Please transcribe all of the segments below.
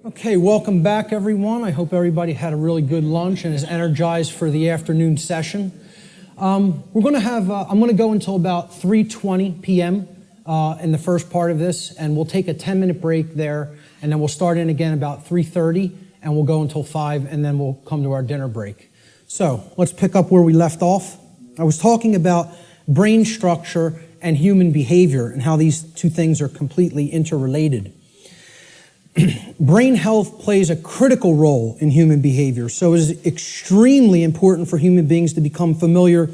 Okay, welcome back, everyone. I hope everybody had a really good lunch and is energized for the afternoon session. I'm going to go until about 3:20 p.m. In the first part of this, and we'll take a 10-minute break there, and then we'll start in again about 3:30, and we'll go until 5, and then we'll come to our dinner break. So let's pick up where we left off. I was talking about brain structure and human behavior and how these two things are completely interrelated. Brain health plays a critical role in human behavior, so it is extremely important for human beings to become familiar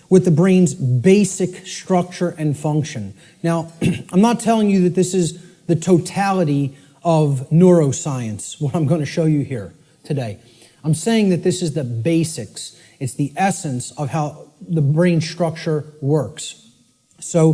with the brain's basic structure and function. Now, I'm not telling you that this is the totality of neuroscience, what I'm going to show you here today. I'm saying that this is the basics. It's the essence of how the brain structure works. So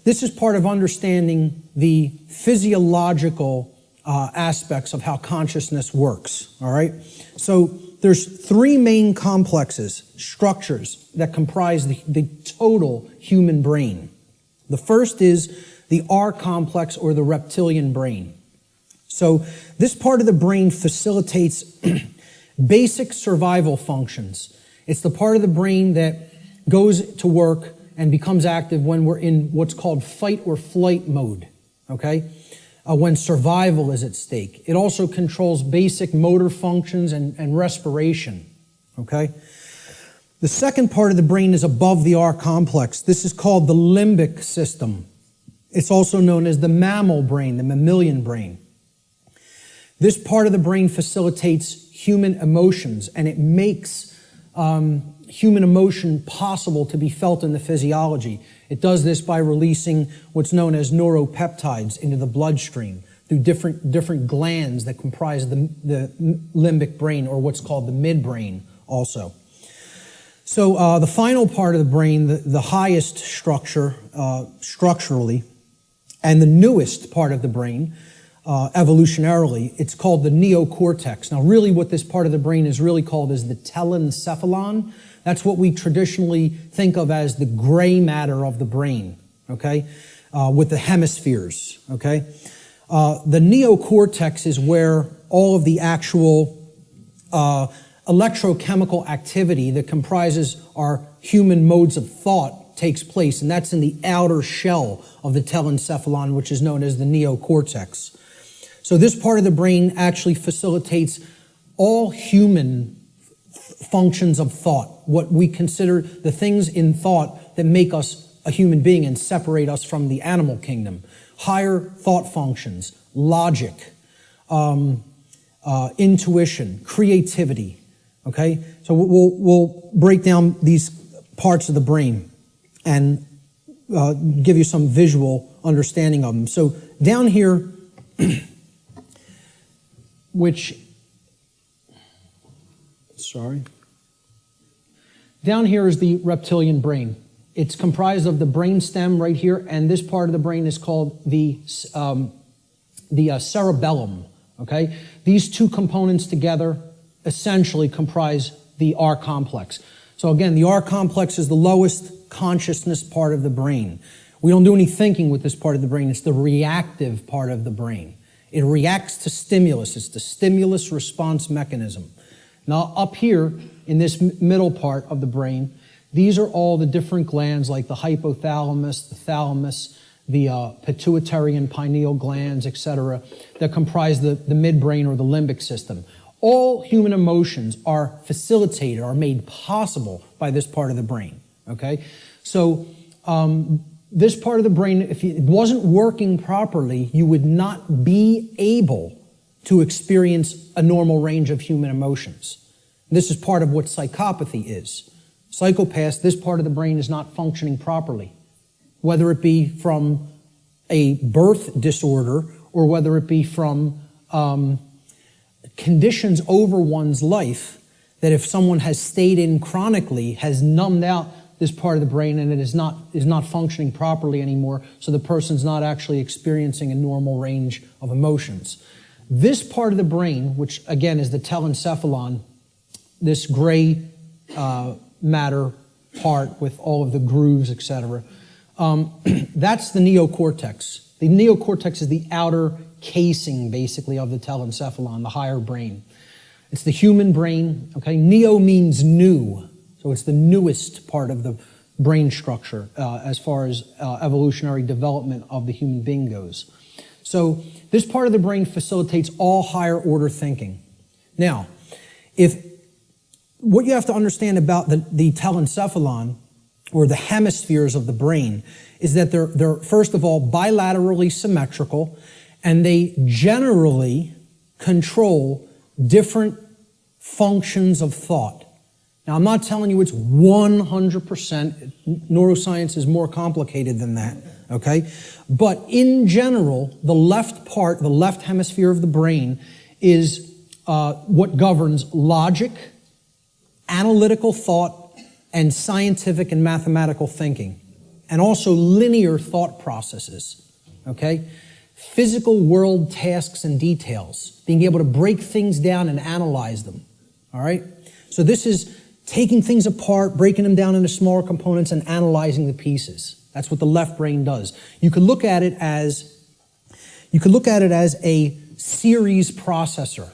this is part of understanding the physiological aspects of how consciousness works, all right? So there's three main complexes, structures, that comprise the total human brain. The first is the R complex, or the reptilian brain. So this part of the brain facilitates basic survival functions. It's the part of the brain that goes to work and becomes active when we're in what's called fight or flight mode, okay? When survival is at stake. It also controls basic motor functions and respiration, okay? The second part of the brain is above the R complex. This is called the limbic system. It's also known as the mammal brain, the mammalian brain. This part of the brain facilitates human emotions, and it makes human emotion possible to be felt in the physiology. It does this by releasing what's known as neuropeptides into the bloodstream through different glands that comprise the limbic brain, or what's called the midbrain also. So the final part of the brain, the highest structure structurally, and the newest part of the brain evolutionarily, it's called the neocortex. Now really what this part of the brain is really called is the telencephalon. That's what we traditionally think of as the gray matter of the brain, okay, with the hemispheres, okay? The neocortex is where all of the actual electrochemical activity that comprises our human modes of thought takes place, and that's in the outer shell of the telencephalon, which is known as the neocortex. So this part of the brain actually facilitates all human functions of thought, what we consider the things in thought that make us a human being and separate us from the animal kingdom. Higher thought functions, logic, intuition, creativity, okay? So we'll break down these parts of the brain and give you some visual understanding of them. So down here, down here is the reptilian brain. It's comprised of the brain stem right here, and this part of the brain is called the cerebellum, okay? These two components together essentially comprise the R complex. So again, the R complex is the lowest consciousness part of the brain. We don't do any thinking with this part of the brain. It's the reactive part of the brain. It reacts to stimulus. It's the stimulus response mechanism. Now, up here in this middle part of the brain, these are all the different glands like the hypothalamus, the thalamus, the pituitary and pineal glands, etc., that comprise the midbrain or the limbic system. All human emotions are facilitated, are made possible by this part of the brain, okay? So this part of the brain, if it wasn't working properly, you would not be able to experience a normal range of human emotions. This is part of what psychopathy is. Psychopaths, this part of the brain is not functioning properly, whether it be from a birth disorder or whether it be from conditions over one's life that if someone has stayed in chronically has numbed out this part of the brain and it is not functioning properly anymore, so the person's not actually experiencing a normal range of emotions. This part of the brain, which again is the telencephalon, this gray matter part with all of the grooves, etc., that's the neocortex. The neocortex is the outer casing, basically, of the telencephalon, the higher brain. It's the human brain, okay? Neo means new, so it's the newest part of the brain structure as far as evolutionary development of the human being goes. So this part of the brain facilitates all higher order thinking. Now, what you have to understand about the telencephalon, or the hemispheres of the brain, is that they're first of all bilaterally symmetrical, and they generally control different functions of thought. Now, I'm not telling you it's 100%. Neuroscience is more complicated than that, okay? But in general, the left hemisphere of the brain is what governs logic, analytical thought, and scientific and mathematical thinking, and also linear thought processes, okay? Physical world tasks and details, being able to break things down and analyze them, all right? So this is taking things apart, breaking them down into smaller components and analyzing the pieces. That's what the left brain does. You could look at it as a series processor,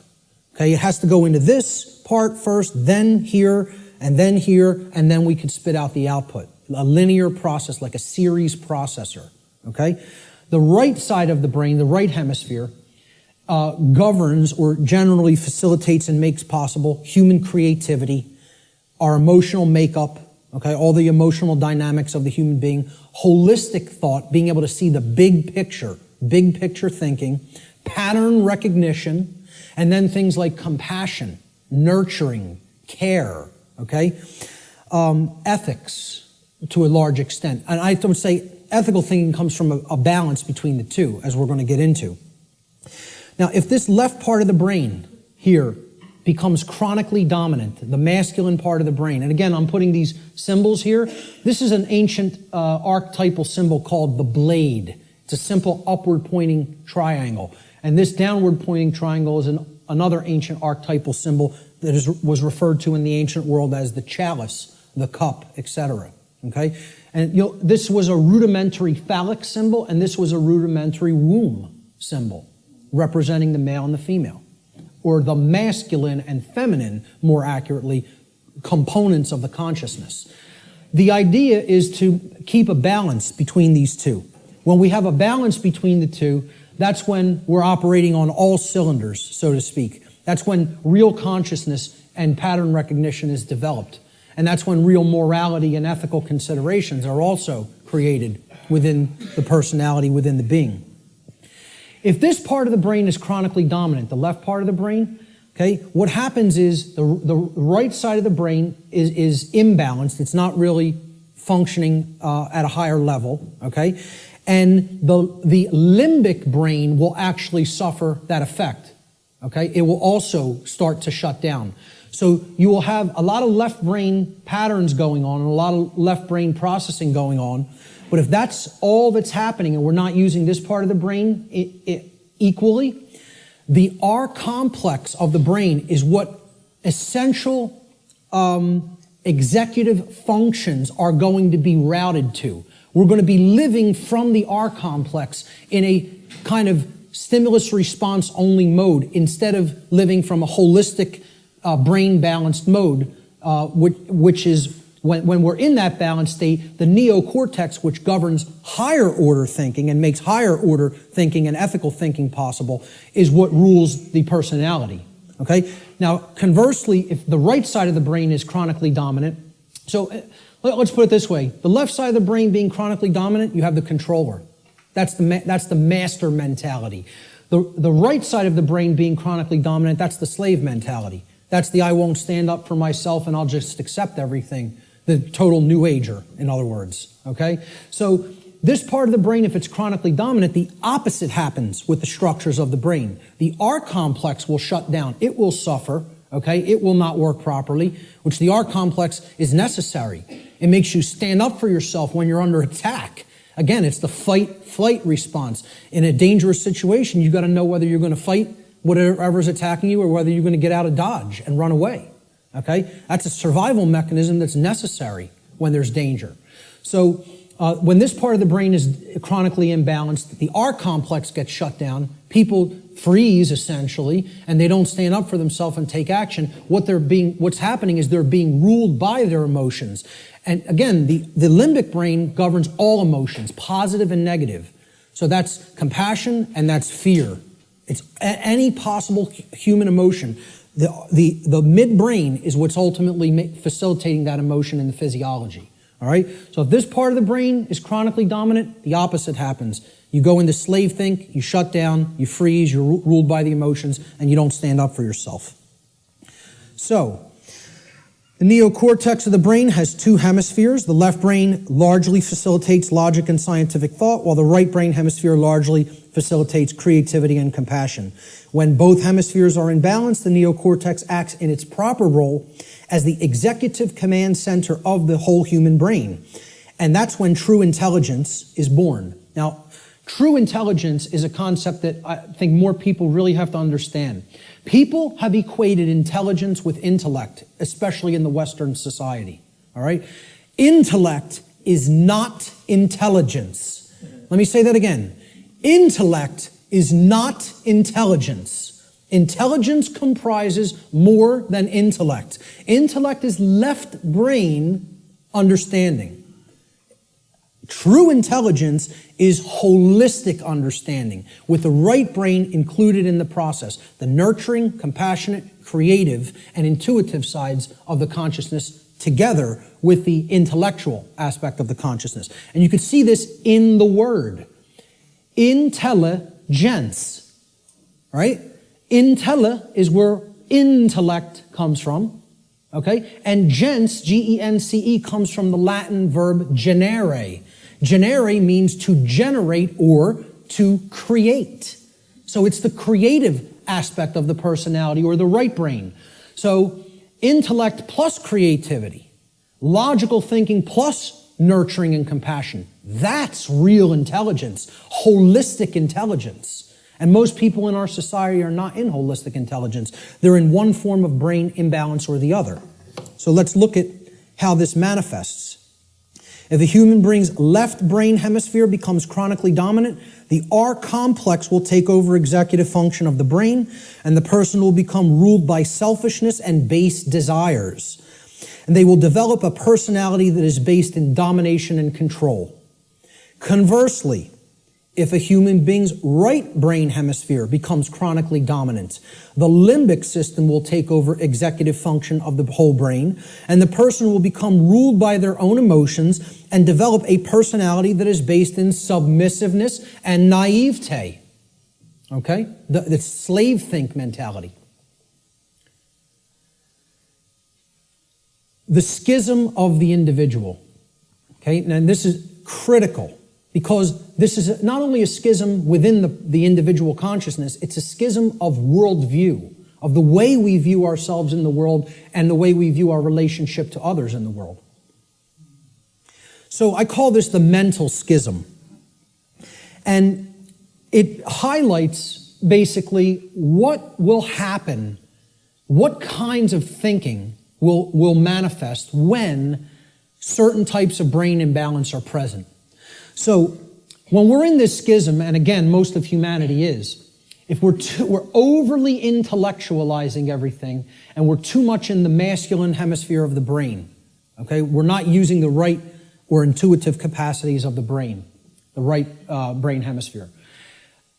okay? It has to go into this part first, then here, and then we could spit out the output. A linear process, like a series processor, okay? The right side of the brain, the right hemisphere, governs or generally facilitates and makes possible human creativity, our emotional makeup, okay, all the emotional dynamics of the human being, holistic thought, being able to see the big picture thinking, pattern recognition, and then things like compassion, nurturing, care, okay? Ethics, to a large extent. And I would say ethical thinking comes from a balance between the two, as we're going to get into. Now, if this left part of the brain here becomes chronically dominant, the masculine part of the brain, and again, I'm putting these symbols here. This is an ancient archetypal symbol called the blade. It's a simple upward-pointing triangle. And this downward-pointing triangle is another ancient archetypal symbol that was referred to in the ancient world as the chalice, the cup, etc. Okay? And this was a rudimentary phallic symbol, and this was a rudimentary womb symbol, representing the male and the female, or the masculine and feminine, more accurately, components of the consciousness. The idea is to keep a balance between these two. When we have a balance between the two, that's when we're operating on all cylinders, so to speak. That's when real consciousness and pattern recognition is developed. And that's when real morality and ethical considerations are also created within the personality, within the being. If this part of the brain is chronically dominant, the left part of the brain, okay, what happens is the right side of the brain is imbalanced. It's not really functioning at a higher level, okay? And the limbic brain will actually suffer that effect, okay? It will also start to shut down. So you will have a lot of left brain patterns going on and a lot of left brain processing going on. But if that's all that's happening and we're not using this part of the brain equally, the R complex of the brain is what essential executive functions are going to be routed to. We're going to be living from the R complex in a kind of stimulus response only mode instead of living from a holistic brain balanced mode, which is when we're in that balanced state, the neocortex, which governs higher order thinking and makes higher order thinking and ethical thinking possible, is what rules the personality. Okay? Now, conversely, if the right side of the brain is chronically dominant, so let's put it this way. The left side of the brain being chronically dominant, you have the controller. That's the master mentality. The right side of the brain being chronically dominant, that's the slave mentality. That's the I won't stand up for myself and I'll just accept everything. The total new ager, in other words. Okay? So this part of the brain, if it's chronically dominant, the opposite happens with the structures of the brain. The R complex will shut down. It will suffer. Okay? It will not work properly, which the R complex is necessary. It makes you stand up for yourself when you're under attack. Again, it's the fight-flight response. In a dangerous situation, you've got to know whether you're going to fight whatever's attacking you or whether you're going to get out of dodge and run away. Okay? That's a survival mechanism that's necessary when there's danger. So when this part of the brain is chronically imbalanced, the R complex gets shut down, People freeze, essentially, and they don't stand up for themselves and take action. What's happening is they're being ruled by their emotions. And again, the limbic brain governs all emotions, positive and negative. So that's compassion and that's fear. It's any possible human emotion. The midbrain is what's ultimately facilitating that emotion in the physiology. All right? So if this part of the brain is chronically dominant, the opposite happens. You go into slave think, you shut down, you freeze, you're ruled by the emotions, and you don't stand up for yourself. So, the neocortex of the brain has two hemispheres. The left brain largely facilitates logic and scientific thought, while the right brain hemisphere largely facilitates creativity and compassion. When both hemispheres are in balance, the neocortex acts in its proper role as the executive command center of the whole human brain. And that's when true intelligence is born. Now, true intelligence is a concept that I think more people really have to understand. People have equated intelligence with intellect, especially in the Western society. All right? Intellect is not intelligence. Let me say that again. Intellect is not intelligence. Intelligence comprises more than intellect. Intellect is left brain understanding. True intelligence is holistic understanding, with the right brain included in the process. The nurturing, compassionate, creative, and intuitive sides of the consciousness together with the intellectual aspect of the consciousness. And you can see this in the word. Intelligence. Right? Intella is where intellect comes from. Okay? And gens, G-E-N-C-E, comes from the Latin verb generare. Generare means to generate or to create. So it's the creative aspect of the personality or the right brain. So intellect plus creativity, logical thinking plus nurturing and compassion. That's real intelligence, holistic intelligence. And most people in our society are not in holistic intelligence. They're in one form of brain imbalance or the other. So let's look at how this manifests. If a human brain's left brain hemisphere becomes chronically dominant, the R complex will take over executive function of the brain, and the person will become ruled by selfishness and base desires. And they will develop a personality that is based in domination and control. Conversely, if a human being's right brain hemisphere becomes chronically dominant, the limbic system will take over executive function of the whole brain, and the person will become ruled by their own emotions and develop a personality that is based in submissiveness and naivete. Okay? The slave think mentality. The schism of the individual. Okay? And this is critical, because this is not only a schism within the individual consciousness, it's a schism of worldview, of the way we view ourselves in the world and the way we view our relationship to others in the world. So I call this the mental schism. And it highlights basically what will happen, what kinds of thinking will manifest when certain types of brain imbalance are present. So when we're in this schism, and again, most of humanity is, if we're overly intellectualizing everything and we're too much in the masculine hemisphere of the brain, okay, we're not using the right or intuitive capacities of the brain, the right brain hemisphere.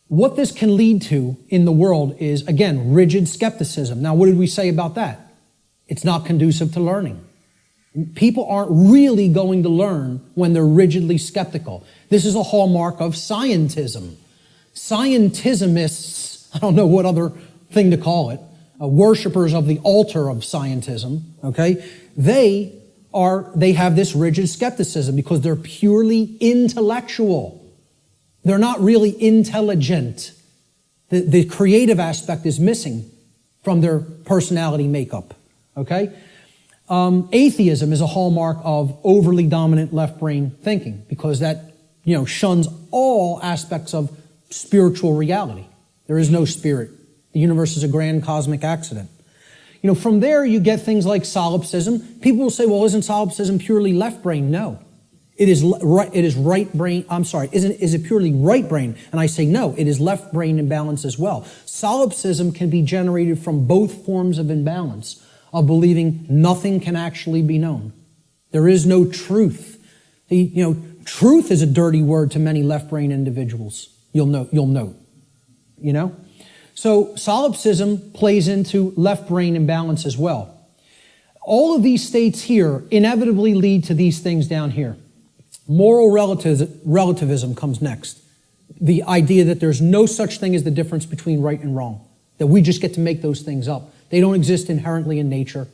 What this can lead to in the world is, again, rigid skepticism. Now, what did we say about that? It's not conducive to learning. People aren't really going to learn when they're rigidly skeptical. This is a hallmark of scientism. Scientismists, I don't know what other thing to call it, worshipers of the altar of scientism, okay, they have this rigid skepticism because they're purely intellectual. They're not really intelligent. The creative aspect is missing from their personality makeup, okay? Atheism is a hallmark of overly dominant left brain thinking because that, shuns all aspects of spiritual reality. There is no spirit. The universe is a grand cosmic accident. From there you get things like solipsism. People will say, well, isn't solipsism purely left brain? No. It is right brain, I'm sorry, is it purely right brain? And I say no, it is left brain imbalance as well. Solipsism can be generated from both forms of imbalance, of believing nothing can actually be known. There is no truth. Truth is a dirty word to many left brain individuals. You'll note. So solipsism plays into left brain imbalance as well. All of these states here inevitably lead to these things down here. Moral relativism comes next. The idea that there's no such thing as the difference between right and wrong, that we just get to make those things up. They don't exist inherently in nature,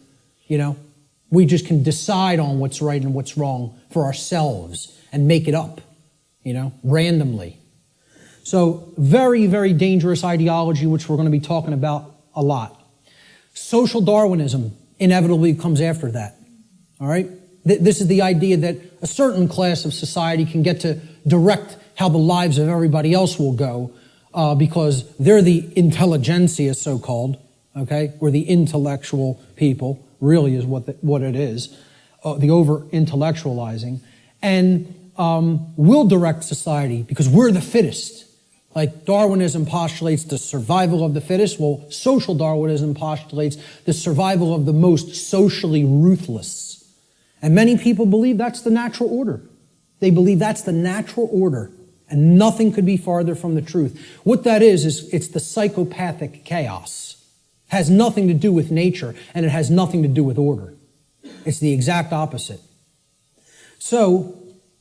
We just can decide on what's right and what's wrong for ourselves and make it up, randomly. So very, very dangerous ideology, which we're going to be talking about a lot. Social Darwinism inevitably comes after that, all right? This is the idea that a certain class of society can get to direct how the lives of everybody else will go because they're the intelligentsia, so-called, okay? Or the intellectual people, really is what it is, the over-intellectualizing. And we'll direct society because we're the fittest. Like Darwinism postulates the survival of the fittest, well, social Darwinism postulates the survival of the most socially ruthless. And many people believe that's the natural order. They believe that's the natural order, and nothing could be farther from the truth. What that is it's the psychopathic chaos. It has nothing to do with nature, and it has nothing to do with order. It's the exact opposite. So,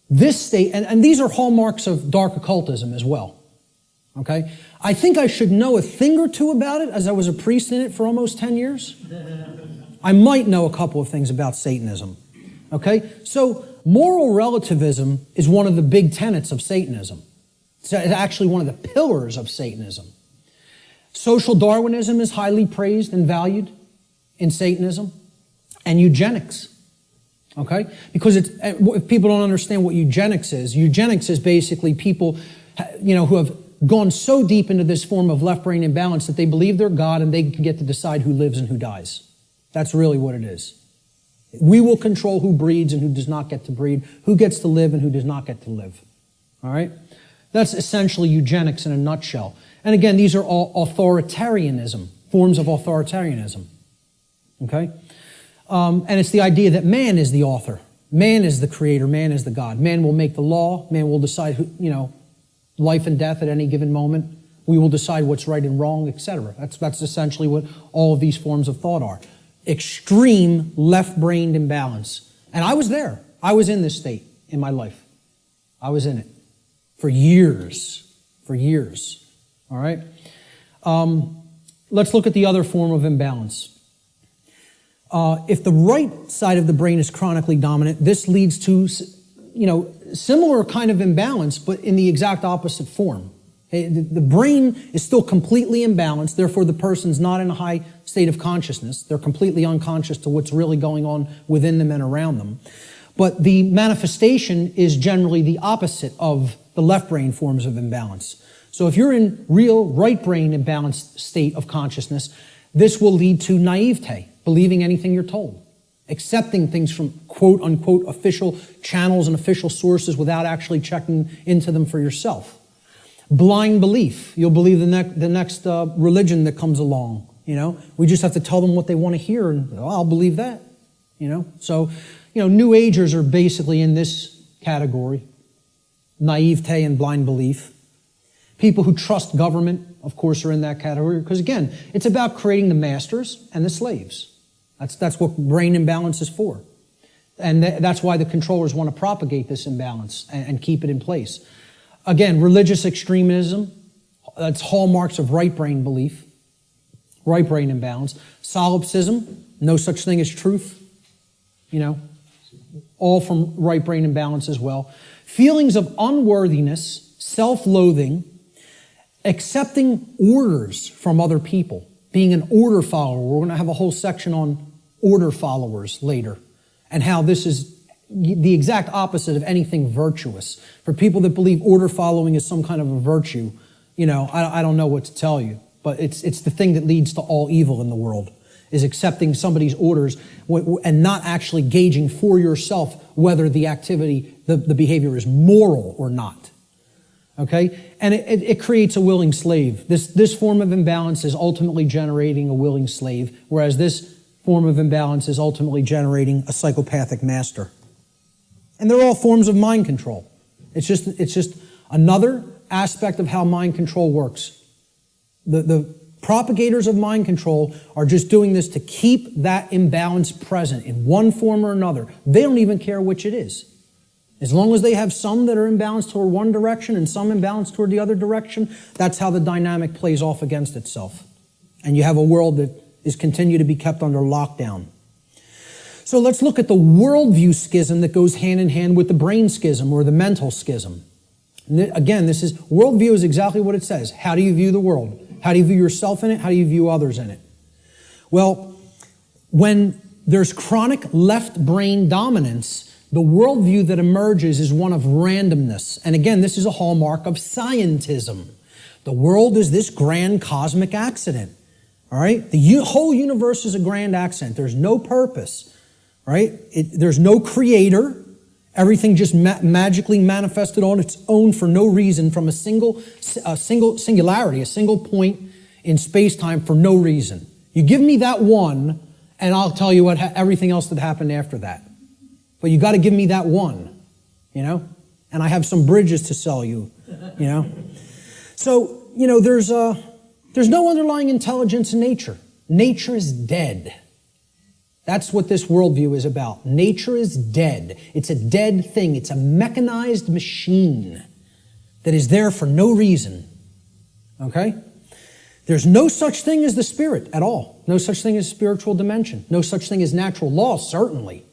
this state, and these are hallmarks of dark occultism as well. Okay? I think I should know a thing or two about it, as I was a priest in it for almost 10 years. I might know a couple of things about Satanism. Okay? So, moral relativism is one of the big tenets of Satanism. It's actually one of the pillars of Satanism. Social Darwinism is highly praised and valued in Satanism. And eugenics. Okay? Because if people don't understand what eugenics is basically people, who have gone so deep into this form of left brain imbalance that they believe they're God and they can get to decide who lives and who dies. That's really what it is. We will control who breeds and who does not get to breed, who gets to live and who does not get to live. All right? That's essentially eugenics in a nutshell. And again, these are all authoritarianism, forms of authoritarianism. Okay? And it's the idea that man is the author. Man is the creator. Man is the God. Man will make the law. Man will decide who, life and death at any given moment. We will decide what's right and wrong, etc. That's essentially what all of these forms of thought are. Extreme left-brained imbalance. And I was there. I was in this state in my life. I was in it for years. For years. All right? Let's look at the other form of imbalance. If the right side of the brain is chronically dominant, this leads to, similar kind of imbalance, but in the exact opposite form. The brain is still completely imbalanced, therefore the person's not in a high state of consciousness. They're completely unconscious to what's really going on within them and around them. But the manifestation is generally the opposite of the left brain forms of imbalance. So if you're in real right brain imbalanced state of consciousness, this will lead to naivete, believing anything you're told, accepting things from quote unquote official channels and official sources without actually checking into them for yourself. Blind belief. You'll believe the next religion that comes along. We just have to tell them what they want to hear, and I'll believe that. So, New Agers are basically in this category: naivete and blind belief. People who trust government, of course, are in that category because, again, it's about creating the masters and the slaves. That's what brain imbalance is for, and that's why the controllers want to propagate this imbalance and keep it in place. Again, religious extremism, that's hallmarks of right brain belief, right brain imbalance. Solipsism, no such thing as truth, all from right brain imbalance as well. Feelings of unworthiness, self-loathing, accepting orders from other people, being an order follower. We're going to have a whole section on order followers later and how this is the exact opposite of anything virtuous. For people that believe order following is some kind of a virtue, I don't know what to tell you, but it's the thing that leads to all evil in the world. is accepting somebody's orders and not actually gauging for yourself whether the activity, the behavior is moral or not. Okay? And it creates a willing slave. This form of imbalance is ultimately generating a willing slave, whereas this form of imbalance is ultimately generating a psychopathic master. And they're all forms of mind control. It's just another aspect of how mind control works. The propagators of mind control are just doing this to keep that imbalance present in one form or another. They don't even care which it is. As long as they have some that are imbalanced toward one direction and some imbalanced toward the other direction, that's how the dynamic plays off against itself. And you have a world that is continued to be kept under lockdown. So let's look at the worldview schism that goes hand in hand with the brain schism or the mental schism. Again, worldview is exactly what it says. How do you view the world? How do you view yourself in it? How do you view others in it? Well, when there's chronic left brain dominance, the worldview that emerges is one of randomness. And again, this is a hallmark of scientism. The world is this grand cosmic accident. All right? The whole universe is a grand accident. There's no purpose. Right? There's no creator. Everything just magically manifested on its own for no reason from a single singularity, a single point in space-time for no reason. You give me that one, and I'll tell you everything else that happened after that. But you got to give me that one, you know? And I have some bridges to sell you, you know? So, you know, there's no underlying intelligence in nature. Nature is dead. That's what this worldview is about. Nature is dead. It's a dead thing. It's a mechanized machine that is there for no reason. Okay? There's no such thing as the spirit at all. No such thing as spiritual dimension. No such thing as natural law, certainly.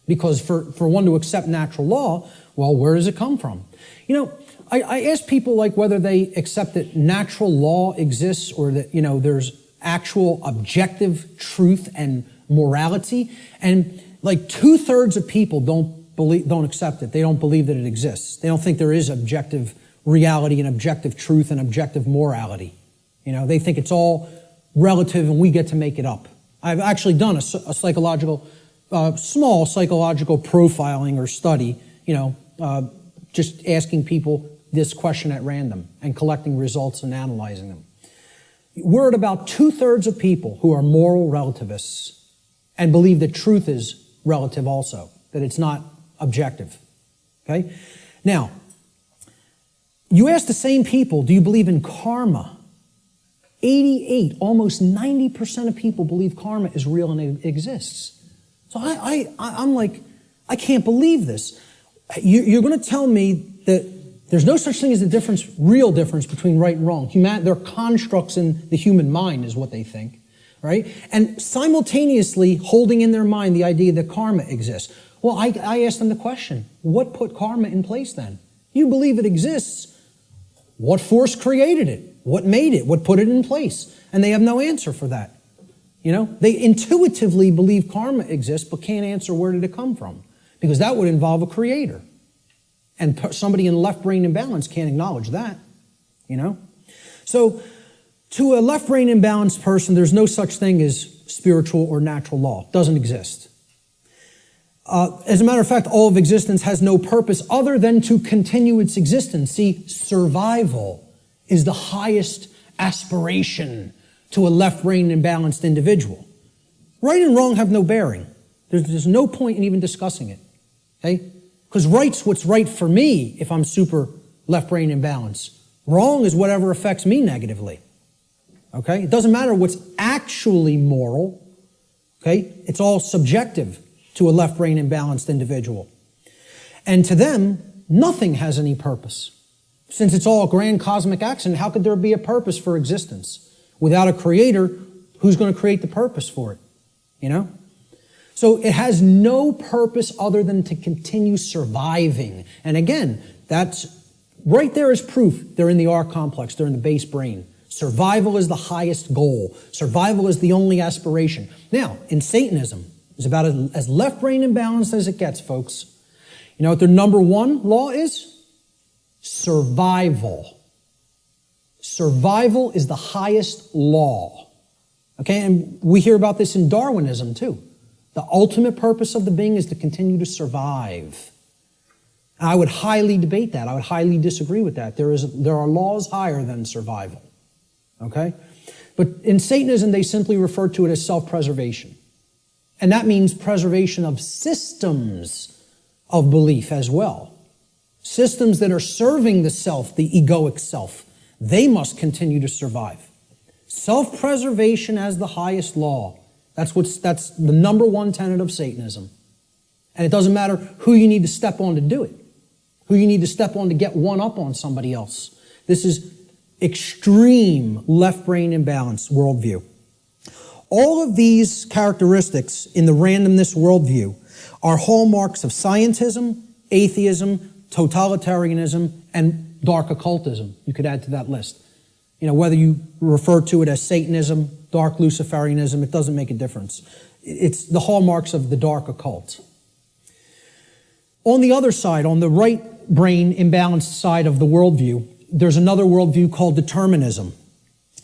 Because for one to accept natural law, well, where does it come from? You know, I ask people like whether they accept that natural law exists or that, you know, there's actual objective truth and morality, and like 2/3 of people don't accept it. They don't believe that it exists. They don't think there is objective reality and objective truth and objective morality. You know, they think it's all relative and we get to make it up. I've actually done a psychological, small psychological profiling or study, you know, just asking people this question at random and collecting results and analyzing them. We're at about 2/3 of people who are moral relativists and believe that truth is relative also, that it's not objective. Okay? Now, you ask the same people, do you believe in karma? 88, almost 90% of people believe karma is real and it exists. So I'm like, I can't believe this. You're going to tell me that there's no such thing as a real difference between right and wrong. They're constructs in the human mind is what they think. Right? And simultaneously holding in their mind the idea that karma exists. Well, I asked them the question, what put karma in place then? You believe it exists. What force created it? What made it? What put it in place? And they have no answer for that. You know, they intuitively believe karma exists, but can't answer where did it come from? Because that would involve a creator. And somebody in left brain imbalance can't acknowledge that. You know? So, to a left brain imbalanced person, there's no such thing as spiritual or natural law. It doesn't exist. As a matter of fact, all of existence has no purpose other than to continue its existence. See, survival is the highest aspiration to a left brain imbalanced individual. Right and wrong have no bearing. There's no point in even discussing it. Okay? Because right's what's right for me if I'm super left brain imbalanced. Wrong is whatever affects me negatively. Okay? It doesn't matter what's actually moral. Okay? It's all subjective to a left brain imbalanced individual. And to them, nothing has any purpose. Since it's all a grand cosmic accident, how could there be a purpose for existence? Without a creator, who's going to create the purpose for it? You know? So it has no purpose other than to continue surviving. And again, that's right there is proof they're in the R complex, they're in the base brain. Survival is the highest goal. Survival is the only aspiration. Now, in Satanism, it's about as left brain imbalanced as it gets, folks. You know what their number one law is? Survival. Survival is the highest law. Okay, and we hear about this in Darwinism too. The ultimate purpose of the being is to continue to survive. And I would highly debate that. I would highly disagree with that. There are laws higher than survival. Okay? But in Satanism, they simply refer to it as self-preservation. And that means preservation of systems of belief as well. Systems that are serving the self, the egoic self. They must continue to survive. Self-preservation as the highest law. That's the number one tenet of Satanism. And it doesn't matter who you need to step on to do it. Who you need to step on to get one up on somebody else. This is extreme left-brain imbalance worldview. All of these characteristics in the randomness worldview are hallmarks of scientism, atheism, totalitarianism, and dark occultism. You could add to that list. You know, whether you refer to it as Satanism, dark Luciferianism, it doesn't make a difference. It's the hallmarks of the dark occult. On the other side, on the right brain imbalanced side of the worldview, there's another worldview called determinism.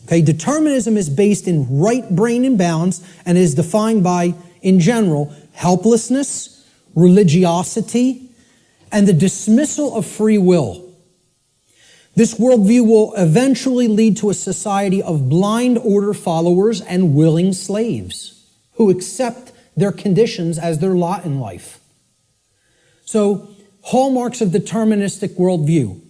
Okay, determinism is based in right brain imbalance and is defined by, in general, helplessness, religiosity, and the dismissal of free will. This worldview will eventually lead to a society of blind order followers and willing slaves who accept their conditions as their lot in life. So, hallmarks of deterministic worldview.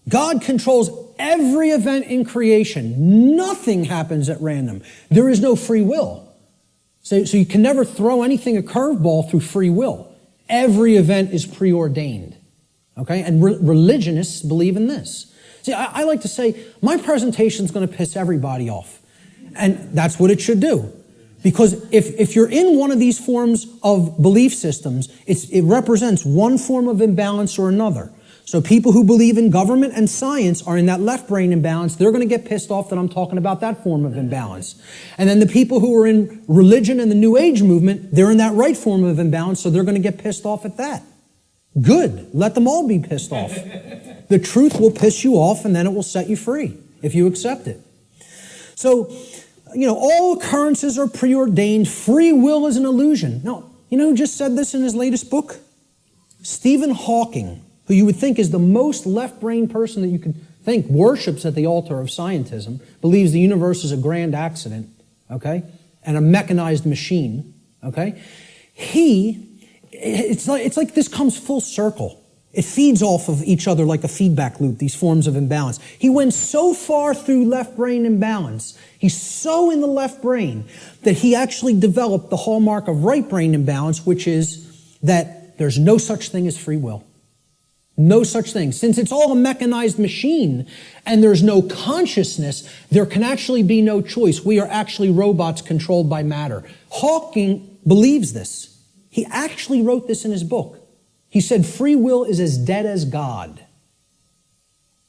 God controls every event in creation. Nothing happens at random. There is no free will. So you can never throw anything a curveball through free will. Every event is preordained. Okay? And religionists believe in this. See, I like to say, my presentation is going to piss everybody off. And that's what it should do. Because if you're in one of these forms of belief systems, it represents one form of imbalance or another. So people who believe in government and science are in that left brain imbalance. They're going to get pissed off that I'm talking about that form of imbalance. And then the people who are in religion and the New Age movement, they're in that right form of imbalance, so they're going to get pissed off at that. Good. Let them all be pissed off. The truth will piss you off, and then it will set you free if you accept it. So, you know, all occurrences are preordained. Free will is an illusion. No, you know who just said this in his latest book? Stephen Hawking, who you would think is the most left-brain person that you could think, worships at the altar of scientism, believes the universe is a grand accident, okay, and a mechanized machine, okay? It's like this comes full circle. It feeds off of each other like a feedback loop, these forms of imbalance. He went so far through left brain imbalance, he's so in the left brain, that he actually developed the hallmark of right brain imbalance, which is that there's no such thing as free will. No such thing. Since it's all a mechanized machine and there's no consciousness, there can actually be no choice. We are actually robots controlled by matter. Hawking believes this. He actually wrote this in his book. He said free will is as dead as God.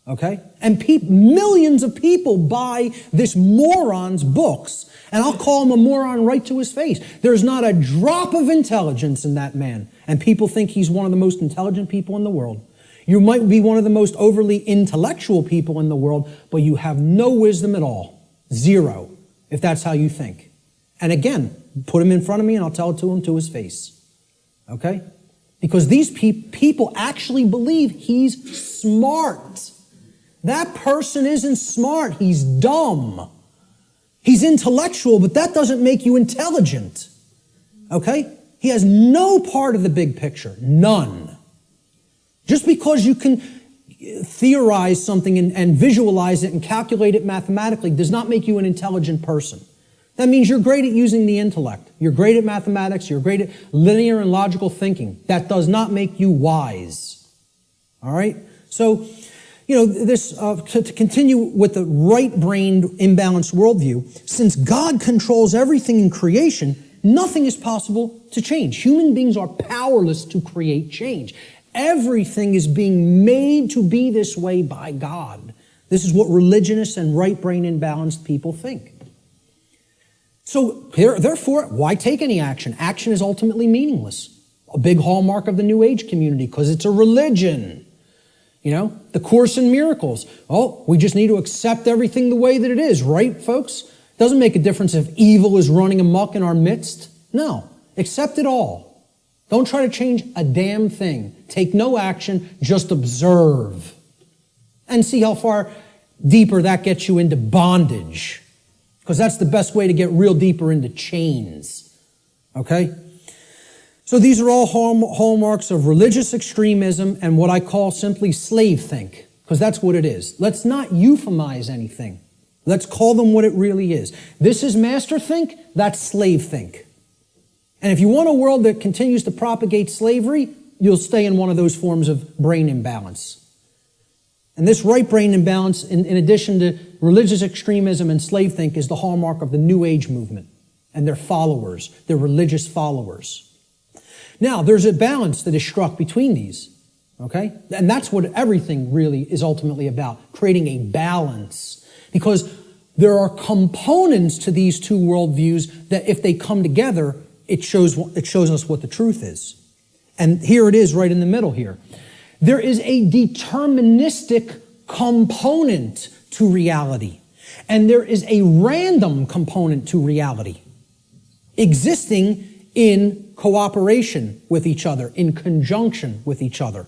Okay? And millions of people buy this moron's books, and I'll call him a moron right to his face. There's not a drop of intelligence in that man, and people think he's one of the most intelligent people in the world. You might be one of the most overly intellectual people in the world, but you have no wisdom at all. Zero, if that's how you think. And again, put him in front of me and I'll tell it to him to his face. Okay? Because these people actually believe he's smart. That person isn't smart. He's dumb. He's intellectual, but that doesn't make you intelligent. Okay? He has no part of the big picture. None. Just because you can theorize something and visualize it and calculate it mathematically does not make you an intelligent person. That means you're great at using the intellect. You're great at mathematics. You're great at linear and logical thinking. That does not make you wise. All right? So, you know, this to continue with the right-brained imbalanced worldview, since God controls everything in creation, nothing is possible to change. Human beings are powerless to create change. Everything is being made to be this way by God. This is what religionists and right-brain imbalanced people think. So, therefore, why take any action? Action is ultimately meaningless. A big hallmark of the New Age community, because it's a religion. You know, the Course in Miracles. Oh, we just need to accept everything the way that it is, right, folks? Doesn't make a difference if evil is running amok in our midst. No, accept it all. Don't try to change a damn thing. Take no action, just observe. And see how far deeper that gets you into bondage. Because that's the best way to get real deeper into chains. Okay? So these are all hallmarks of religious extremism and what I call simply slave think. Because that's what it is. Let's not euphemize anything. Let's call them what it really is. This is master think, that's slave think. And if you want a world that continues to propagate slavery, you'll stay in one of those forms of brain imbalance. And this right brain imbalance, in addition to religious extremism and slave think, is the hallmark of the New Age movement and their followers, their religious followers. Now, there's a balance that is struck between these, okay? And that's what everything really is ultimately about, creating a balance. Because there are components to these two worldviews that if they come together, it shows us what the truth is. And here it is right in the middle here. There is a deterministic component to reality, and there is a random component to reality, existing in cooperation with each other, in conjunction with each other.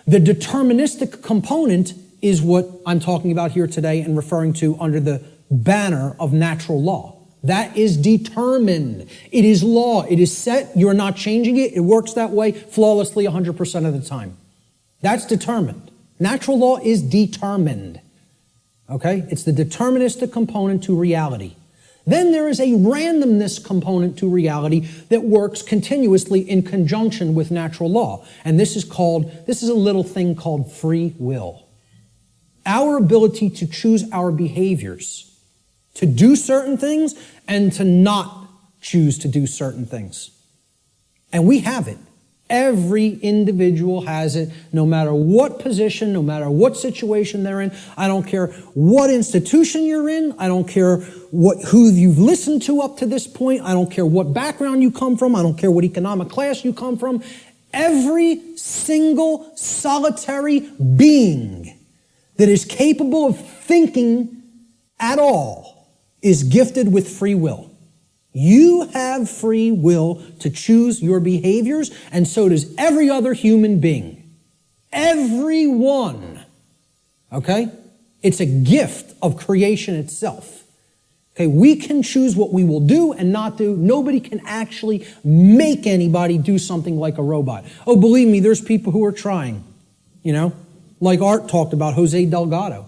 The deterministic component is what I'm talking about here today and referring to under the banner of natural law. That is determined. It is law. It is set. You're not changing it. It works that way flawlessly 100% of the time. That's determined. Natural law is determined. Okay? It's the deterministic component to reality. Then there is a randomness component to reality that works continuously in conjunction with natural law. And this is a little thing called free will. Our ability to choose our behaviors, to do certain things and to not choose to do certain things. And we have it. Every individual has it, no matter what position, no matter what situation they're in. I don't care what institution you're in. I don't care who you've listened to up to this point. I don't care what background you come from. I don't care what economic class you come from. Every single solitary being that is capable of thinking at all is gifted with free will. You have free will to choose your behaviors, and so does every other human being. Everyone. Okay? It's a gift of creation itself. Okay, we can choose what we will do and not do. Nobody can actually make anybody do something like a robot. Oh, believe me, there's people who are trying. You know, like Art talked about, Jose Delgado.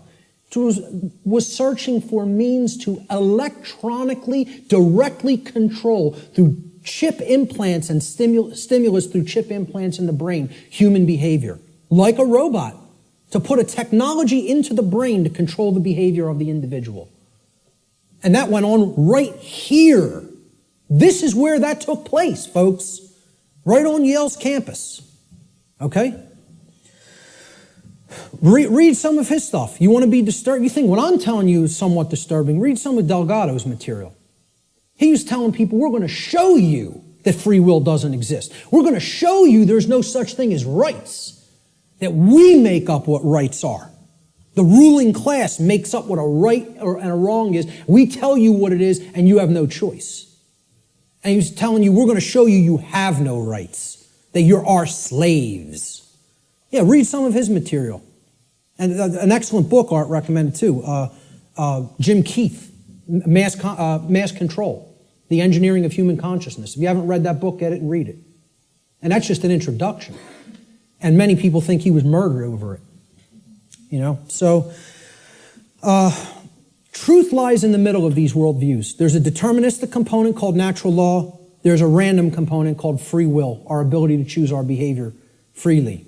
Was searching for means to electronically, directly control through chip implants and stimulus through chip implants in the brain, human behavior. Like a robot, to put a technology into the brain to control the behavior of the individual. And that went on right here. This is where that took place, folks. Right on Yale's campus. Okay? Read some of his stuff. You want to be disturbed? You think what I'm telling you is somewhat disturbing. Read some of Delgado's material. He was telling people, we're going to show you that free will doesn't exist. We're going to show you there's no such thing as rights, that we make up what rights are. The ruling class makes up what a right and a wrong is. We tell you what it is, and you have no choice. And he's telling you, we're going to show you you have no rights, that you're our slaves. Yeah, read some of his material. And an excellent book, Art recommended too, Jim Keith, Mass Control, The Engineering of Human Consciousness. If you haven't read that book, get it and read it. And that's just an introduction. And many people think he was murdered over it. You know, so truth lies in the middle of these worldviews. There's a deterministic component called natural law. There's a random component called free will, our ability to choose our behavior freely.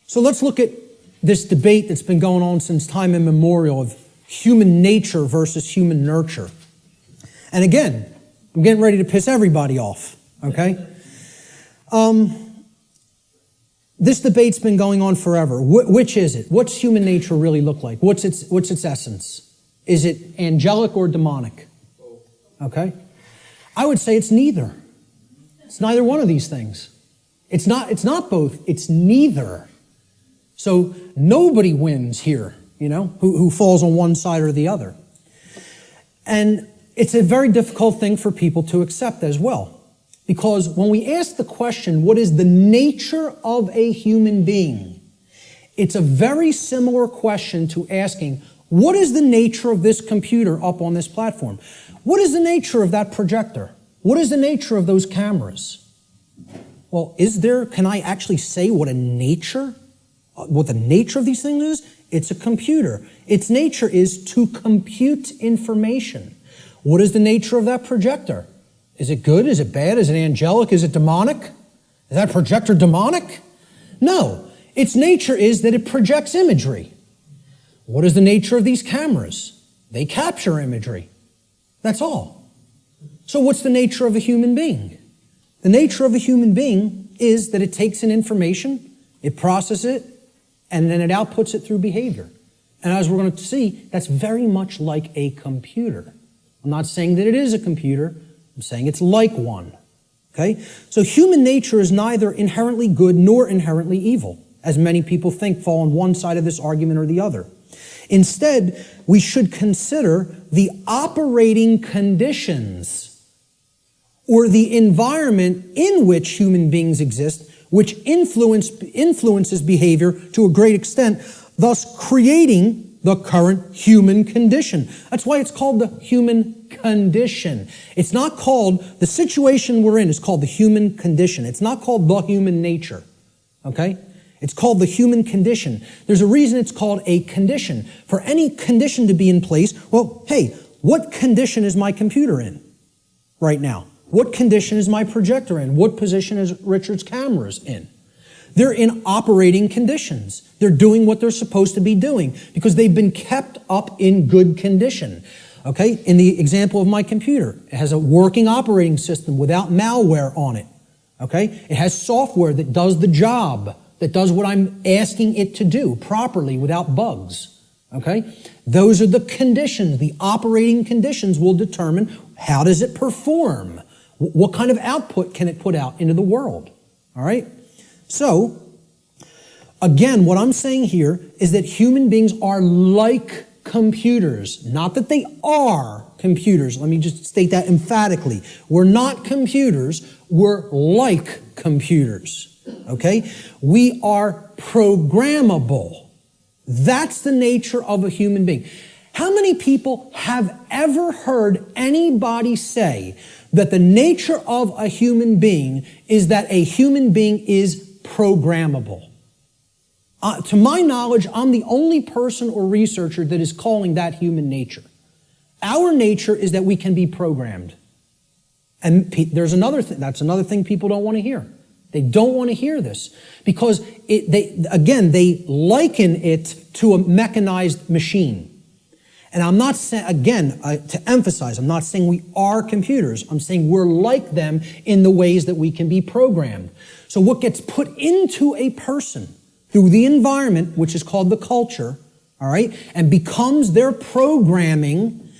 So let's look at this debate that's been going on since time immemorial of human nature versus human nurture. And again, I'm getting ready to piss everybody off, okay? This debate's been going on forever. Which is it? What's human nature really look like? What's its essence? Is it angelic or demonic? Okay? I would say it's neither. It's neither one of these things. It's not both. It's neither. So nobody wins here, you know, who falls on one side or the other. And it's a very difficult thing for people to accept as well. Because when we ask the question, what is the nature of a human being? It's a very similar question to asking, what is the nature of this computer up on this platform? What is the nature of that projector? What is the nature of those cameras? Well, can I actually say what the nature of these things is? It's a computer. Its nature is to compute information. What is the nature of that projector? Is it good? Is it bad? Is it angelic? Is it demonic? Is that projector demonic? No. Its nature is that it projects imagery. What is the nature of these cameras? They capture imagery. That's all. So what's the nature of a human being? The nature of a human being is that it takes in information, it processes it, and then it outputs it through behavior. And as we're going to see, that's very much like a computer. I'm not saying that it is a computer. I'm saying it's like one. Okay? So human nature is neither inherently good nor inherently evil, as many people think fall on one side of this argument or the other. Instead, we should consider the operating conditions or the environment in which human beings exist, which influences behavior to a great extent, thus creating the current human condition. That's why it's called the human condition. It's not called, the situation we're in is called the human condition. It's not called the human nature. Okay? It's called the human condition. There's a reason it's called a condition. For any condition to be in place, well, hey, what condition is my computer in right now? What condition is my projector in? What position is Richard's cameras in? They're in operating conditions. They're doing what they're supposed to be doing because they've been kept up in good condition. Okay? In the example of my computer, it has a working operating system without malware on it. Okay? It has software that does the job, that does what I'm asking it to do properly without bugs. Okay? Those are the conditions. The operating conditions will determine how does it perform? What kind of output can it put out into the world? All right? So, again, what I'm saying here is that human beings are like computers. Not that they are computers. Let me just state that emphatically. We're not computers. We're like computers. Okay? We are programmable. That's the nature of a human being. How many people have ever heard anybody say that the nature of a human being is that a human being is programmable? To my knowledge, I'm the only person or researcher that is calling that human nature. Our nature is that we can be programmed. And there's another thing. That's another thing people don't want to hear. They don't want to hear this because they liken it to a mechanized machine. And I'm not saying, again, to emphasize, I'm not saying we are computers. I'm saying we're like them in the ways that we can be programmed. So what gets put into a person through the environment, which is called the culture, all right, and becomes their programming,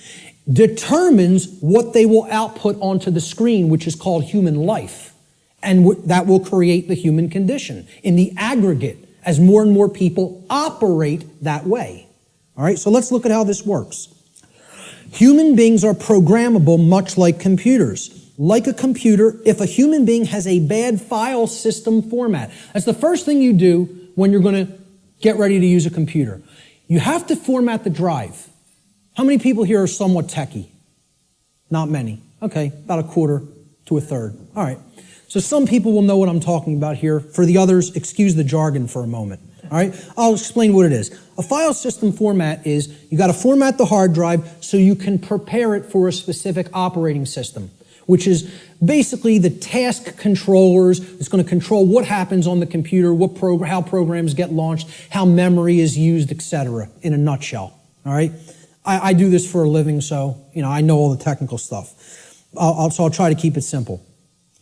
determines what they will output onto the screen, which is called human life. And that will create the human condition in the aggregate as more and more people operate that way. All right, so let's look at how this works. Human beings are programmable much like computers. Like a computer, if a human being has a bad file system format, that's the first thing you do when you're going to get ready to use a computer. You have to format the drive. How many people here are somewhat techie? Not many. Okay, about a quarter to a third. All right. So some people will know what I'm talking about here. For the others, excuse the jargon for a moment. All right, I'll explain what it is. A file system format is you got to format the hard drive so you can prepare it for a specific operating system, which is basically the task controllers. It's going to control what happens on the computer, how programs get launched, how memory is used, etc. in a nutshell. All right, I do this for a living, so I know all the technical stuff. So I'll try to keep it simple.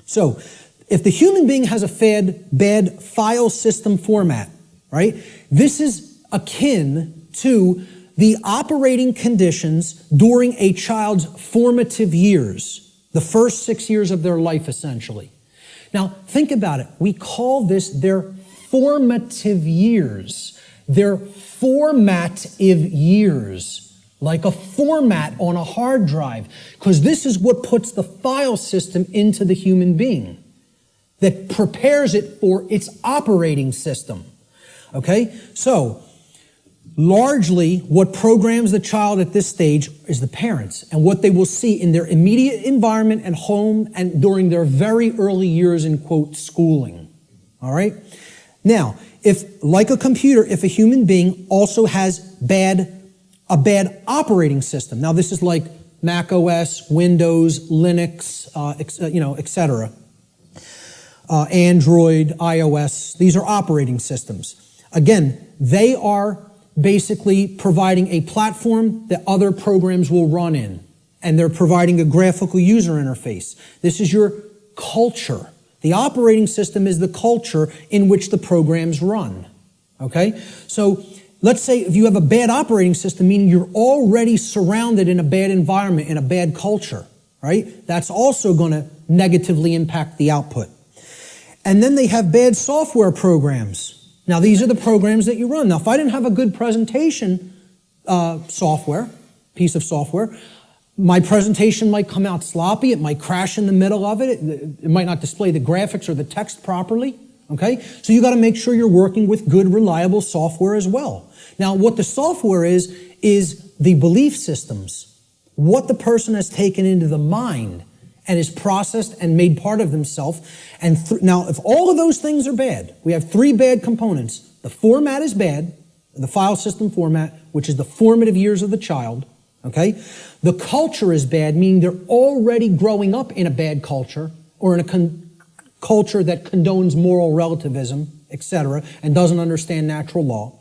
So if the human being has a bad file system format, right? This is akin to the operating conditions during a child's formative years, the first 6 years of their life, essentially. Now, think about it. We call this their formative years. Their formative years. like a format on a hard drive, because this is what puts the file system into the human being, that prepares it for its operating system. Okay? So, largely, what programs the child at this stage is the parents and what they will see in their immediate environment and home and during their very early years in, quote, schooling. All right? Now, if, like a computer, if a human being also has a bad operating system. Now, this is like Mac OS, Windows, Linux, etc. Android, iOS. These are operating systems. Again, they are basically providing a platform that other programs will run in, and they're providing a graphical user interface. This is your culture. The operating system is the culture in which the programs run. Okay? So, let's say if you have a bad operating system, meaning you're already surrounded in a bad environment, in a bad culture, right? That's also going to negatively impact the output. And then they have bad software programs. Now, these are the programs that you run. Now, if I didn't have a good presentation piece of software, my presentation might come out sloppy. It might crash in the middle of it. It might not display the graphics or the text properly. Okay? So you got to make sure you're working with good, reliable software as well. Now, what the software is the belief systems, what the person has taken into the mind and is processed and made part of themselves. And now, if all of those things are bad, we have three bad components. The format is bad, the file system format, which is the formative years of the child. Okay? The culture is bad, meaning they're already growing up in a bad culture or in a culture that condones moral relativism, etc., and doesn't understand natural law.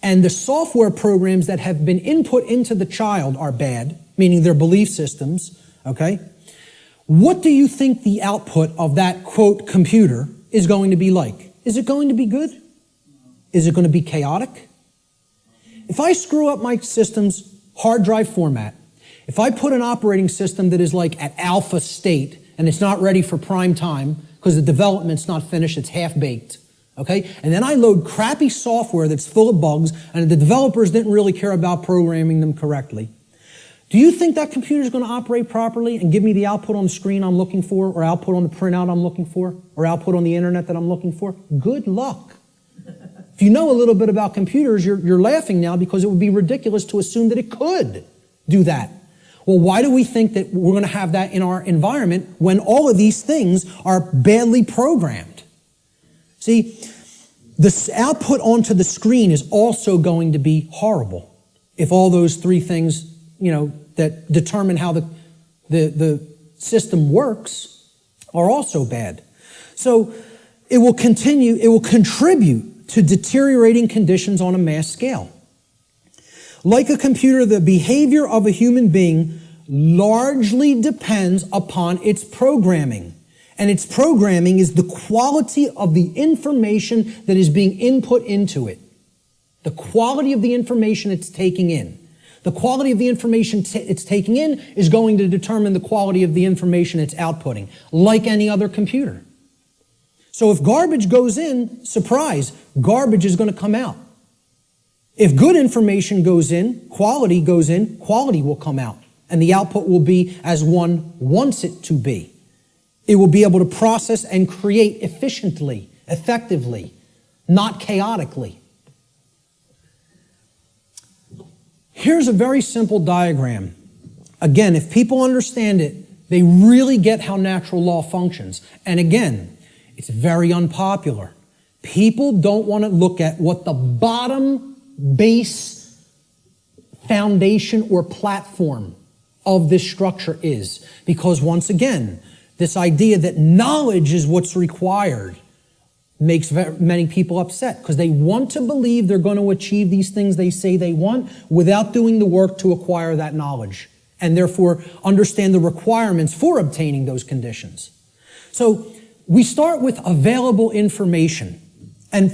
And the software programs that have been input into the child are bad, meaning their belief systems, okay? What do you think the output of that, quote, computer is going to be like? Is it going to be good? Is it going to be chaotic? If I screw up my system's hard drive format, if I put an operating system that is like at alpha state and it's not ready for prime time because the development's not finished, it's half-baked, okay? And then I load crappy software that's full of bugs and the developers didn't really care about programming them correctly. Do you think that computer is going to operate properly and give me the output on the screen I'm looking for, or output on the printout I'm looking for, or output on the internet that I'm looking for? Good luck. If you know a little bit about computers, you're laughing now because it would be ridiculous to assume that it could do that. Well, why do we think that we're going to have that in our environment when all of these things are badly programmed? See, the output onto the screen is also going to be horrible if all those three things, that determine how the system works are also bad. So it will contribute to deteriorating conditions on a mass scale. Like a computer, the behavior of a human being largely depends upon its programming. And its programming is the quality of the information that is being input into it. The quality of the information it's taking in. The quality of the information it's taking in is going to determine the quality of the information it's outputting, like any other computer. So if garbage goes in, surprise, garbage is going to come out. If good information goes in, quality will come out. And the output will be as one wants it to be. It will be able to process and create efficiently, effectively, not chaotically. Here's a very simple diagram. Again, if people understand it, they really get how natural law functions. And again, it's very unpopular. People don't want to look at what the bottom base foundation or platform of this structure is. Because once again, this idea that knowledge is what's required makes many people upset because they want to believe they're going to achieve these things they say they want without doing the work to acquire that knowledge and therefore understand the requirements for obtaining those conditions. So we start with available information. And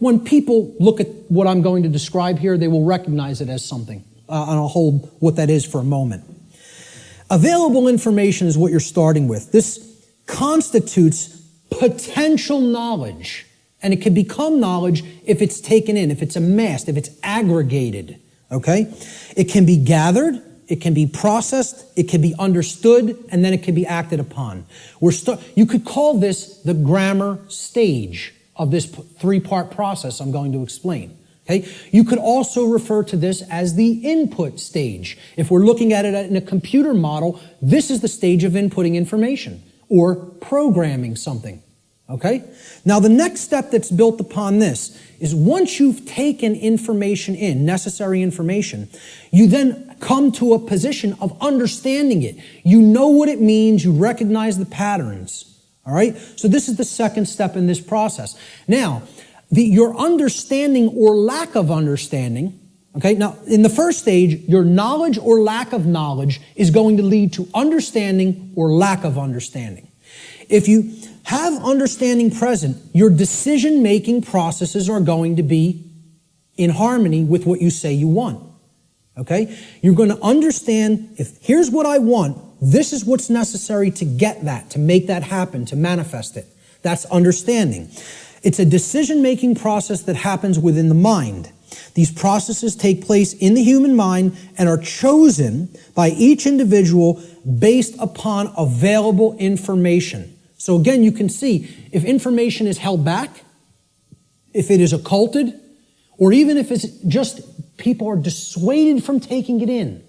when people look at what I'm going to describe here, they will recognize it as something. And I'll hold what that is for a moment. Available information is what you're starting with. This constitutes potential knowledge. And it can become knowledge if it's taken in, if it's amassed, if it's aggregated. okay? It can be gathered, it can be processed, it can be understood, and then it can be acted upon. You could call this the grammar stage of this three-part process I'm going to explain. Okay? You could also refer to this as the input stage. If we're looking at it in a computer model, this is the stage of inputting information or programming something. Okay? Now the next step that's built upon this is once you've taken information in, necessary information, you then come to a position of understanding it. You know what it means, you recognize the patterns. All right? So this is the second step in this process. Now, your understanding or lack of understanding, okay, now in the first stage, your knowledge or lack of knowledge is going to lead to understanding or lack of understanding. If you have understanding present, your decision-making processes are going to be in harmony with what you say you want. Okay? You're going to understand, if here's what I want, this is what's necessary to get that, to make that happen, to manifest it. That's understanding. It's a decision-making process that happens within the mind. These processes take place in the human mind and are chosen by each individual based upon available information. So again, you can see if information is held back, if it is occulted, or even if it's just people are dissuaded from taking it in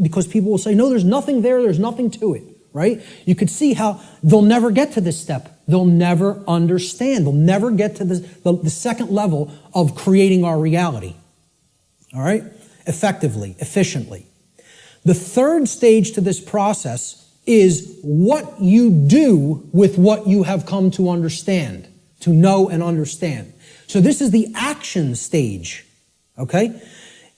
because people will say, no, there's nothing there, there's nothing to it, right? You could see how they'll never get to this step. They'll never understand. They'll never get to the second level of creating our reality, all right? Effectively, efficiently. The third stage to this process is what you do with what you have come to understand, to know and understand. So this is the action stage, okay?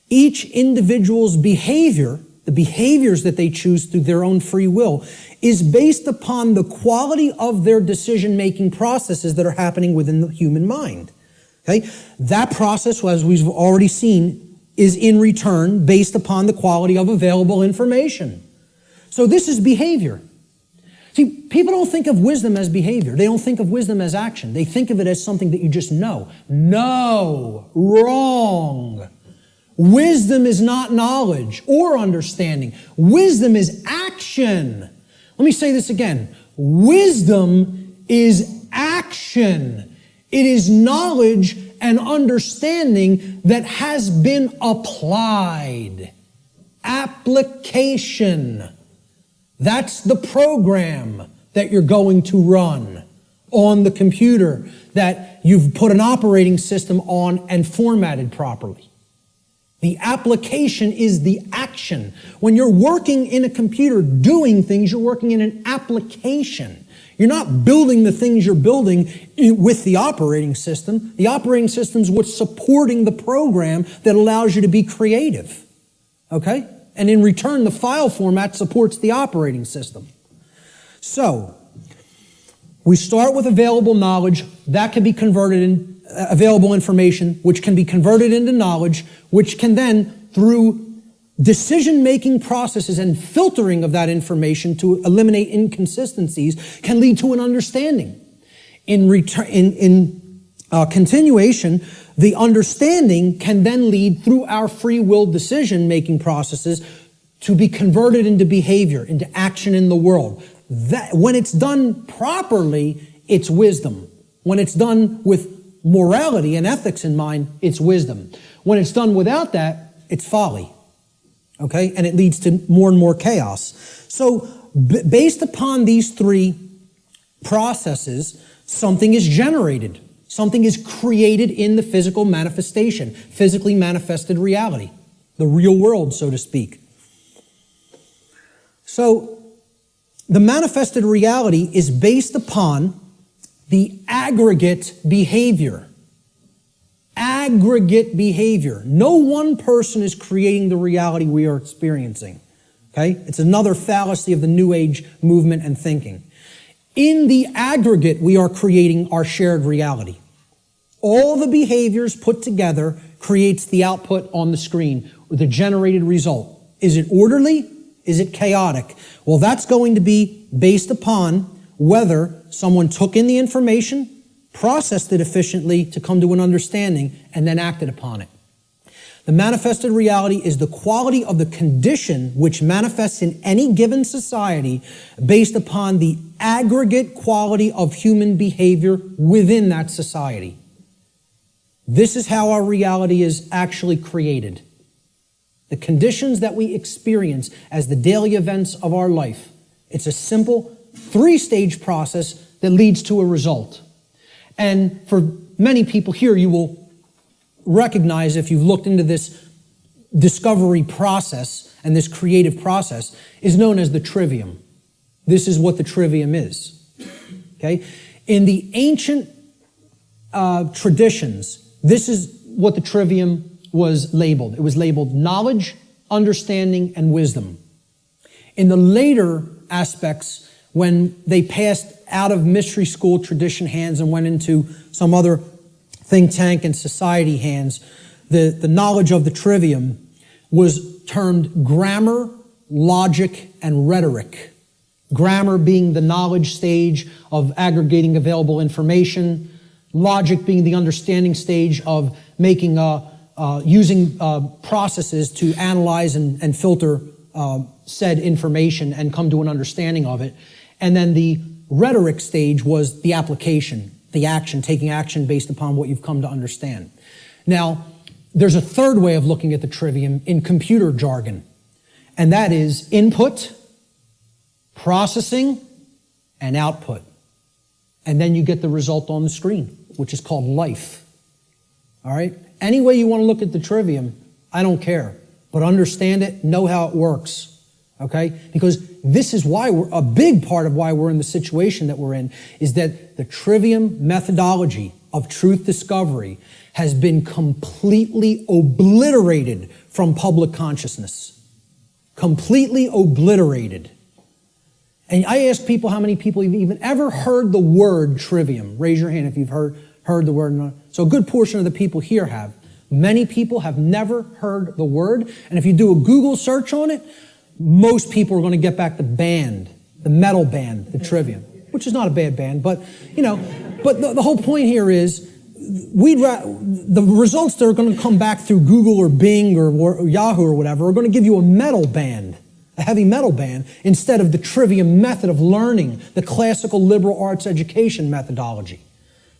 Each individual's behavior, the behaviors that they choose through their own free will, is based upon the quality of their decision-making processes that are happening within the human mind. Okay? That process, as we've already seen, is in return based upon the quality of available information. So this is behavior. See, people don't think of wisdom as behavior. They don't think of wisdom as action. They think of it as something that you just know. No, wrong. Wisdom is not knowledge or understanding. Wisdom is action. Let me say this again. Wisdom is action. It is knowledge and understanding that has been applied. Application. That's the program that you're going to run on the computer that you've put an operating system on and formatted properly. The application is the action. When you're working in a computer doing things, you're working in an application. You're not building the things you're building with the operating system. The operating system is what's supporting the program that allows you to be creative. Okay? And in return, the file format supports the operating system. So, we start with available knowledge. That can be converted in available information, which can be converted into knowledge, which can then, through decision-making processes and filtering of that information to eliminate inconsistencies, can lead to an understanding. In continuation, the understanding can then lead through our free will decision-making processes to be converted into behavior, into action in the world. That, when it's done properly, it's wisdom. When it's done with morality and ethics in mind, it's wisdom. When it's done without that, it's folly. Okay? And it leads to more and more chaos. So, based upon these three processes, something is generated. Something is created in the physical manifestation, physically manifested reality, the real world, so to speak. So, the manifested reality is based upon the aggregate behavior. Aggregate behavior. No one person is creating the reality we are experiencing. Okay? It's another fallacy of the New Age movement and thinking. In the aggregate, we are creating our shared reality. All the behaviors put together creates the output on the screen, or the generated result. Is it orderly? Is it chaotic? Well, that's going to be based upon whether someone took in the information, processed it efficiently to come to an understanding, and then acted upon it. The manifested reality is the quality of the condition which manifests in any given society based upon the aggregate quality of human behavior within that society. This is how our reality is actually created. The conditions that we experience as the daily events of our life. It's a simple 3-stage process that leads to a result. And for many people here, you will recognize, if you've looked into this discovery process and this creative process, is known as the trivium. This is what the trivium is. Okay? In the ancient traditions, this is what the trivium was labeled. It was labeled knowledge, understanding, and wisdom. In the later aspects, when they passed out of mystery school tradition hands and went into some other think tank and society hands, the knowledge of the trivium was termed grammar, logic, and rhetoric. Grammar being the knowledge stage of aggregating available information, logic being the understanding stage of making using processes to analyze and filter said information and come to an understanding of it. And then the rhetoric stage was the application, the action, taking action based upon what you've come to understand. Now, there's a third way of looking at the trivium in computer jargon, and that is input, processing, and output. And then you get the result on the screen, which is called life. All right? Any way you want to look at the trivium, I don't care. But understand it, know how it works. Okay? Because this is why a big part of why we're in the situation that we're in is that the trivium methodology of truth discovery has been completely obliterated from public consciousness. Completely obliterated. And I ask people how many people have even ever heard the word trivium. Raise your hand if you've heard the word. So a good portion of the people here have. Many people have never heard the word. And if you do a Google search on it, most people are going to get back the band, the metal band, the trivium, which is not a bad band, but, but the whole point here is the results that are going to come back through Google or Bing or Yahoo or whatever are going to give you a metal band, a heavy metal band, instead of the trivium method of learning, the classical liberal arts education methodology.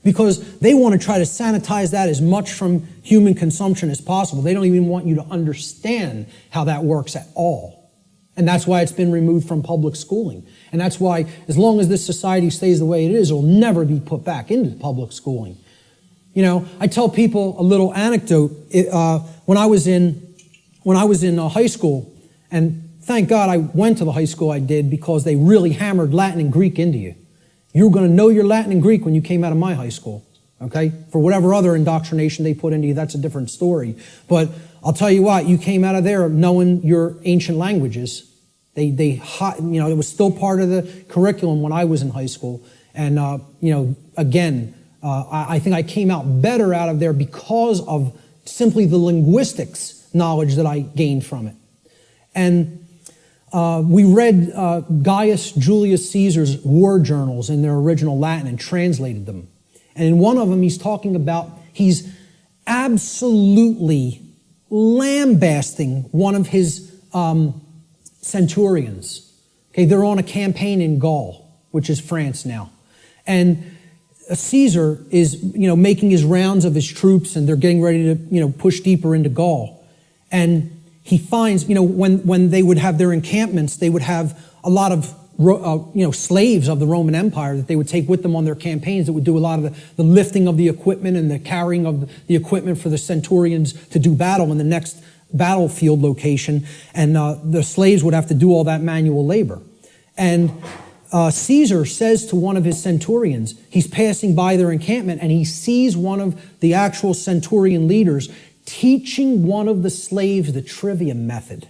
Because they want to try to sanitize that as much from human consumption as possible. They don't even want you to understand how that works at all. And that's why it's been removed from public schooling. And that's why, as long as this society stays the way it is, it'll never be put back into public schooling. I tell people a little anecdote. When I was in high school, and thank God I went to the high school I did because they really hammered Latin and Greek into you. You were going to know your Latin and Greek when you came out of my high school, okay? For whatever other indoctrination they put into you, that's a different story. But I'll tell you what, you came out of there knowing your ancient languages. It was still part of the curriculum when I was in high school. And, again, I think I came out better out of there because of simply the linguistics knowledge that I gained from it. And we read Gaius Julius Caesar's war journals in their original Latin and translated them. And in one of them, he's absolutely lambasting one of his centurions. Okay, they're on a campaign in Gaul, which is France now. And Caesar is, making his rounds of his troops, and they're getting ready to, push deeper into Gaul. And he finds, when they would have their encampments, they would have a lot of, slaves of the Roman Empire that they would take with them on their campaigns that would do a lot of the lifting of the equipment and the carrying of the equipment for the centurions to do battle in the next battlefield location. And the slaves would have to do all that manual labor. And Caesar says to one of his centurions, he's passing by their encampment, and he sees one of the actual centurion leaders teaching one of the slaves the trivium method.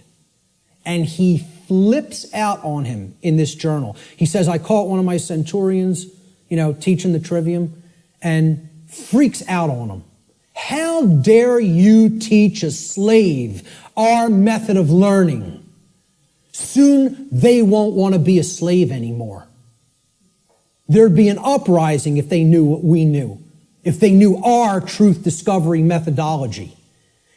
And he flips out on him in this journal. He says, I caught one of my centurions, teaching the trivium, and freaks out on him. How dare you teach a slave our method of learning? Soon they won't want to be a slave anymore. There'd be an uprising if they knew what we knew, if they knew our truth discovery methodology.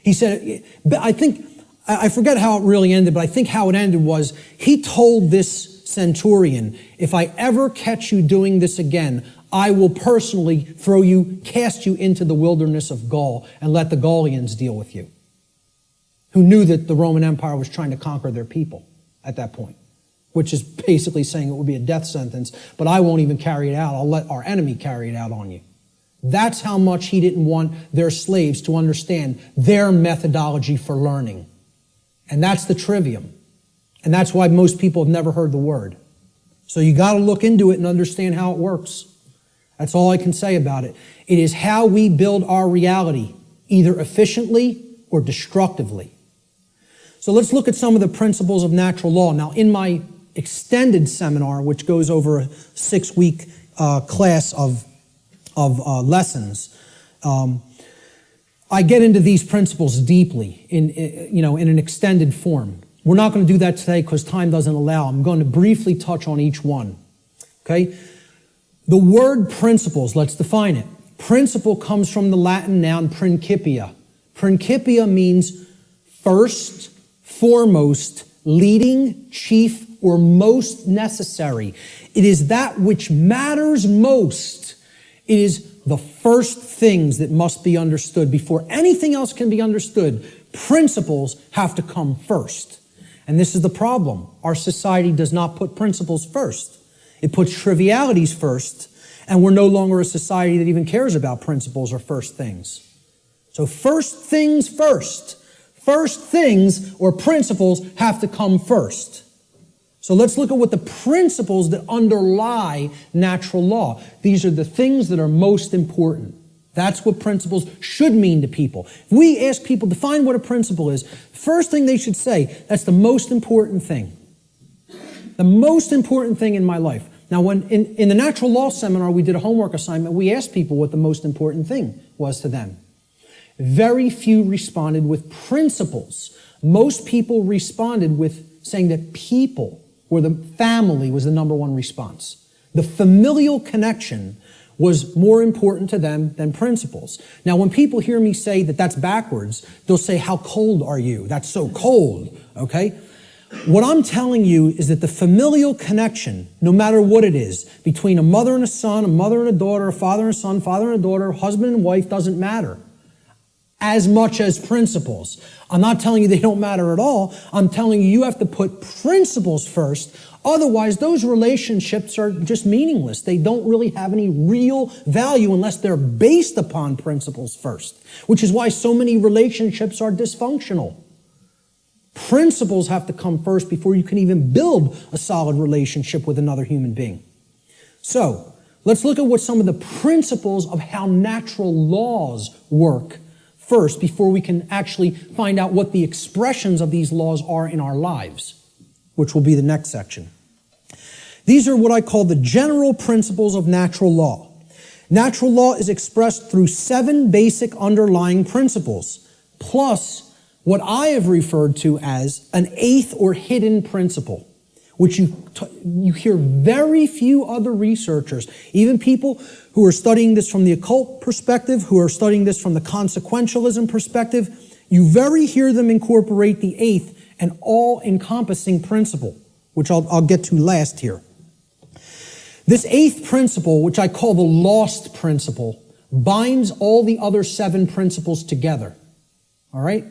He said, I forget how it really ended, but I think how it ended was he told this centurion, if I ever catch you doing this again, I will personally cast you into the wilderness of Gaul and let the Gaulians deal with you, who knew that the Roman Empire was trying to conquer their people at that point, which is basically saying it would be a death sentence, but I won't even carry it out. I'll let our enemy carry it out on you. That's how much he didn't want their slaves to understand their methodology for learning. And that's the trivium. And that's why most people have never heard the word. So you got to look into it and understand how it works. That's all I can say about it. It is how we build our reality, either efficiently or destructively. So let's look at some of the principles of natural law. Now, in my extended seminar, which goes over a 6-week class of lessons, I get into these principles deeply in an extended form. We're not going to do that today because time doesn't allow. I'm going to briefly touch on each one. Okay? The word principles, let's define it. Principle comes from the Latin noun principia. Principia means first, foremost, leading, chief, or most necessary. It is that which matters most. It is the first things that must be understood before anything else can be understood. Principles have to come first. And this is the problem. Our society does not put principles first. It puts trivialities first, and we're no longer a society that even cares about principles or first things. So first things first. First things or principles have to come first. So let's look at what the principles that underlie natural law. These are the things that are most important. That's what principles should mean to people. If we ask people to define what a principle is, first thing they should say, that's the most important thing. The most important thing in my life. Now, when in the natural law seminar, we did a homework assignment, we asked people what the most important thing was to them. Very few responded with principles. Most people responded with saying that people or the family was the number one response. The familial connection was more important to them than principles. Now, when people hear me say that that's backwards, they'll say, how cold are you? That's so cold, okay? What I'm telling you is that the familial connection, no matter what it is, between a mother and a son, a mother and a daughter, a father and a son, father and a daughter, husband and wife, doesn't matter as much as principles. I'm not telling you they don't matter at all. I'm telling you have to put principles first. Otherwise, those relationships are just meaningless. They don't really have any real value unless they're based upon principles first, which is why so many relationships are dysfunctional. Principles have to come first before you can even build a solid relationship with another human being. So, let's look at what some of the principles of how natural laws work first before we can actually find out what the expressions of these laws are in our lives, which will be the next section. These are what I call the general principles of natural law. Natural law is expressed through 7 basic underlying principles, plus what I have referred to as an 8th or hidden principle, which you hear very few other researchers, even people who are studying this from the occult perspective, who are studying this from the consequentialism perspective, you very hear them incorporate the 8th and all-encompassing principle, which I'll get to last here. This 8th principle, which I call the lost principle, binds all the other 7 principles together. All right?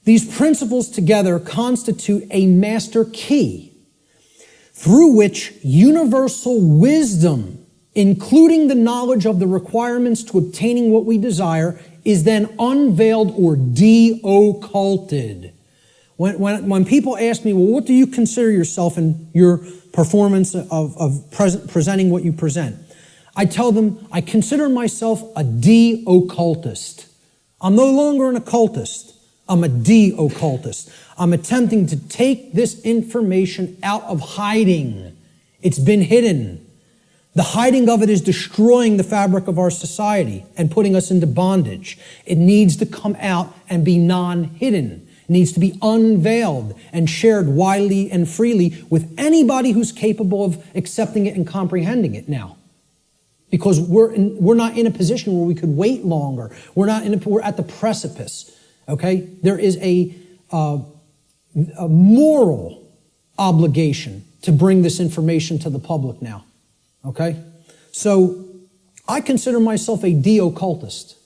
These principles together constitute a master key through which universal wisdom, including the knowledge of the requirements to obtaining what we desire, is then unveiled or de-occulted. When people ask me, well, what do you consider yourself in your performance of presenting what you present? I tell them, I consider myself a de-occultist. I'm no longer an occultist. I'm a de-occultist. I'm attempting to take this information out of hiding. It's been hidden. The hiding of it is destroying the fabric of our society and putting us into bondage. It needs to come out and be non-hidden. It needs to be unveiled and shared widely and freely with anybody who's capable of accepting it and comprehending it now. Because we're not in a position where we could wait longer. We're at the precipice. Okay? There is a moral obligation to bring this information to the public now. Okay? So, I consider myself a de-occultist.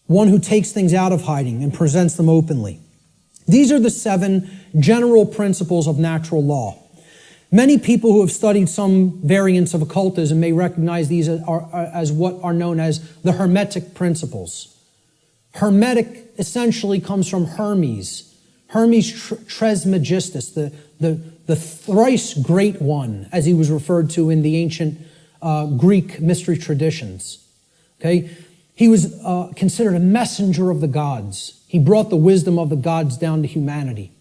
One who takes things out of hiding and presents them openly. These are the 7 general principles of natural law. Many people who have studied some variants of occultism may recognize these as what are known as the Hermetic principles. Hermetic essentially comes from Hermes. Hermes Trismegistus, the thrice great one, as he was referred to in the ancient Greek mystery traditions. Okay? He was considered a messenger of the gods. He brought the wisdom of the gods down to humanity.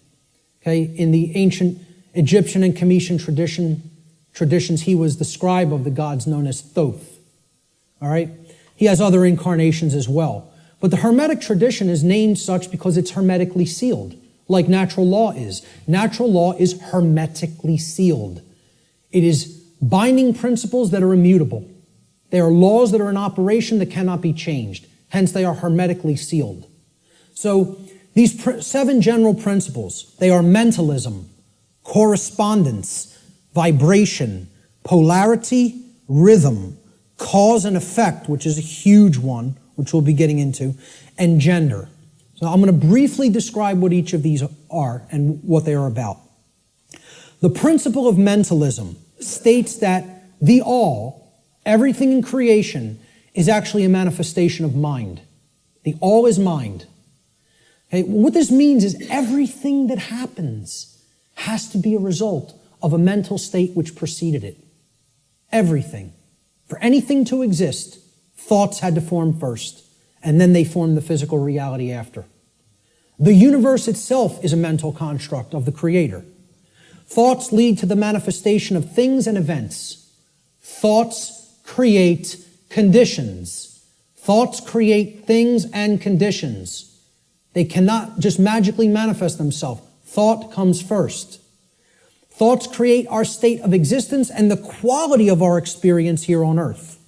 Okay? In the ancient Egyptian and Cometian traditions, he was the scribe of the gods known as Thoth. All right? He has other incarnations as well. But the Hermetic tradition is named such because it's hermetically sealed, like natural law is. Natural law is hermetically sealed. It is binding principles that are immutable. They are laws that are in operation that cannot be changed. Hence, they are hermetically sealed. So, these 7 general principles, they are mentalism, correspondence, vibration, polarity, rhythm, cause and effect, which is a huge one, which we'll be getting into, and gender. So I'm going to briefly describe what each of these are and what they are about. The principle of mentalism states that the all, everything in creation, is actually a manifestation of mind. The all is mind. Okay? What this means is everything that happens has to be a result of a mental state which preceded it. Everything. For anything to exist, thoughts had to form first, and then they formed the physical reality after. The universe itself is a mental construct of the Creator. Thoughts lead to the manifestation of things and events. Thoughts create conditions. Thoughts create things and conditions. They cannot just magically manifest themselves. Thought comes first. Thoughts create our state of existence and the quality of our experience here on earth,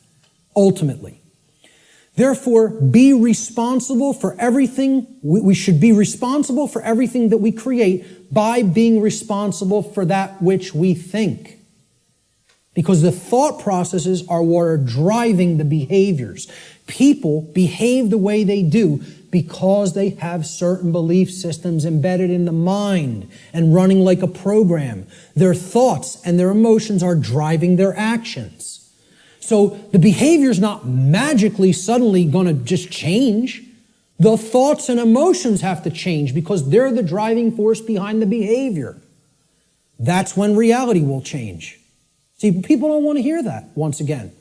ultimately. Therefore, be responsible for everything. We should be responsible for everything that we create by being responsible for that which we think. Because the thought processes are what are driving the behaviors. People behave the way they do because they have certain belief systems embedded in the mind and running like a program. Their thoughts and their emotions are driving their actions. So the behavior is not magically suddenly going to just change. The thoughts and emotions have to change because they're the driving force behind the behavior. That's when reality will change. See, people don't want to hear that, once again.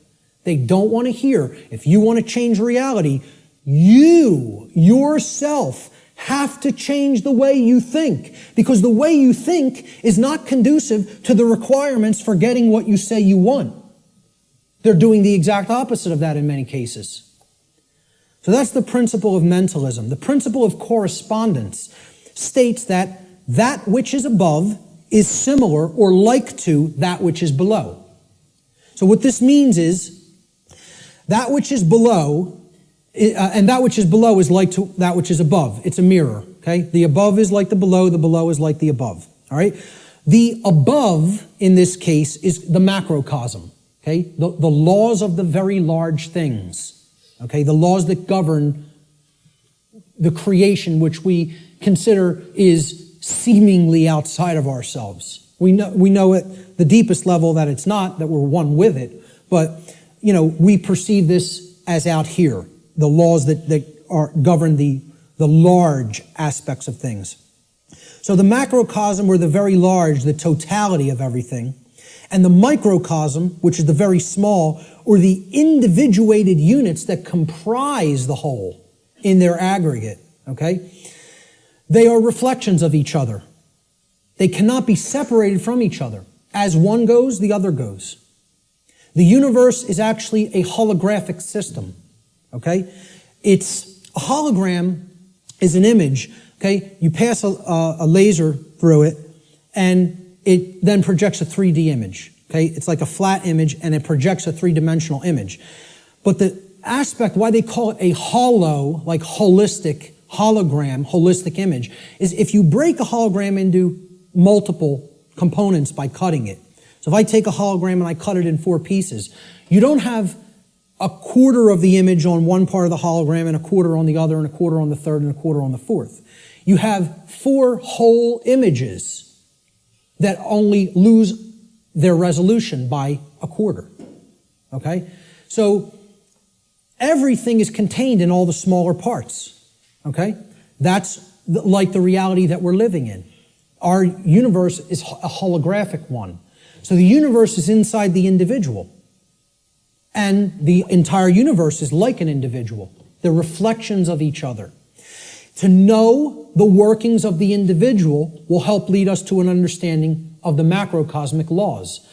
They don't want to hear, if you want to change reality, you, yourself, have to change the way you think. Because the way you think is not conducive to the requirements for getting what you say you want. They're doing the exact opposite of that in many cases. So that's the principle of mentalism. The principle of correspondence states that that which is above is similar or like to that which is below. So what this means is that which is below, and that which is below is like to that which is above. It's a mirror, okay? The above is like the below is like the above, all right? The above, in this case, is the macrocosm. Okay, the laws of the very large things, okay, the laws that govern the creation which we consider is seemingly outside of ourselves. We know at the deepest level that it's not, that we're one with it, but, we perceive this as out here, the laws that govern the large aspects of things. So the macrocosm, or the very large, the totality of everything, and the microcosm, which is the very small, or the individuated units that comprise the whole in their aggregate, okay? They are reflections of each other. They cannot be separated from each other. As one goes, the other goes. The universe is actually a holographic system, okay? It's a hologram is an image, okay? You pass a laser through it, and it then projects a 3D image, okay? It's like a flat image, and it projects a three-dimensional image. But the aspect, why they call it a hollow, like holistic, hologram, holistic image, is if you break a hologram into multiple components by cutting it. So if I take a hologram and I cut it in 4 pieces, you don't have a quarter of the image on one part of the hologram and a quarter on the other and a quarter on the third and a quarter on the fourth. You have 4 whole images that only lose their resolution by a quarter. Okay? So everything is contained in all the smaller parts. Okay? That's like the reality that we're living in. Our universe is a holographic one. So the universe is inside the individual. And the entire universe is like an individual. They're reflections of each other. To know the workings of the individual will help lead us to an understanding of the macrocosmic laws.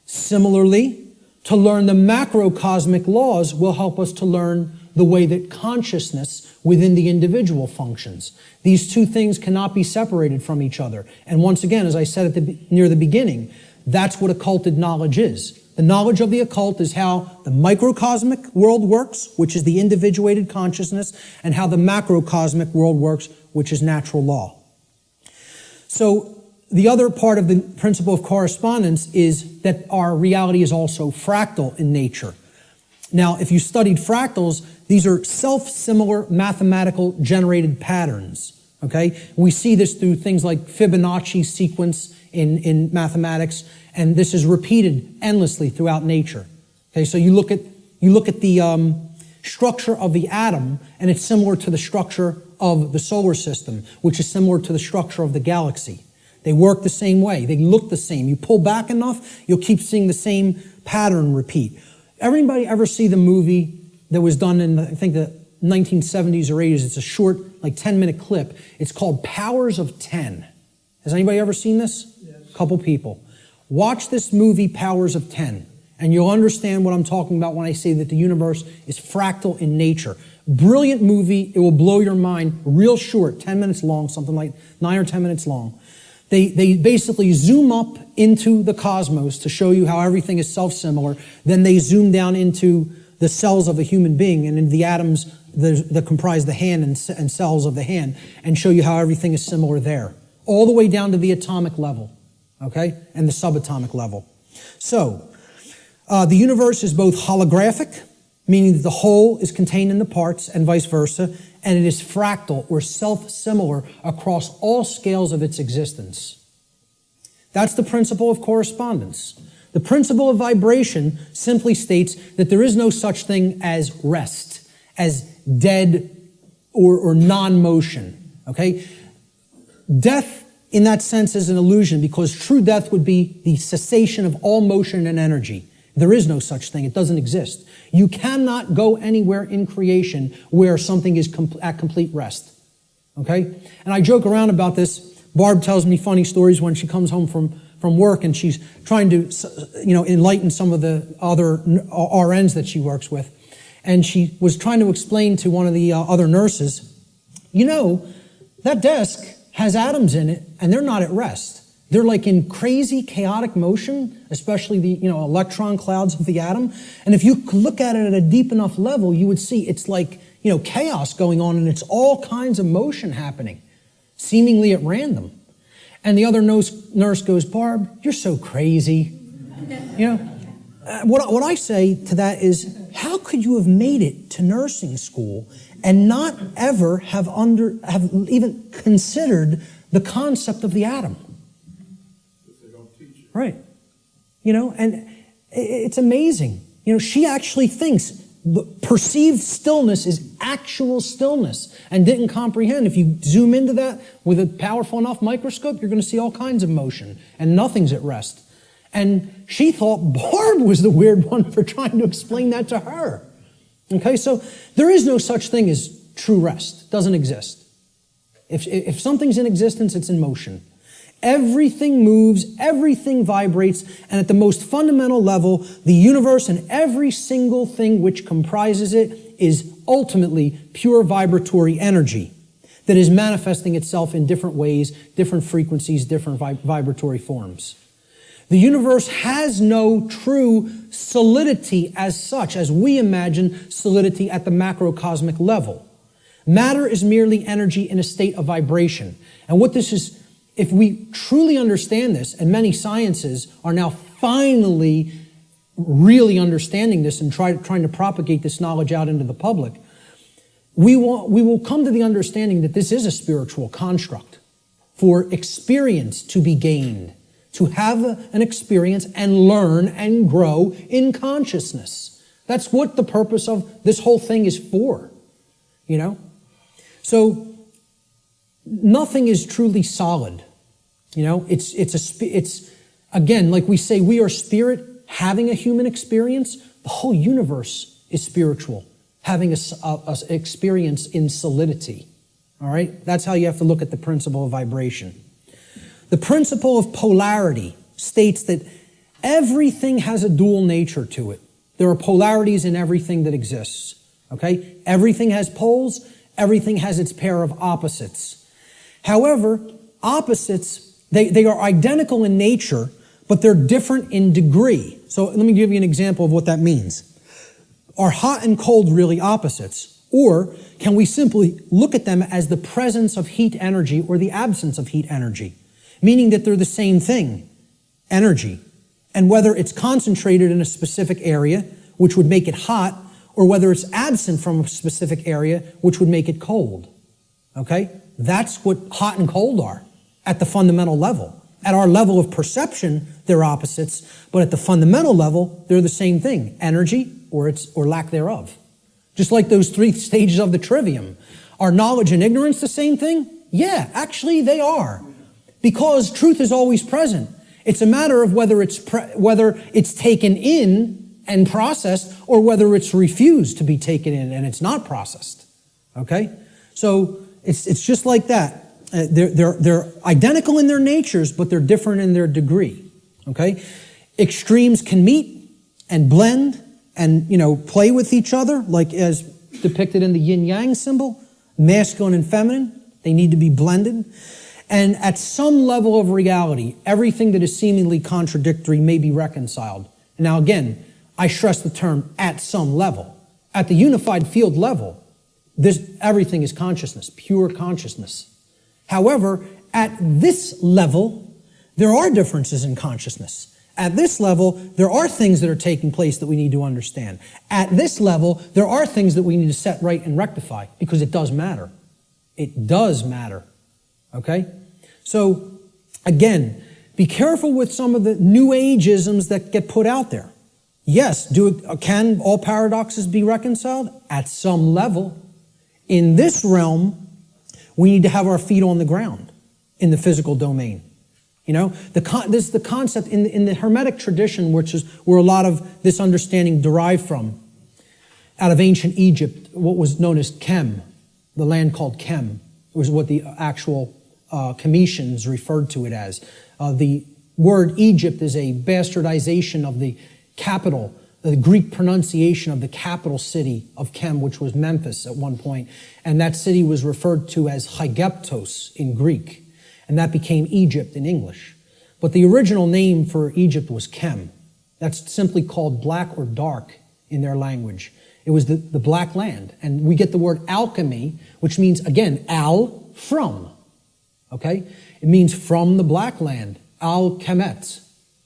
Similarly, to learn the macrocosmic laws will help us to learn the way that consciousness within the individual functions. These two things cannot be separated from each other. And once again, as I said near the beginning, that's what occulted knowledge is. The knowledge of the occult is how the microcosmic world works, which is the individuated consciousness, and how the macrocosmic world works, which is natural law. So the other part of the principle of correspondence is that our reality is also fractal in nature. Now, if you studied fractals, these are self-similar mathematical generated patterns. Okay? We see this through things like Fibonacci sequence in mathematics, and this is repeated endlessly throughout nature. Okay, so you look at the structure of the atom, and it's similar to the structure of the solar system, which is similar to the structure of the galaxy. They work the same way. They look the same. You pull back enough, you'll keep seeing the same pattern repeat. Everybody ever see the movie that was done in, I think, the 1970s or 80s? It's a short, like 10-minute clip. It's called Powers of 10. Has anybody ever seen this? Yes. A couple people. Watch this movie, Powers of 10, and you'll understand what I'm talking about when I say that the universe is fractal in nature. Brilliant movie. It will blow your mind. Real short, 10 minutes long, something like 9 or 10 minutes long. They basically zoom up into the cosmos to show you how everything is self-similar. Then they zoom down into the cells of a human being and in the atoms that comprise the hand and cells of the hand, and show you how everything is similar there, all the way down to the atomic level, okay, and the subatomic level. So, the universe is both holographic, meaning that the whole is contained in the parts, and vice versa, and it is fractal or self-similar across all scales of its existence. That's the principle of correspondence. The principle of vibration simply states that there is no such thing as rest, as dead or non-motion, okay? Death, in that sense, is an illusion, because true death would be the cessation of all motion and energy. There is no such thing. It doesn't exist. You cannot go anywhere in creation where something is at complete rest. Okay? And I joke around about this. Barb tells me funny stories when she comes home from work, and she's trying to, enlighten some of the other RNs that she works with. And she was trying to explain to one of the other nurses, that desk has atoms in it, and they're not at rest. They're like in crazy, chaotic motion, especially the, electron clouds of the atom. And if you look at it at a deep enough level, you would see it's like, chaos going on, and it's all kinds of motion happening, seemingly at random. And the other nurse goes, Barb, you're so crazy. What I say to that is, how could you have made it to nursing school and not ever have even considered the concept of the atom? Right. And it's amazing. She actually thinks the perceived stillness is actual stillness, and didn't comprehend. If you zoom into that with a powerful enough microscope, you're going to see all kinds of motion, and nothing's at rest. And she thought Barb was the weird one for trying to explain that to her. Okay, so there is no such thing as true rest. It doesn't exist. If something's in existence, it's in motion. Everything moves, everything vibrates, and at the most fundamental level, the universe and every single thing which comprises it is ultimately pure vibratory energy that is manifesting itself in different ways, different frequencies, different vibratory forms. The universe has no true solidity as such, as we imagine solidity at the macrocosmic level. Matter is merely energy in a state of vibration. And what this is, if we truly understand this, and many sciences are now finally really understanding this and trying to propagate this knowledge out into the public, we will come to the understanding that this is a spiritual construct for experience to be gained, to have an experience and learn and grow in consciousness. That's what the purpose of this whole thing is for, you know? So nothing is truly solid, you know? It's again, like we say, we are spirit having a human experience. The whole universe is spiritual, having a experience in solidity. All right? That's how you have to look at the principle of vibration. The principle of polarity states that everything has a dual nature to it. There are polarities in everything that exists. Okay? Everything has poles. Everything has its pair of opposites. However, opposites, they are identical in nature, but they're different in degree. So let me give you an example of what that means. Are hot and cold really opposites? Or can we simply look at them as the presence of heat energy or the absence of heat energy? Meaning that they're the same thing, energy. And whether it's concentrated in a specific area, which would make it hot, or whether it's absent from a specific area, which would make it cold. Okay? That's what hot and cold are at the fundamental level. At our level of perception, they're opposites, but at the fundamental level, they're the same thing, energy or lack thereof. Just like those 3 stages of the trivium. Are knowledge and ignorance the same thing? Yeah, actually they are. Because truth is always present. It's a matter of whether it's taken in and processed or whether it's refused to be taken in and it's not processed. Okay? So it's just like that. They're identical in their natures, but they're different in their degree. Okay? Extremes can meet and blend and, play with each other, like as depicted in the yin-yang symbol, masculine and feminine. They need to be blended. And at some level of reality, everything that is seemingly contradictory may be reconciled. Now again, I stress the term at some level. At the unified field level, everything is consciousness, pure consciousness. However, at this level, there are differences in consciousness. At this level, there are things that are taking place that we need to understand. At this level, there are things that we need to set right and rectify because it does matter. It does matter. Okay? So, again, be careful with some of the New Age-isms that get put out there. Yes, can all paradoxes be reconciled? At some level. In this realm, we need to have our feet on the ground in the physical domain. This is the concept in the Hermetic tradition, which is where a lot of this understanding derived from. Out of ancient Egypt, what was known as Kem, the land called Kem, was what the actual Cometians referred to it as. The word Egypt is a bastardization of the capital, the Greek pronunciation of the capital city of Kem, which was Memphis at one point. And that city was referred to as Hygeptos in Greek. And that became Egypt in English. But the original name for Egypt was Kem. That's simply called black or dark in their language. It was the black land. And we get the word alchemy, which means, again, from. Okay? It means from the black land. Al-Kemet,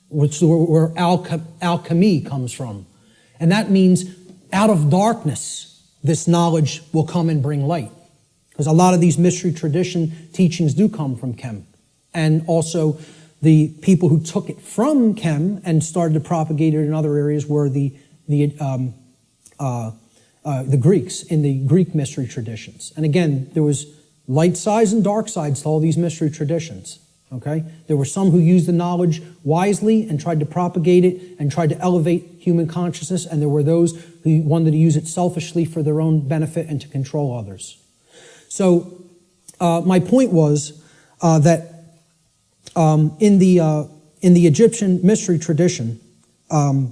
which is where alchemy comes from. And that means out of darkness, this knowledge will come and bring light. Because a lot of these mystery tradition teachings do come from Kem. And also the people who took it from Kem and started to propagate it in other areas were the Greeks in the Greek mystery traditions. And again, there was light sides and dark sides to all these mystery traditions. Okay? There were some who used the knowledge wisely and tried to propagate it and tried to elevate human consciousness, and there were those who wanted to use it selfishly for their own benefit and to control others. So my point was that in the Egyptian mystery tradition, I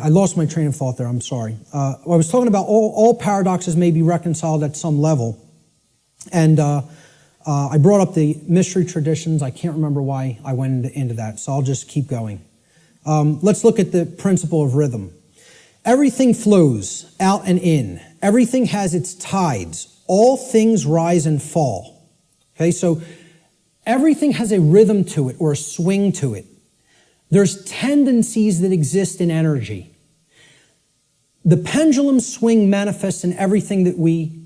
lost my train of thought there. I'm sorry. I was talking about all paradoxes may be reconciled at some level, and I brought up the mystery traditions. I can't remember why I went into that, so I'll just keep going. Let's look at the principle of rhythm. Everything flows out and in. Everything has its tides. All things rise and fall. Okay, so everything has a rhythm to it or a swing to it. There's tendencies that exist in energy. The pendulum swing manifests in everything that we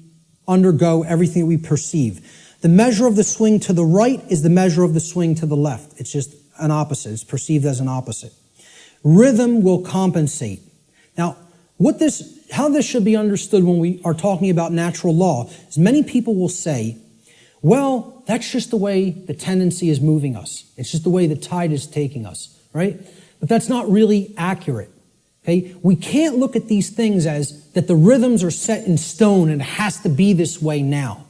undergo, everything that we perceive. The measure of the swing to the right is the measure of the swing to the left. It's just an opposite. It's perceived as an opposite. Rhythm will compensate. Now, how this should be understood when we are talking about natural law is many people will say, well, that's just the way the tendency is moving us. It's just the way the tide is taking us, right? But that's not really accurate. Okay? We can't look at these things as that the rhythms are set in stone and it has to be this way now,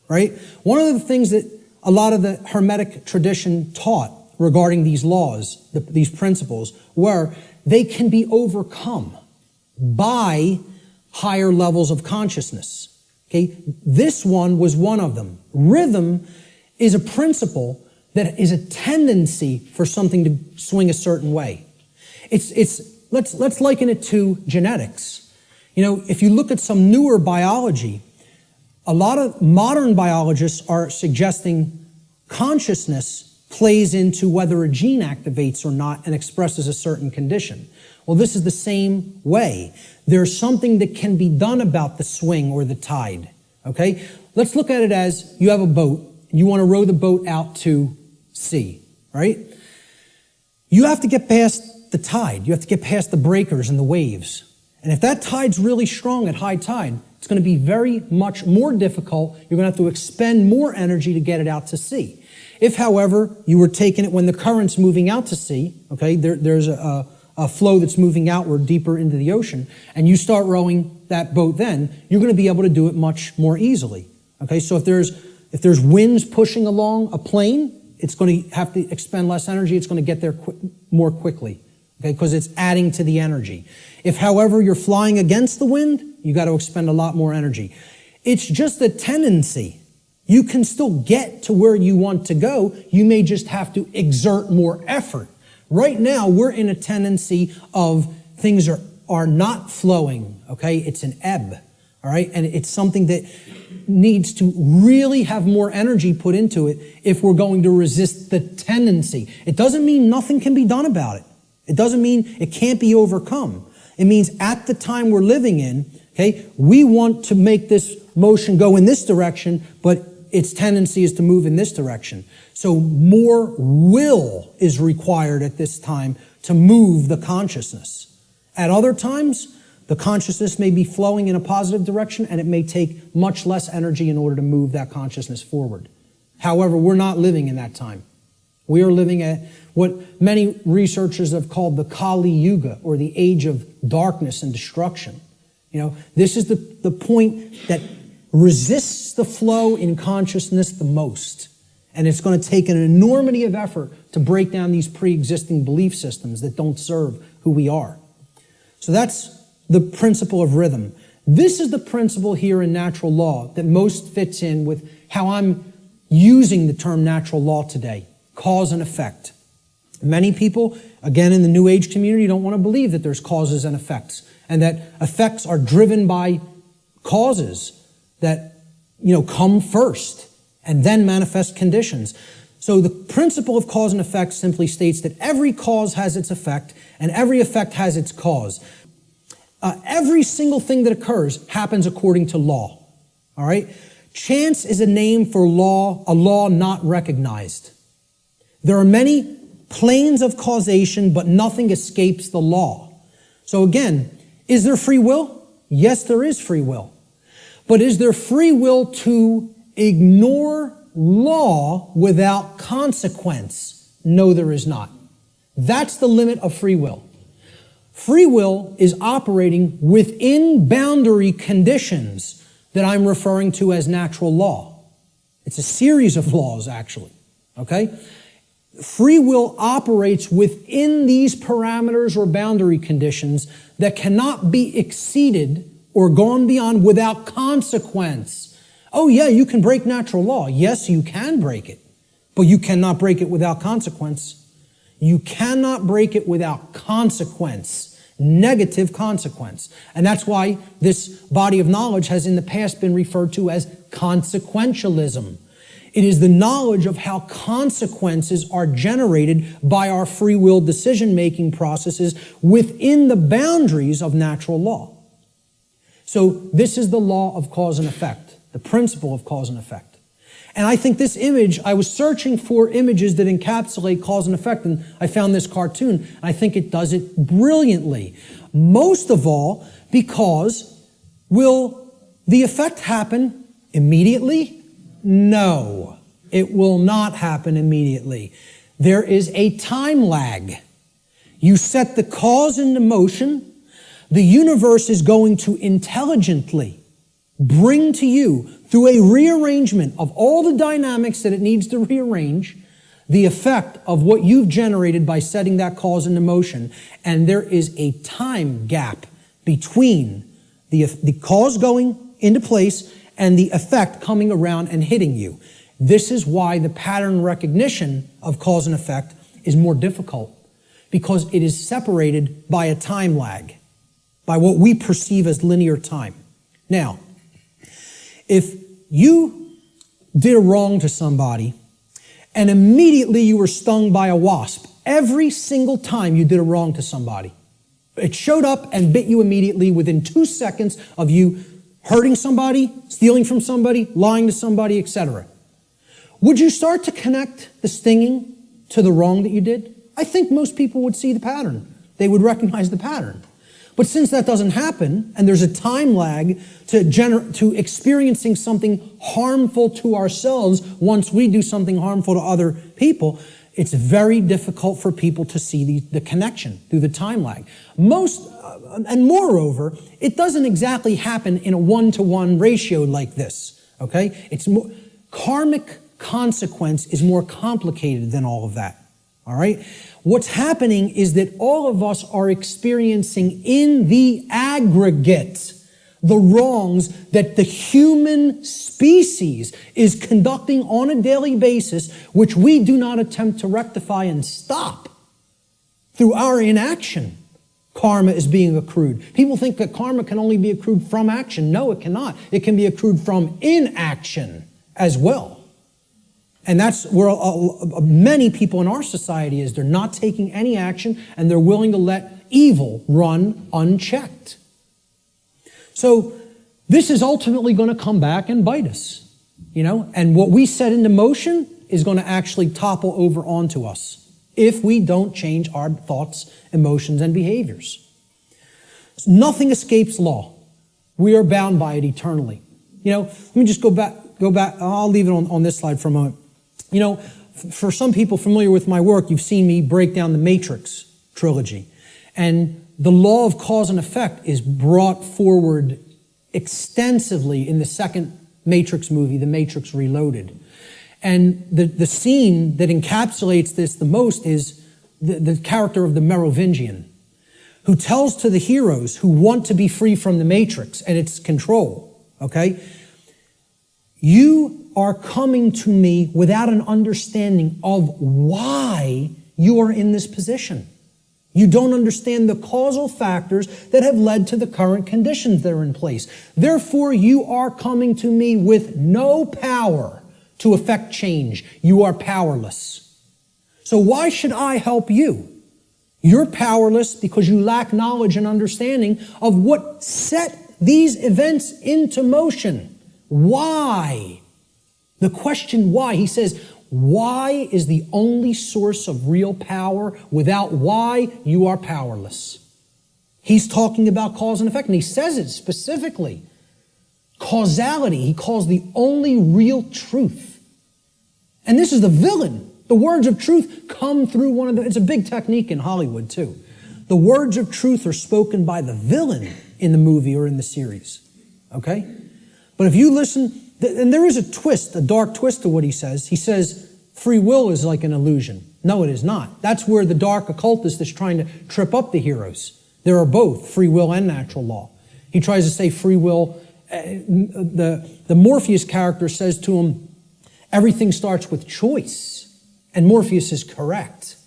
right? One of the things that a lot of the Hermetic tradition taught regarding these laws, these principles, were they can be overcome by higher levels of consciousness. Okay? This one was one of them. Rhythm is a principle that is a tendency for something to swing a certain way. Let's liken it to genetics. You know, if you look at some newer biology, a lot of modern biologists are suggesting consciousness plays into whether a gene activates or not and expresses a certain condition. Well, this is the same way. There's something that can be done about the swing or the tide. Okay? Let's look at it as you have a boat. You want to row the boat out to sea, right? You have to get past the tide. You have to get past the breakers and the waves. And if that tide's really strong at high tide, it's going to be very much more difficult. You're going to have to expend more energy to get it out to sea. If, however, you were taking it when the current's moving out to sea, okay, there's a flow that's moving outward deeper into the ocean, and you start rowing that boat then, you're going to be able to do it much more easily. Okay, so if there's winds pushing along a plane, it's going to have to expend less energy. It's going to get there more quickly, okay, because it's adding to the energy. If, however, you're flying against the wind, you got to expend a lot more energy. It's just a tendency. You can still get to where you want to go. You may just have to exert more effort. Right now, we're in a tendency of things are not flowing, okay? It's an ebb, all right? And it's something that needs to really have more energy put into it if we're going to resist the tendency. It doesn't mean nothing can be done about it. It doesn't mean it can't be overcome. It means at the time we're living in, okay, we want to make this motion go in this direction, but its tendency is to move in this direction. So more will is required at this time to move the consciousness. At other times, the consciousness may be flowing in a positive direction and it may take much less energy in order to move that consciousness forward. However, we're not living in that time. We are living at what many researchers have called the Kali Yuga, or the age of darkness and destruction. You know, this is the point that resists the flow in consciousness the most. And it's going to take an enormity of effort to break down these pre-existing belief systems that don't serve who we are. So that's the principle of rhythm. This is the principle here in natural law that most fits in with how I'm using the term natural law today, cause and effect. Many people, again in the New Age community, don't want to believe that there's causes and effects, and that effects are driven by causes that, come first and then manifest conditions. So the principle of cause and effect simply states that every cause has its effect and every effect has its cause. Every single thing that occurs happens according to law. All right? Chance is a name for a law not recognized. There are many planes of causation, but nothing escapes the law. So again, is there free will? Yes, there is free will. But is there free will to ignore law without consequence? No, there is not. That's the limit of free will. Free will is operating within boundary conditions that I'm referring to as natural law. It's a series of laws, actually. Okay? Free will operates within these parameters or boundary conditions that cannot be exceeded or gone beyond without consequence Oh yeah, you can break natural law. Yes, you can break it, but you cannot break it without consequence. You cannot break it without consequence, negative consequence. And that's why this body of knowledge has in the past been referred to as consequentialism. It is the knowledge of how consequences are generated by our free will decision-making processes within the boundaries of natural law. So this is the law of cause and effect, the principle of cause and effect. And I think this image, I was searching for images that encapsulate cause and effect, and I found this cartoon, and I think it does it brilliantly. Most of all, because will the effect happen immediately? No, it will not happen immediately. There is a time lag. You set the cause into motion, the universe is going to intelligently bring to you, through a rearrangement of all the dynamics that it needs to rearrange, the effect of what you've generated by setting that cause into motion. And there is a time gap between the cause going into place and the effect coming around and hitting you. This is why the pattern recognition of cause and effect is more difficult, because it is separated by a time lag, by what we perceive as linear time. Now, if you did a wrong to somebody and immediately you were stung by a wasp, every single time you did a wrong to somebody, it showed up and bit you immediately within 2 seconds of you hurting somebody, stealing from somebody, lying to somebody, etc. Would you start to connect the stinging to the wrong that you did? I think most people would see the pattern. They would recognize the pattern. But since that doesn't happen, and there's a time lag to experiencing something harmful to ourselves once we do something harmful to other people, it's very difficult for people to see the connection through the time lag. And moreover, it doesn't exactly happen in a 1-to-1 ratio like this, okay? Karmic consequence is more complicated than all of that, all right? What's happening is that all of us are experiencing in the aggregate the wrongs that the human species is conducting on a daily basis, which we do not attempt to rectify and stop through our inaction. Karma is being accrued. People think that karma can only be accrued from action. No, it cannot. It can be accrued from inaction as well. And that's where many people in our society is. They're not taking any action, and they're willing to let evil run unchecked. So this is ultimately going to come back and bite us, and what we set into motion is going to actually topple over onto us if we don't change our thoughts, emotions, and behaviors. Nothing escapes law. We are bound by it eternally. Let me just go back. I'll leave it on this slide for a moment. For some people familiar with my work, you've seen me break down the Matrix trilogy. And the law of cause and effect is brought forward extensively in the second Matrix movie, The Matrix Reloaded. And the scene that encapsulates this the most is the character of the Merovingian, who tells to the heroes who want to be free from the Matrix and its control, okay? You are coming to me without an understanding of why you are in this position. You don't understand the causal factors that have led to the current conditions that are in place. Therefore, you are coming to me with no power to effect change. You are powerless. So why should I help you? You're powerless because you lack knowledge and understanding of what set these events into motion. Why? The question why, he says, why is the only source of real power. Without why, you are powerless. He's talking about cause and effect, and he says it specifically. Causality, he calls the only real truth. And this is the villain. The words of truth come through it's a big technique in Hollywood too. The words of truth are spoken by the villain in the movie or in the series. Okay? But if you listen, and there is a twist, a dark twist to what he says. He says free will is like an illusion. No, it is not. That's where the dark occultist is trying to trip up the heroes. There are both free will and natural law. He tries to say free will the Morpheus character says to him, everything starts with choice. And Morpheus is correct.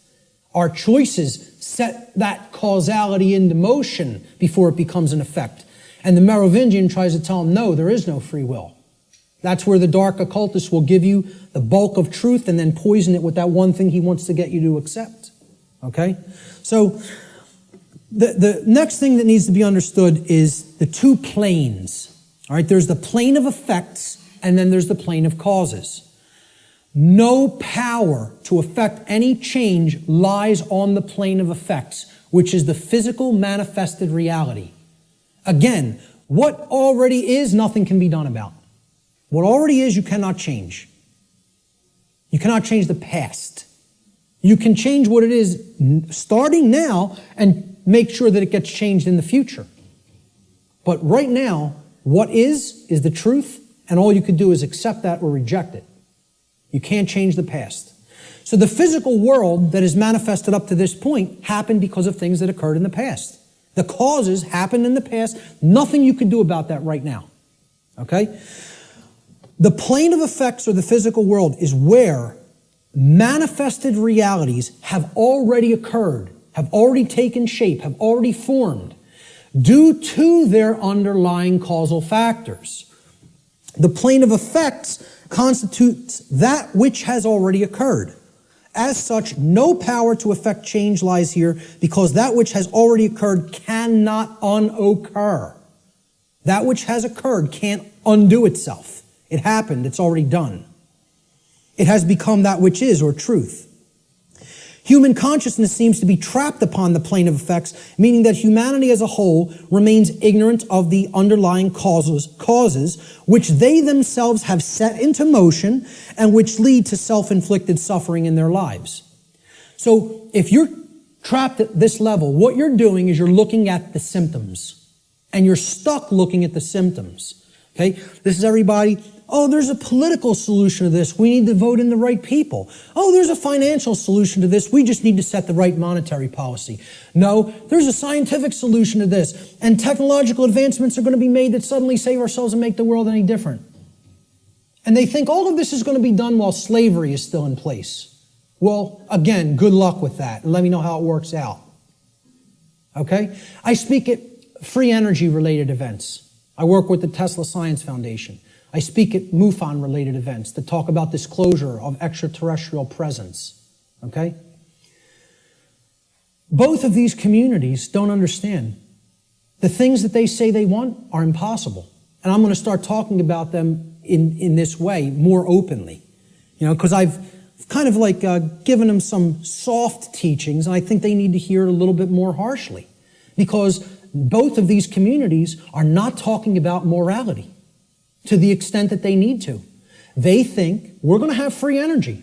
Our choices set that causality into motion before it becomes an effect. And the Merovingian tries to tell him, no, there is no free will. That's where the dark occultist will give you the bulk of truth and then poison it with that one thing he wants to get you to accept. Okay? So, the next thing that needs to be understood is the two planes. All right? There's the plane of effects, and then there's the plane of causes. No power to affect any change lies on the plane of effects, which is the physical manifested reality. Again, what already is, nothing can be done about. What already is, you cannot change. You cannot change the past. You can change what it is starting now and make sure that it gets changed in the future. But right now, what is the truth, and all you can do is accept that or reject it. You can't change the past. So the physical world that is manifested up to this point happened because of things that occurred in the past. The causes happened in the past. Nothing you can do about that right now. Okay? The plane of effects, or the physical world, is where manifested realities have already occurred, have already taken shape, have already formed, due to their underlying causal factors. The plane of effects constitutes that which has already occurred. As such, no power to effect change lies here, because that which has already occurred cannot unoccur. That which has occurred can't undo itself. It happened. It's already done. It has become that which is, or truth. Human consciousness seems to be trapped upon the plane of effects, meaning that humanity as a whole remains ignorant of the underlying causes which they themselves have set into motion and which lead to self-inflicted suffering in their lives. So if you're trapped at this level, what you're doing is you're looking at the symptoms, and you're stuck looking at the symptoms. Okay? This is everybody. Oh, there's a political solution to this. We need to vote in the right people. Oh, there's a financial solution to this. We just need to set the right monetary policy. No, there's a scientific solution to this. And technological advancements are going to be made that suddenly save ourselves and make the world any different. And they think all of this is going to be done while slavery is still in place. Well, again, good luck with that. And let me know how it works out. Okay? I speak at free energy related events. I work with the Tesla Science Foundation. I speak at MUFON-related events that talk about disclosure of extraterrestrial presence. Okay? Both of these communities don't understand. The things that they say they want are impossible. And I'm going to start talking about them in this way more openly. You know, because I've kind of like given them some soft teachings, and I think they need to hear it a little bit more harshly. Because both of these communities are not talking about morality to the extent that they need to. They think we're going to have free energy,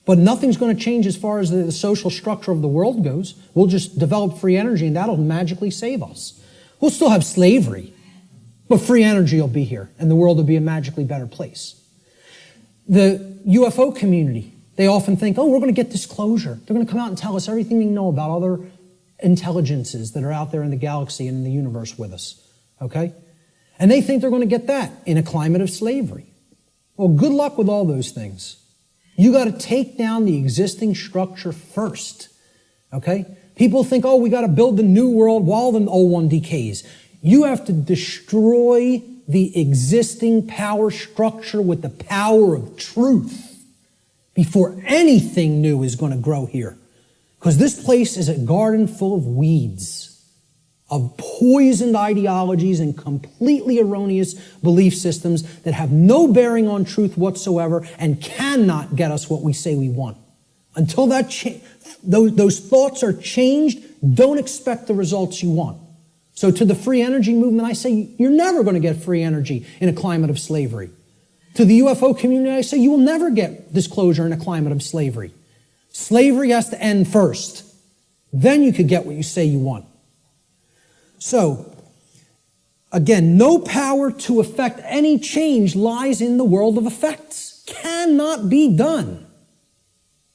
but nothing's going to change as far as the social structure of the world goes. We'll just develop free energy and that'll magically save us. We'll still have slavery, but free energy will be here and the world will be a magically better place. The UFO community, they often think, oh, we're going to get disclosure. They're going to come out and tell us everything they know about other intelligences that are out there in the galaxy and in the universe with us. Okay? And they think they're going to get that in a climate of slavery. Well, good luck with all those things. You got to take down the existing structure first. Okay? People think, oh, we got to build the new world while the old one decays. You have to destroy the existing power structure with the power of truth before anything new is going to grow here. Because this place is a garden full of weeds, of poisoned ideologies and completely erroneous belief systems that have no bearing on truth whatsoever and cannot get us what we say we want. Until those thoughts are changed, don't expect the results you want. So to the free energy movement, I say you're never going to get free energy in a climate of slavery. To the UFO community, I say you will never get disclosure in a climate of slavery. Slavery has to end first. Then you could get what you say you want. So, again, no power to effect any change lies in the world of effects. Cannot be done.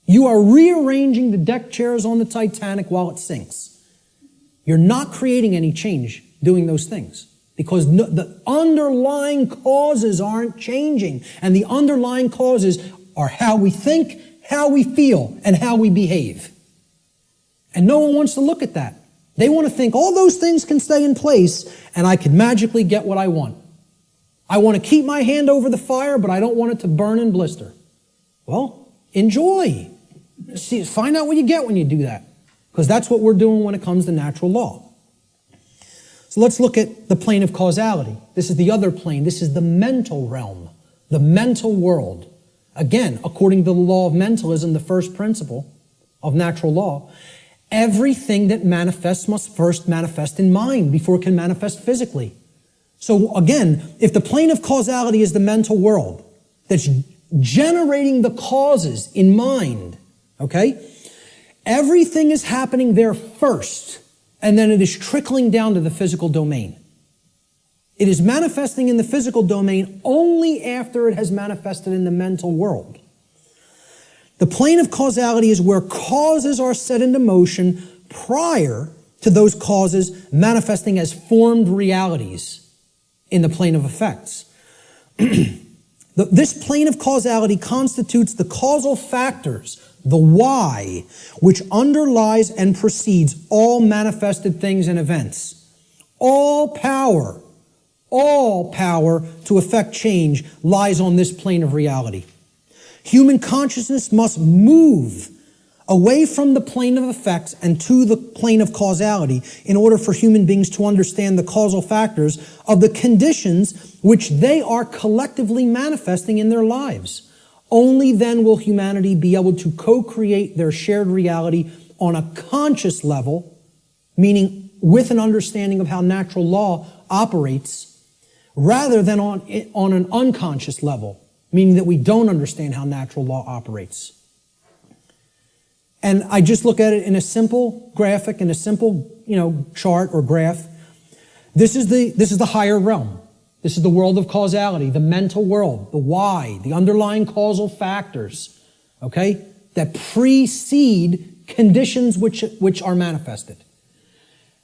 You are rearranging the deck chairs on the Titanic while it sinks. You're not creating any change doing those things. because the underlying causes aren't changing. And the underlying causes are how we think, how we feel, and how we behave. And no one wants to look at that. They want to think all those things can stay in place and I can magically get what I want. I want to keep my hand over the fire, but I don't want it to burn and blister. Well, enjoy. See, find out what you get when you do that, because that's what we're doing when it comes to natural law. So let's look at the plane of causality. This is the other plane. This is the mental realm, the mental world. Again, according to the law of mentalism, the first principle of natural law, everything that manifests must first manifest in mind before it can manifest physically. So again, if the plane of causality is the mental world that's generating the causes in mind, okay, everything is happening there first, and then it is trickling down to the physical domain. It is manifesting in the physical domain only after it has manifested in the mental world. The plane of causality is where causes are set into motion prior to those causes manifesting as formed realities in the plane of effects. This plane of causality constitutes the causal factors, the why, which underlies and precedes all manifested things and events. All power to effect change lies on this plane of reality. Human consciousness must move away from the plane of effects and to the plane of causality in order for human beings to understand the causal factors of the conditions which they are collectively manifesting in their lives. Only then will humanity be able to co-create their shared reality on a conscious level, meaning with an understanding of how natural law operates, rather than on an unconscious level, meaning that we don't understand how natural law operates. And I just look at it in a simple graphic, in a simple, chart or graph. This is the higher realm. This is the world of causality, the mental world, the why, the underlying causal factors, okay, that precede conditions which are manifested.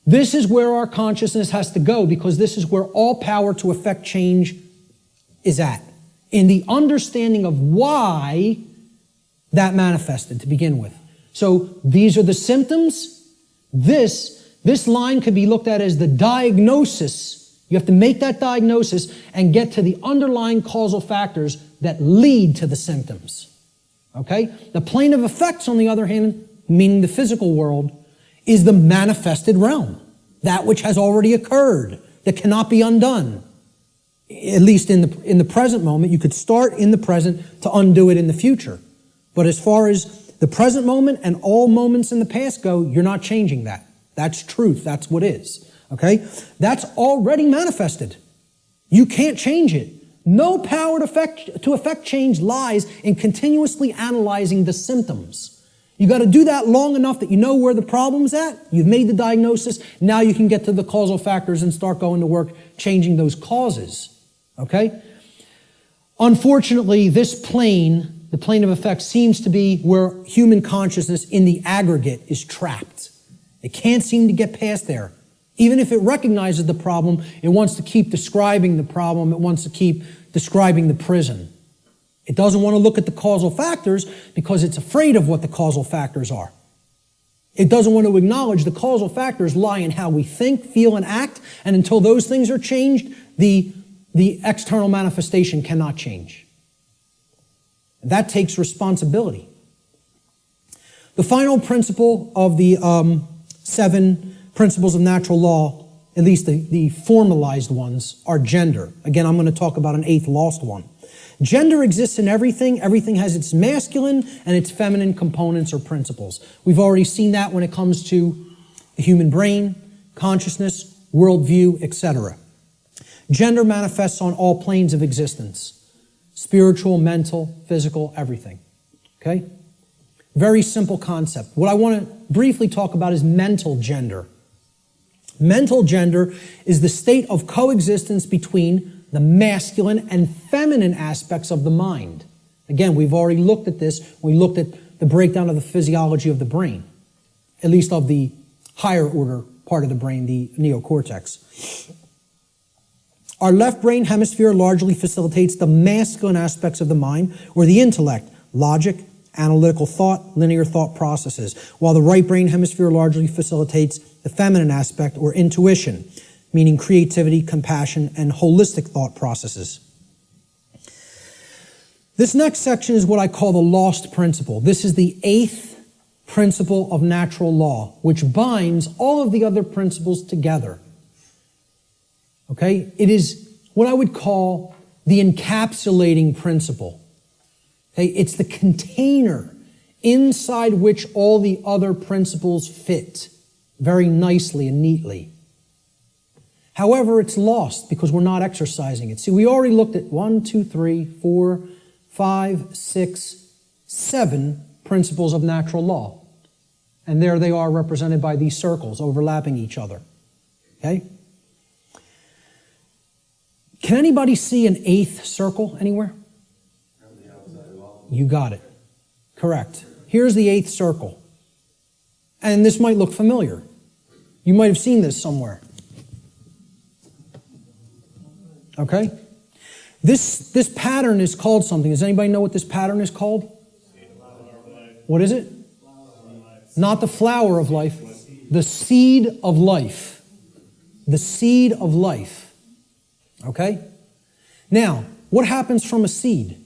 This is where our consciousness has to go, because this is where all power to effect change is at, in the understanding of why that manifested to begin with. So these are the symptoms. This line could be looked at as the diagnosis. You have to make that diagnosis and get to the underlying causal factors that lead to the symptoms. Okay? The plane of effects, on the other hand, meaning the physical world, is the manifested realm. That which has already occurred, that cannot be undone. At least in the present moment. You could start in the present to undo it in the future. But as far as the present moment and all moments in the past go, you're not changing that. That's truth. That's what is. Okay? That's already manifested. You can't change it. No power to effect change lies in continuously analyzing the symptoms. You got to do that long enough that you know where the problem's at. You've made the diagnosis. Now you can get to the causal factors and start going to work changing those causes. Okay? Unfortunately, this plane, the plane of effects, seems to be where human consciousness in the aggregate is trapped. It can't seem to get past there. Even if it recognizes the problem, it wants to keep describing the problem. It wants to keep describing the prison. It doesn't want to look at the causal factors because it's afraid of what the causal factors are. It doesn't want to acknowledge the causal factors lie in how we think, feel, and act, and until those things are changed, the external manifestation cannot change. That takes responsibility. The final principle of the 7 principles of natural law, at least the formalized ones, are gender. Again, I'm going to talk about an 8th lost one. Gender exists in everything. Everything has its masculine and its feminine components or principles. We've already seen that when it comes to the human brain, consciousness, worldview, etc. Gender manifests on all planes of existence. Spiritual, mental, physical, everything. Okay? Very simple concept. What I want to briefly talk about is mental gender. Mental gender is the state of coexistence between the masculine and feminine aspects of the mind. Again, we've already looked at this. We looked at the breakdown of the physiology of the brain, at least of the higher order part of the brain, the neocortex. Our left brain hemisphere largely facilitates the masculine aspects of the mind, or the intellect, logic, analytical thought, linear thought processes, while the right brain hemisphere largely facilitates the feminine aspect, or intuition, meaning creativity, compassion, and holistic thought processes. This next section is what I call the lost principle. This is the 8th principle of natural law, which binds all of the other principles together. Okay? It is what I would call the encapsulating principle. Okay? It's the container inside which all the other principles fit very nicely and neatly. However, it's lost because we're not exercising it. See, we already looked at 1, 2, 3, 4, 5, 6, 7 principles of natural law. And there they are represented by these circles overlapping each other. Okay? Can anybody see an 8th circle anywhere? You got it. Correct. Here's the 8th circle. And this might look familiar. You might have seen this somewhere. Okay? This pattern is called something. Does anybody know what this pattern is called? What is it? Not the flower of life. The seed of life. The seed of life. Okay? Now, what happens from a seed?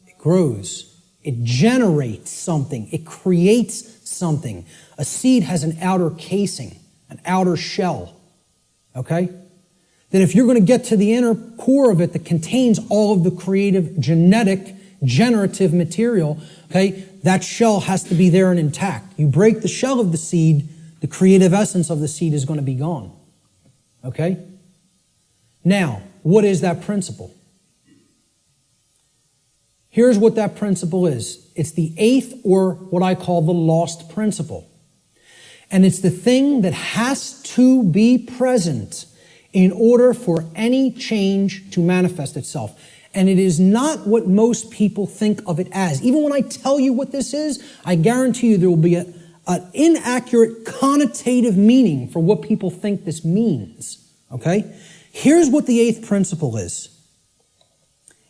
It grows. It generates something. It creates something. A seed has an outer casing, an outer shell. Okay? Then if you're going to get to the inner core of it that contains all of the creative, genetic, generative material, okay, that shell has to be there and intact. You break the shell of the seed, the creative essence of the seed is going to be gone. Okay? Now, what is that principle? Here's what that principle is. It's the 8th, or what I call the lost principle. And it's the thing that has to be present in order for any change to manifest itself. And it is not what most people think of it as. Even when I tell you what this is, I guarantee you there will be an inaccurate connotative meaning for what people think this means. Okay? Here's what the 8th principle is.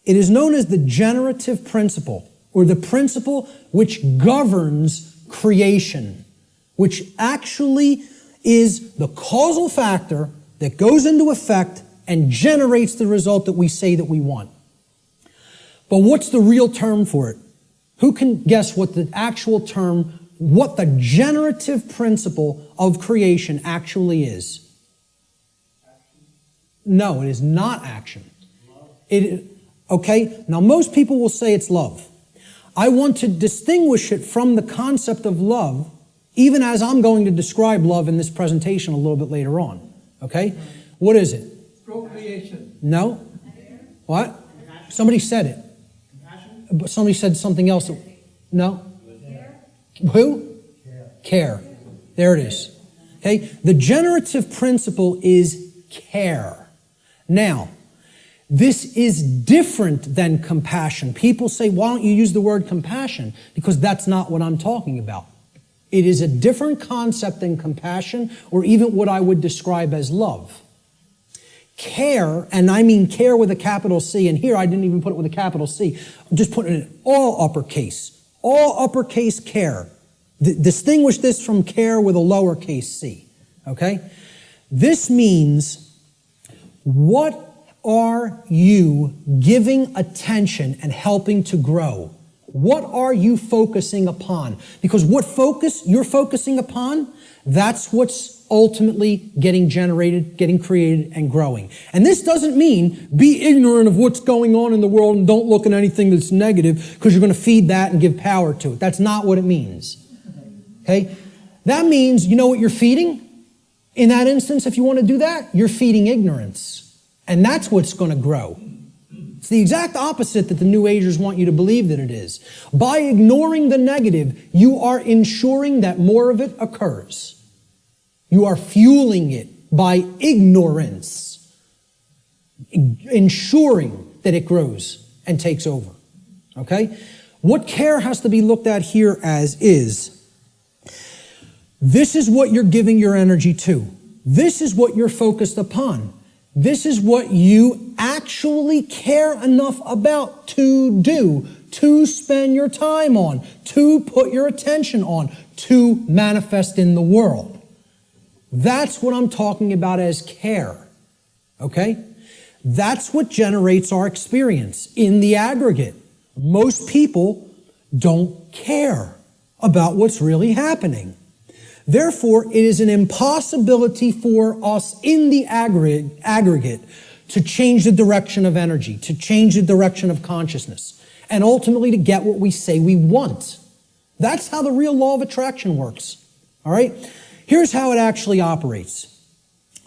It is known as the generative principle, or the principle which governs creation, which actually is the causal factor that goes into effect and generates the result that we say that we want. But what's the real term for it? Who can guess what the actual term, what the generative principle of creation actually is? No, it is not action. Okay, now most people will say it's love. I want to distinguish it from the concept of love, even as I'm going to describe love in this presentation a little bit later on. Okay? What is it? Procreation. No? What? Somebody said it. But somebody said something else. No? Who? Care. There it is. Okay? The generative principle is care. Now, this is different than compassion. People say, why don't you use the word compassion? Because that's not what I'm talking about. It is a different concept than compassion, or even what I would describe as love. Care, and I mean care with a capital C, and here I didn't even put it with a capital C. I'm just putting it in all uppercase. All uppercase care. Distinguish this from care with a lowercase c. Okay? This means, what are you giving attention and helping to grow? What are you focusing upon? Because what focus you're focusing upon, that's what's ultimately getting generated, getting created, and growing. And this doesn't mean be ignorant of what's going on in the world and don't look at anything that's negative because you're going to feed that and give power to it. That's not what it means. Okay? That means, you know what you're feeding? In that instance, if you want to do that, you're feeding ignorance. And that's what's going to grow. It's the exact opposite that the New Agers want you to believe that it is. By ignoring the negative, you are ensuring that more of it occurs. You are fueling it by ignorance, ensuring that it grows and takes over. Okay? What care has to be looked at here as is, this is what you're giving your energy to. This is what you're focused upon. This is what you actually care enough about to do, to spend your time on, to put your attention on, to manifest in the world. That's what I'm talking about as care, okay? That's what generates our experience in the aggregate. Most people don't care about what's really happening. Therefore, it is an impossibility for us in the aggregate to change the direction of energy, to change the direction of consciousness, and ultimately to get what we say we want. That's how the real law of attraction works. All right? Here's how it actually operates.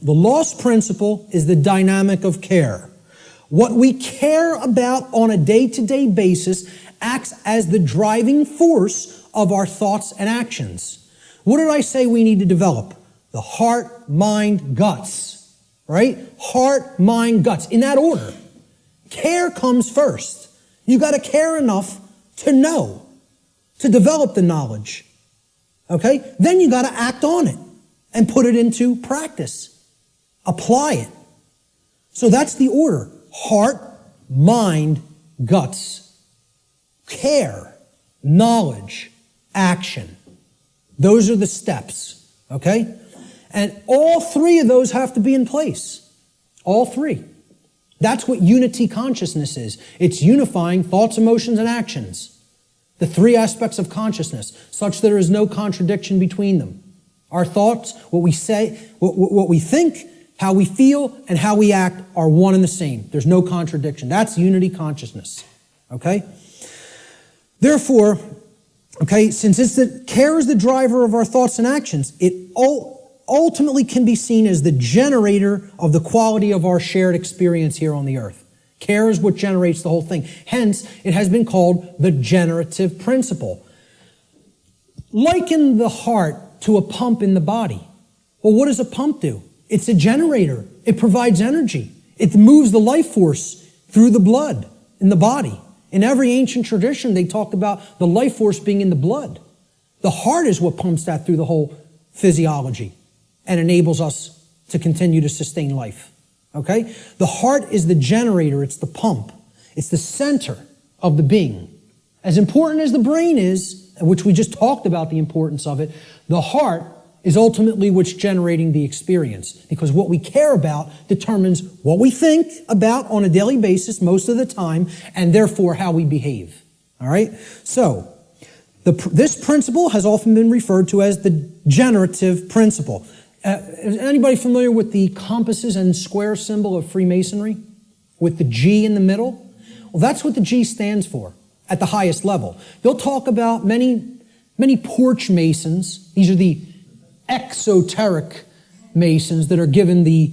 The lost principle is the dynamic of care. What we care about on a day-to-day basis acts as the driving force of our thoughts and actions. What did I say we need to develop? The heart, mind, guts. Right? Heart, mind, guts. In that order. Care comes first. You got to care enough to know, to develop the knowledge. Okay? Then you got to act on it and put it into practice. Apply it. So that's the order. Heart, mind, guts. Care, knowledge, action. Those are the steps. Okay? And all three of those have to be in place. All three. That's what unity consciousness is. It's unifying thoughts, emotions, and actions. The three aspects of consciousness, such that there is no contradiction between them. Our thoughts, what we say, what we think, how we feel, and how we act are one and the same. There's no contradiction. That's unity consciousness. Okay? Therefore, okay, since care is the driver of our thoughts and actions, it ultimately can be seen as the generator of the quality of our shared experience here on the earth. Care is what generates the whole thing. Hence, it has been called the generative principle. Liken the heart to a pump in the body. Well, what does a pump do? It's a generator. It provides energy. It moves the life force through the blood in the body. In every ancient tradition, they talk about the life force being in the blood. The heart is what pumps that through the whole physiology and enables us to continue to sustain life. Okay? The heart is the generator. It's the pump. It's the center of the being. As important as the brain is, which we just talked about the importance of it, the heart is ultimately what's generating the experience. Because what we care about determines what we think about on a daily basis most of the time, and therefore how we behave. All right? So, this principle has often been referred to as the generative principle. Is anybody familiar with the compasses and square symbol of Freemasonry? With the G in the middle? Well, that's what the G stands for at the highest level. They'll talk about many porch masons. These are the exoteric masons that are given the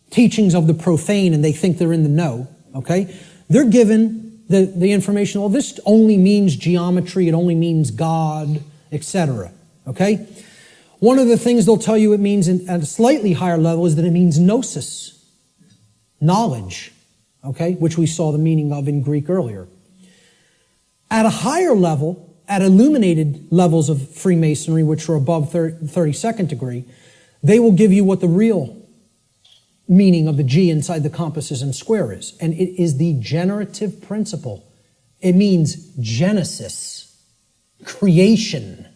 teachings of the profane and they think they're in the know. Okay? They're given the information, well, this only means geometry, it only means God, etc. Okay? One of the things they'll tell you it means at a slightly higher level is that it means gnosis, knowledge, okay, which we saw the meaning of in Greek earlier. At a higher level, at illuminated levels of Freemasonry, which are above 32nd degree, they will give you what the real meaning of the G inside the compasses and square is. And it is the generative principle. It means Genesis, creation,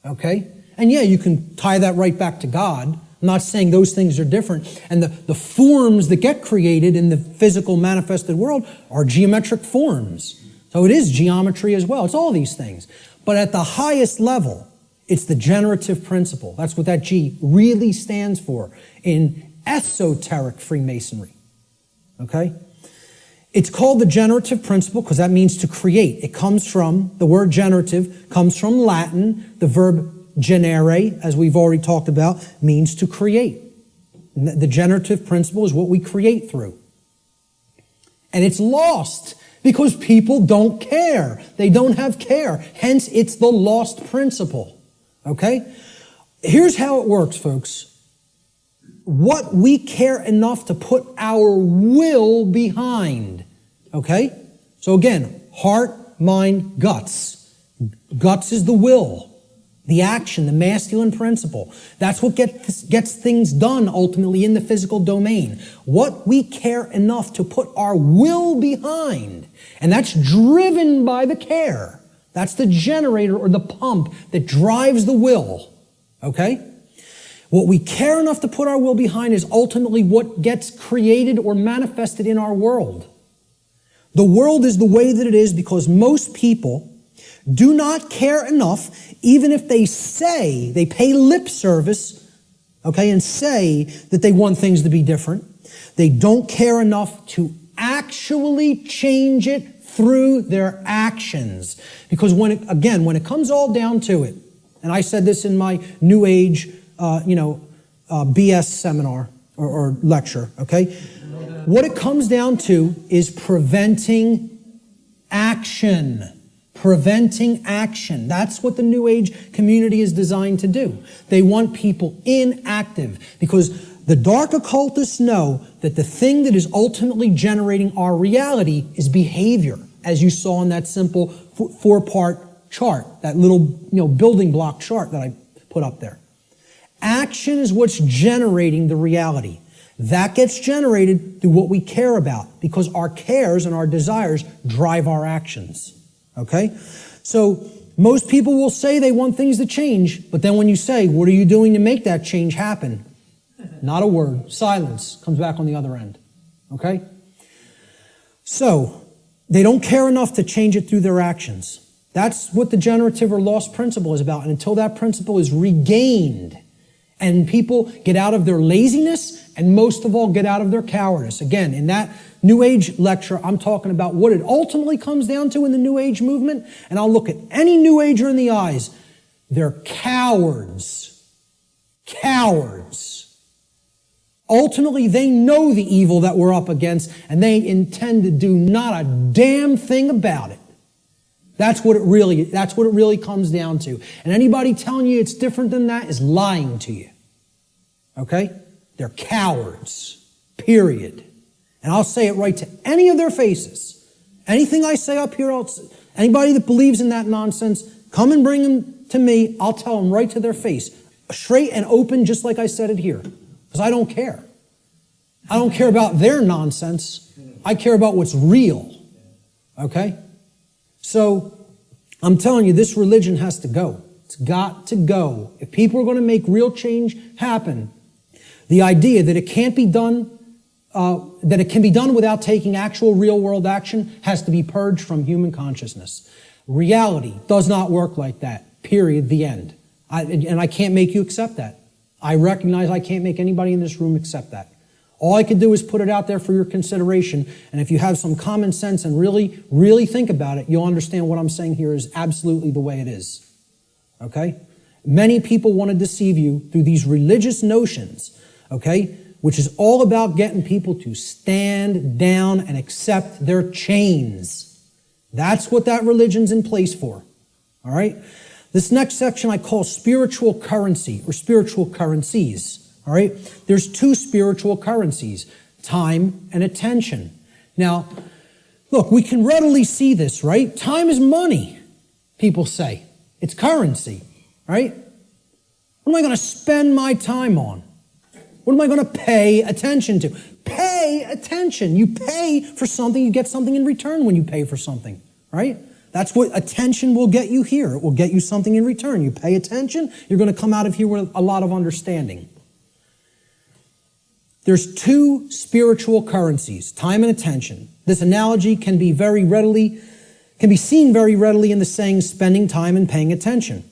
okay? And yeah, you can tie that right back to God. I'm not saying those things are different. And the forms that get created in the physical manifested world are geometric forms. So it is geometry as well. It's all these things. But at the highest level, it's the generative principle. That's what that G really stands for in esoteric Freemasonry. Okay? It's called the generative principle because that means to create. It comes from, the word generative comes from Latin, the verb generare, as we've already talked about, means to create. The generative principle is what we create through. And it's lost because people don't care. They don't have care. Hence, it's the lost principle. Okay? Here's how it works, folks. What we care enough to put our will behind. Okay? So again, heart, mind, guts. Guts is the will. The action, the masculine principle. That's what gets things done ultimately in the physical domain. What we care enough to put our will behind. And that's driven by the care. That's the generator or the pump that drives the will. Okay? What we care enough to put our will behind is ultimately what gets created or manifested in our world. The world is the way that it is because most people do not care enough, even if they say, they pay lip service, okay, and say that they want things to be different. They don't care enough to actually change it through their actions. Because when it comes all down to it, and I said this in my New Age, BS seminar or lecture, okay? What it comes down to is preventing action. Preventing action. That's what the New Age community is designed to do. They want people inactive because the dark occultists know that the thing that is ultimately generating our reality is behavior, as you saw in that simple four-part chart, that little building block chart that I put up there. Action is what's generating the reality. That gets generated through what we care about because our cares and our desires drive our actions. Okay? So most people will say they want things to change, but then when you say, what are you doing to make that change happen? Not a word. Silence comes back on the other end. Okay? So they don't care enough to change it through their actions. That's what the generative or lost principle is about. And until that principle is regained and people get out of their laziness and most of all get out of their cowardice. Again, in that New Age lecture, I'm talking about what it ultimately comes down to in the New Age movement, and I'll look at any New Ager in the eyes. They're cowards. Cowards. Ultimately, they know the evil that we're up against, and they intend to do not a damn thing about it. That's what it really comes down to. And anybody telling you it's different than that is lying to you. Okay? They're cowards. Period. And I'll say it right to any of their faces. Anything I say up here, anybody that believes in that nonsense, come and bring them to me. I'll tell them right to their face. Straight and open, just like I said it here. Because I don't care. I don't care about their nonsense. I care about what's real. Okay? So, I'm telling you, this religion has to go. It's got to go. If people are going to make real change happen, the idea that it can't be done that it can be done without taking actual real-world action has to be purged from human consciousness. Reality does not work like that. Period. The end. And I can't make you accept that. I recognize I can't make anybody in this room accept that. All I can do is put it out there for your consideration, and if you have some common sense and really, really think about it, you'll understand what I'm saying here is absolutely the way it is. Okay? Many people want to deceive you through these religious notions, okay? Which is all about getting people to stand down and accept their chains. That's what that religion's in place for. All right? This next section I call spiritual currency or spiritual currencies. All right? There's two spiritual currencies, time and attention. Now, look, we can readily see this, right? Time is money, people say. It's currency, right? What am I going to spend my time on? What am I going to pay attention to? Pay attention. You pay for something, you get something in return when you pay for something, right? That's what attention will get you here. It will get you something in return. You pay attention, you're going to come out of here with a lot of understanding. There's two spiritual currencies, time and attention. This analogy can be seen very readily in the saying, spending time and paying attention.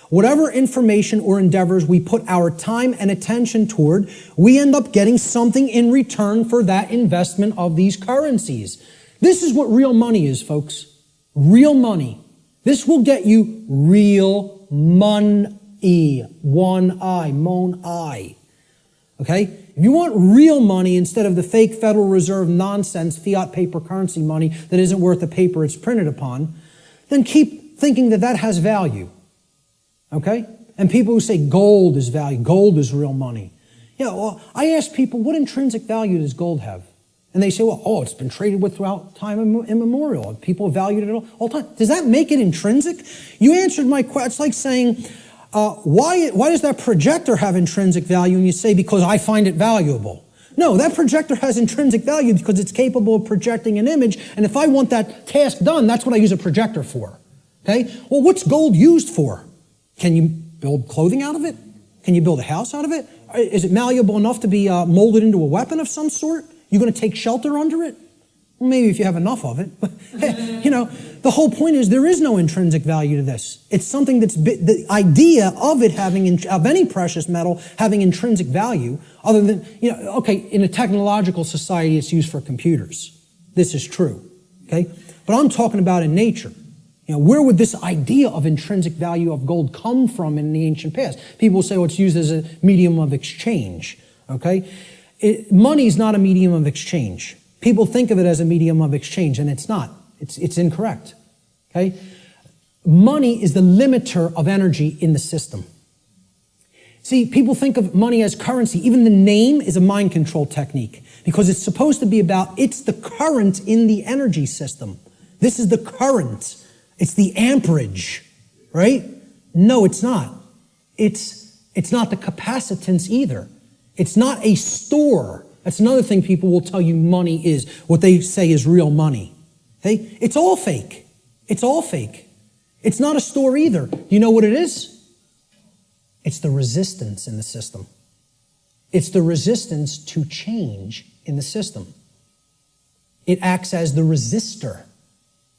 Whatever information or endeavors we put our time and attention toward, we end up getting something in return for that investment of these currencies. This is what real money is, folks. Real money. This will get you real money. One I, mon I. Okay? If you want real money instead of the fake Federal Reserve nonsense fiat paper currency money that isn't worth the paper it's printed upon, then keep thinking that that has value. Okay? And people who say gold is value, gold is real money. Well, I ask people, what intrinsic value does gold have? And they say, well, it's been traded with throughout time immemorial. People have valued it all the time. Does that make it intrinsic? You answered my question. It's like saying, Why does that projector have intrinsic value? And you say, because I find it valuable. No, that projector has intrinsic value because it's capable of projecting an image, and if I want that task done, that's what I use a projector for. Okay? Well, what's gold used for? Can you build clothing out of it? Can you build a house out of it? Is it malleable enough to be molded into a weapon of some sort? You're going to take shelter under it? Well, maybe if you have enough of it. You know, the whole point is there is no intrinsic value to this. It's something that's, the idea of it having, of any precious metal having intrinsic value, other than, you know, okay, in a technological society it's used for computers. This is true, okay? But I'm talking about in nature. You know, where would this idea of intrinsic value of gold come from in the ancient past? People will say, well, it's used as a medium of exchange, okay? Money is not a medium of exchange. People think of it as a medium of exchange, and it's not. It's incorrect, okay? Money is the limiter of energy in the system. See, people think of money as currency. Even the name is a mind control technique because it's supposed to be about, it's the current in the energy system. This is the current. It's the amperage, right? No, it's not. It's not the capacitance either. It's not a store. That's another thing people will tell you money is, what they say is real money. Okay? It's all fake. It's all fake. It's not a store either. Do you know what it is? It's the resistance in the system. It's the resistance to change in the system. It acts as the resistor.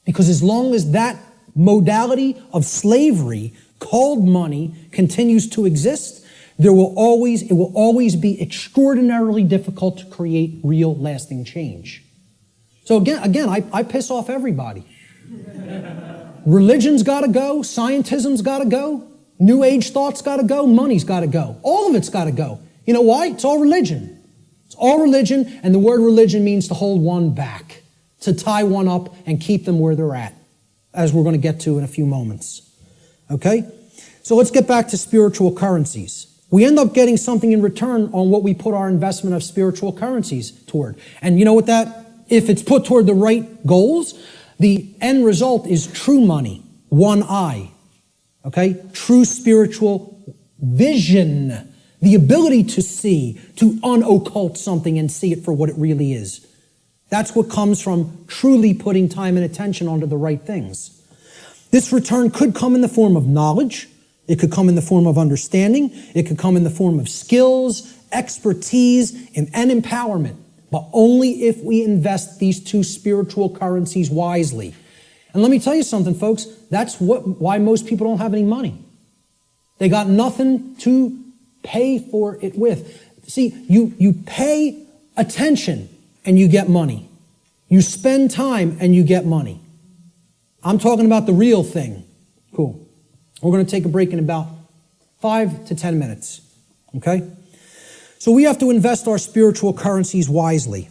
Because as long as that modality of slavery called money continues to exist, it will always be extraordinarily difficult to create real lasting change. So again, I piss off everybody. Religion's got to go, scientism's got to go, New Age thought's got to go, money's got to go. All of it's got to go. You know why? It's all religion. It's all religion, and the word religion means to hold one back, to tie one up and keep them where they're at, as we're going to get to in a few moments. Okay? So let's get back to spiritual currencies. We end up getting something in return on what we put our investment of spiritual currencies toward. And you know what that, if it's put toward the right goals, the end result is true money, one eye. Okay? True spiritual vision. The ability to see, to unoccult something and see it for what it really is. That's what comes from truly putting time and attention onto the right things. This return could come in the form of knowledge. It could come in the form of understanding. It could come in the form of skills, expertise, and empowerment. But only if we invest these two spiritual currencies wisely. And let me tell you something, folks. That's why most people don't have any money. They got nothing to pay for it with. See, you pay attention and you get money. You spend time and you get money. I'm talking about the real thing. Cool. We're going to take a break in about 5 to 10 minutes. Okay? So we have to invest our spiritual currencies wisely.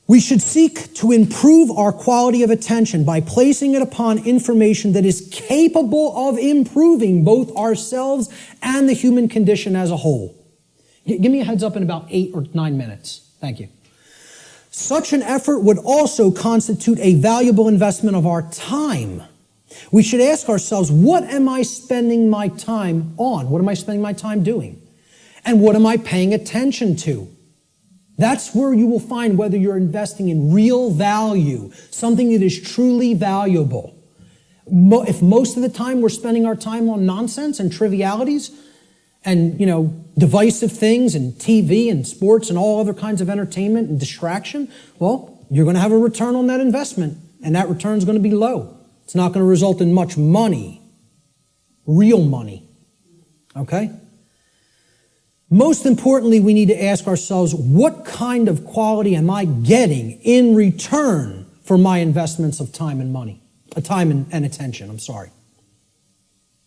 We should seek to improve our quality of attention by placing it upon information that is capable of improving both ourselves and the human condition as a whole. Give me a heads up in about 8 or 9 minutes. Thank you. Such an effort would also constitute a valuable investment of our time. We should ask ourselves, what am I spending my time on? What am I spending my time doing? And what am I paying attention to? That's where you will find whether you're investing in real value, something that is truly valuable. If most of the time we're spending our time on nonsense and trivialities and, divisive things and TV and sports and all other kinds of entertainment and distraction, well, you're going to have a return on that investment, and that return is going to be low. It's not going to result in much money, real money. Okay? Most importantly, we need to ask ourselves, what kind of quality am I getting in return for my investments of time and money? Time and attention, I'm sorry.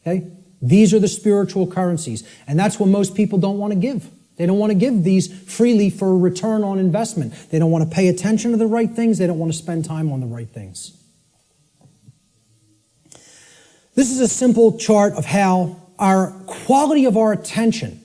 Okay? These are the spiritual currencies. And that's what most people don't want to give. They don't want to give these freely for a return on investment. They don't want to pay attention to the right things. They don't want to spend time on the right things. This is a simple chart of how our quality of our attention,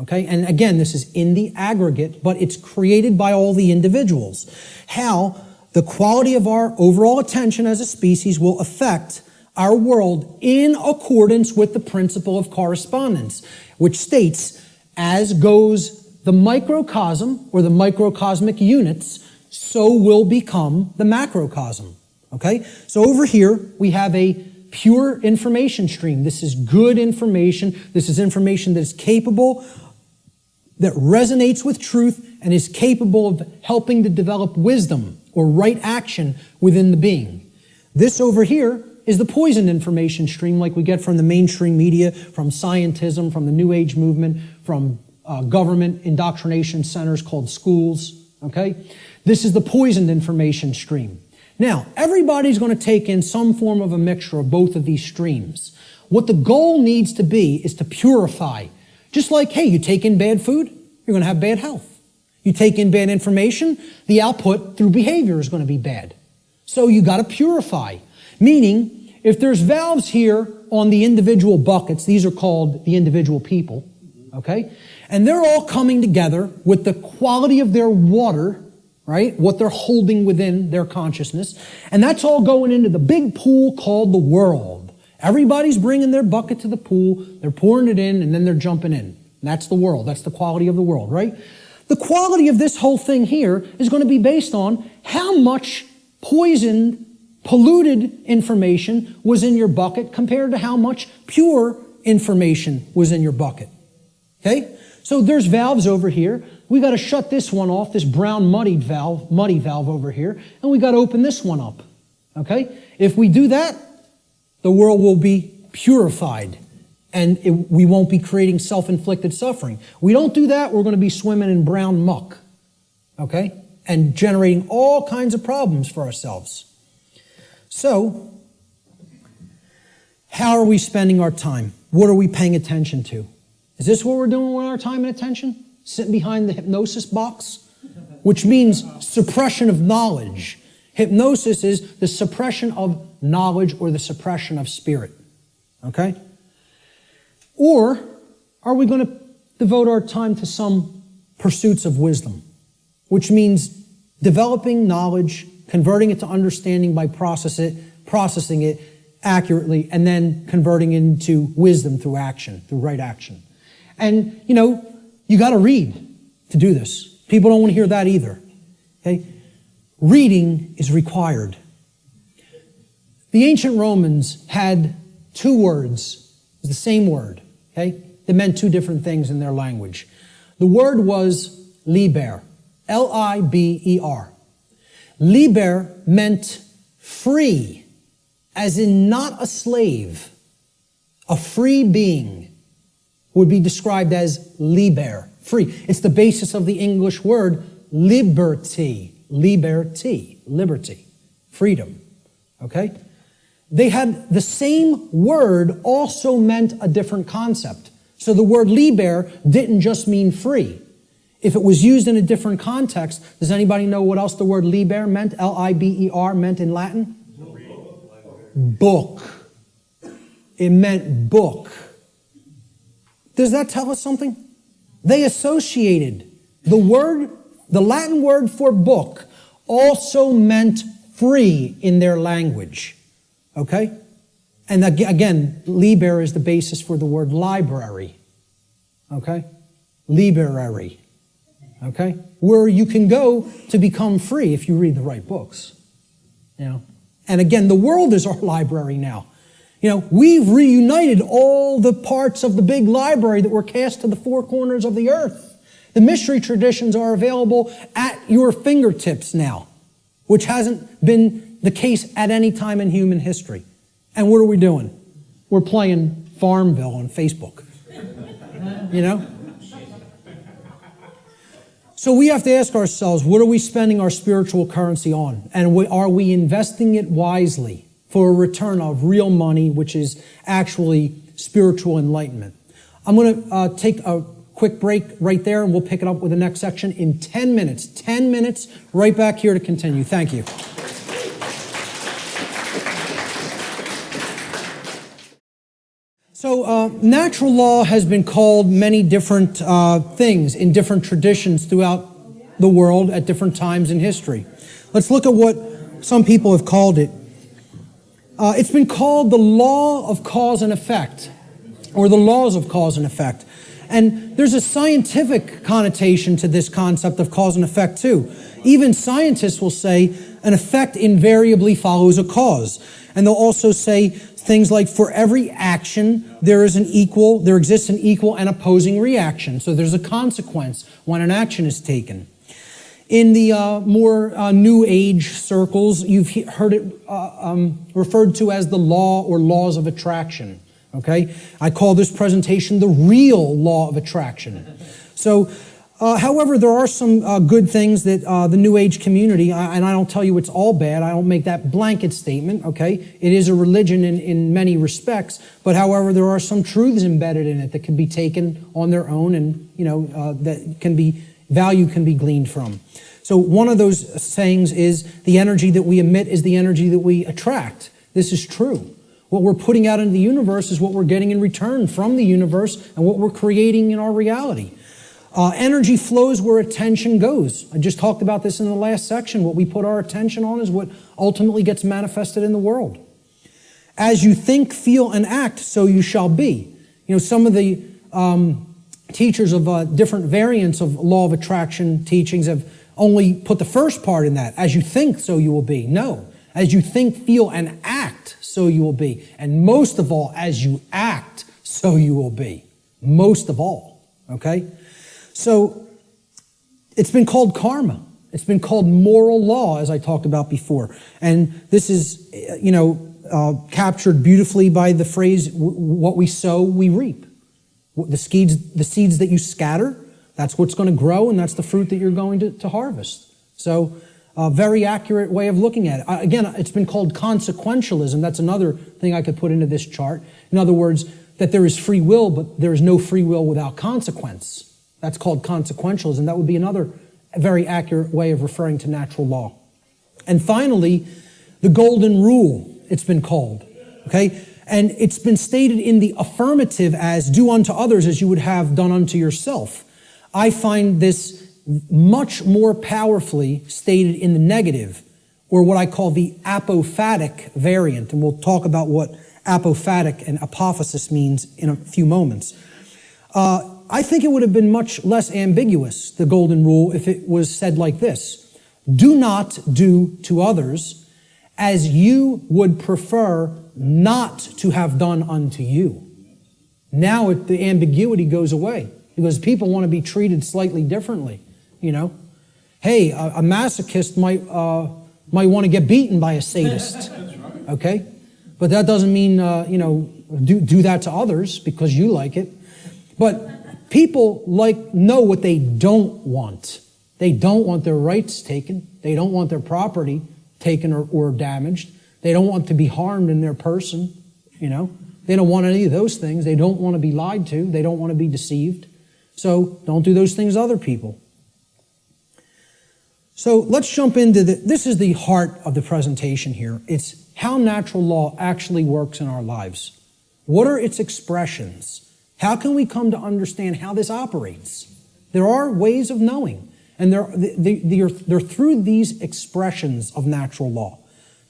okay, and again, this is in the aggregate, but it's created by all the individuals, how the quality of our overall attention as a species will affect our world in accordance with the principle of correspondence, which states, as goes the microcosm or the microcosmic units, so will become the macrocosm. Okay? So over here, we have a pure information stream. This is good information. This is information that is capable, that resonates with truth, and is capable of helping to develop wisdom or right action within the being. This over here is the poisoned information stream like we get from the mainstream media, from scientism, from the New Age movement, from government indoctrination centers called schools. Okay? This is the poisoned information stream. Now, everybody's going to take in some form of a mixture of both of these streams. What the goal needs to be is to purify. Just like, hey, you take in bad food, you're going to have bad health. You take in bad information, the output through behavior is going to be bad. So you got to purify. Meaning, if there's valves here on the individual buckets, these are called the individual people, okay? And they're all coming together with the quality of their water, right? What they're holding within their consciousness. And that's all going into the big pool called the world. Everybody's bringing their bucket to the pool, they're pouring it in, and then they're jumping in. And that's the world. That's the quality of the world, right? The quality of this whole thing here is going to be based on how much poisoned, polluted information was in your bucket compared to how much pure information was in your bucket. Okay? So there's valves over here. We got to shut this one off, this brown muddy valve over here, and we got to open this one up. Okay? If we do that, the world will be purified, and we won't be creating self-inflicted suffering. We don't do that, we're going to be swimming in brown muck. Okay? And generating all kinds of problems for ourselves. So, how are we spending our time? What are we paying attention to? Is this what we're doing with our time and attention? Sitting behind the hypnosis box? Which means suppression of knowledge. Hypnosis is the suppression of knowledge or the suppression of spirit. Okay? Or are we going to devote our time to some pursuits of wisdom? Which means developing knowledge, converting it to understanding by processing it accurately, and then converting it into wisdom through action, through right action. And, you got to read to do this. People don't want to hear that either. Okay? Reading is required. The ancient Romans had two words, it was the same word, okay? They meant two different things in their language. The word was liber, L-I-B-E-R. Liber meant free, as in not a slave. A free being would be described as liber, free. It's the basis of the English word liberty, liberty, freedom, okay? They had the same word also meant a different concept. So the word liber didn't just mean free. If it was used in a different context, does anybody know what else the word liber meant, L-I-B-E-R, meant in Latin? Book. It meant book. Does that tell us something? They associated the Latin word for book also meant free in their language. Okay? And again, liber is the basis for the word library. Okay? Library. Okay? Where you can go to become free if you read the right books. And again, the world is our library now. We've reunited all the parts of the big library that were cast to the four corners of the earth. The mystery traditions are available at your fingertips now, which hasn't been the case at any time in human history. And what are we doing? We're playing Farmville on Facebook. So we have to ask ourselves, what are we spending our spiritual currency on? And are we investing it wisely for a return of real money, which is actually spiritual enlightenment? I'm going to take a quick break right there, and we'll pick it up with the next section in 10 minutes. 10 minutes, right back here to continue. Thank you. So natural law has been called many different things in different traditions throughout the world at different times in history. Let's look at what some people have called it. It's been called the law of cause and effect, or the laws of cause and effect. And there's a scientific connotation to this concept of cause and effect too. Even scientists will say an effect invariably follows a cause. And they'll also say things like, for every action, there exists an equal and opposing reaction. So there's a consequence when an action is taken. In the more New Age circles, you've heard it referred to as the law or laws of attraction. Okay? I call this presentation the real law of attraction. So, however, there are some good things that the New Age community, and I don't tell you it's all bad, I don't make that blanket statement, okay? It is a religion in many respects, but however, there are some truths embedded in it that can be taken on their own and, value can be gleaned from. So one of those sayings is the energy that we emit is the energy that we attract. This is true. What we're putting out into the universe is what we're getting in return from the universe and what we're creating in our reality. Energy flows where attention goes. I just talked about this in the last section. What we put our attention on is what ultimately gets manifested in the world. As you think, feel, and act, so you shall be. Some of the teachers of different variants of law of attraction teachings have only put the first part in that. As you think, so you will be. No. As you think, feel, and act, so you will be. And most of all, as you act, so you will be. Most of all. Okay? So, it's been called karma. It's been called moral law, as I talked about before. And this is, captured beautifully by the phrase, what we sow, we reap. The seeds that you scatter, that's what's going to grow, and that's the fruit that you're going to harvest. So, a very accurate way of looking at it. Again, it's been called consequentialism. That's another thing I could put into this chart. In other words, that there is free will, but there is no free will without consequence. That's called consequentialism. That would be another very accurate way of referring to natural law. And finally, the golden rule, it's been called. Okay? And it's been stated in the affirmative as, do unto others as you would have done unto yourself. I find this much more powerfully stated in the negative, or what I call the apophatic variant. And we'll talk about what apophatic and apophasis means in a few moments. I think it would have been much less ambiguous, the golden rule, if it was said like this. Do not do to others as you would prefer not to have done unto you. Now the ambiguity goes away because people want to be treated slightly differently. Hey, a masochist might want to get beaten by a sadist. Okay? But that doesn't mean, do that to others because you like it. But people know what they don't want. They don't want their rights taken. They don't want their property taken or damaged. They don't want to be harmed in their person. They don't want any of those things. They don't want to be lied to. They don't want to be deceived. So don't do those things to other people. So let's jump into this is the heart of the presentation here. It's how natural law actually works in our lives. What are its expressions? How can we come to understand how this operates? There are ways of knowing, and they're through these expressions of natural law.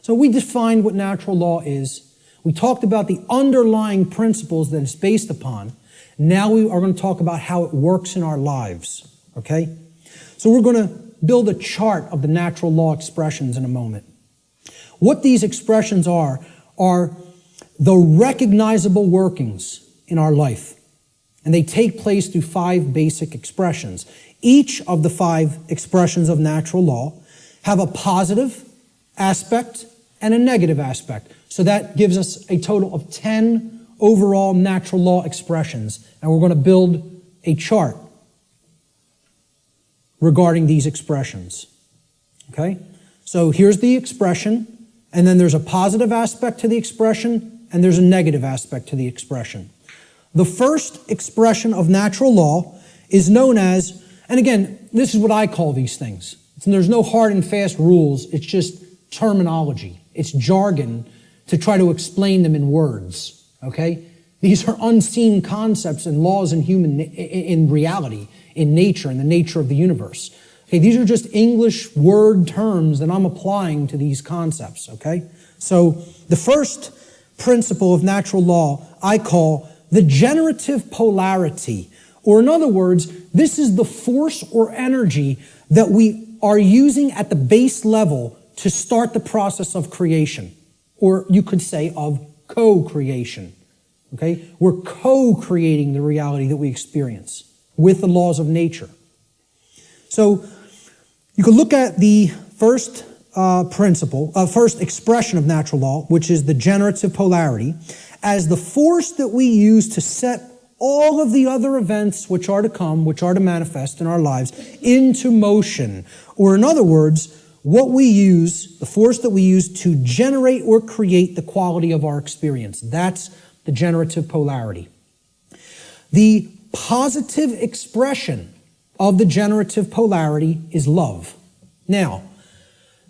So we defined what natural law is. We talked about the underlying principles that it's based upon. Now we are going to talk about how it works in our lives. Okay? So we're going to build a chart of the natural law expressions in a moment. What these expressions are the recognizable workings in our life. And they take place through 5 basic expressions. Each of the 5 expressions of natural law have a positive aspect and a negative aspect. So that gives us a total of 10 overall natural law expressions. And we're going to build a chart regarding these expressions. Okay? So here's the expression, and then there's a positive aspect to the expression, and there's a negative aspect to the expression. The first expression of natural law is known as, and again, this is what I call these things. There's no hard and fast rules. It's just terminology. It's jargon to try to explain them in words. Okay? These are unseen concepts and laws in reality, in nature, in the nature of the universe. Okay, these are just English word terms that I'm applying to these concepts. Okay? So the first principle of natural law I call the generative polarity. Or in other words, this is the force or energy that we are using at the base level to start the process of creation. Or you could say of co-creation. Okay? We're co-creating the reality that we experience with the laws of nature. So you could look at the first first expression of natural law, which is the generative polarity, as the force that we use to set all of the other events which are to come, which are to manifest in our lives, into motion. Or in other words, what we use, the force that we use to generate or create the quality of our experience. That's the generative polarity. The positive expression of the generative polarity is love. Now,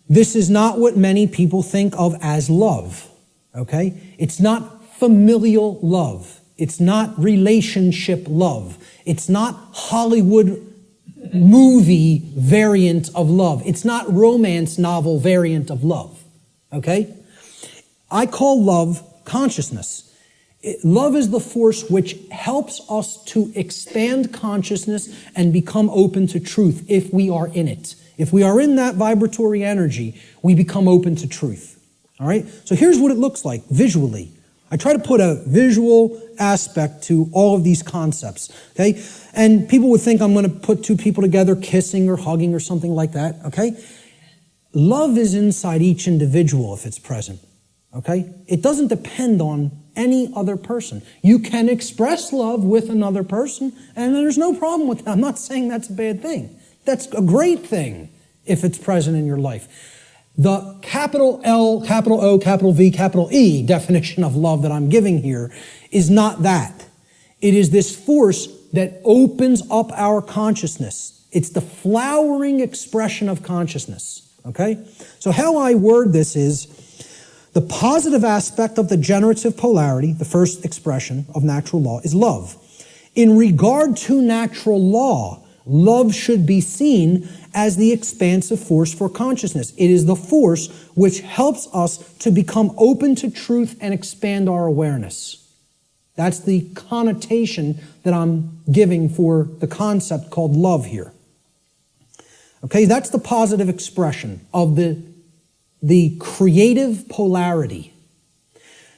this is not what many people think of as love, okay? It's not familial love. It's not relationship love. It's not Hollywood movie variant of love. It's not romance novel variant of love, okay? I call love consciousness. Love is the force which helps us to expand consciousness and become open to truth if we are in it. If we are in that vibratory energy, we become open to truth. All right? So here's what it looks like visually. I try to put a visual aspect to all of these concepts. Okay? And people would think I'm going to put two people together kissing or hugging or something like that. Okay? Love is inside each individual if it's present. Okay? It doesn't depend on any other person. You can express love with another person, and there's no problem with that. I'm not saying that's a bad thing. That's a great thing if it's present in your life. The capital L, capital O, capital V, capital E definition of love that I'm giving here is not that. It is this force that opens up our consciousness. It's the flowering expression of consciousness. Okay? So how I word this is the positive aspect of the generative polarity, the first expression of natural law, is love. In regard to natural law, love should be seen as the expansive force for consciousness. It is the force which helps us to become open to truth and expand our awareness. That's the connotation that I'm giving for the concept called love here. Okay, that's the positive expression of the creative polarity.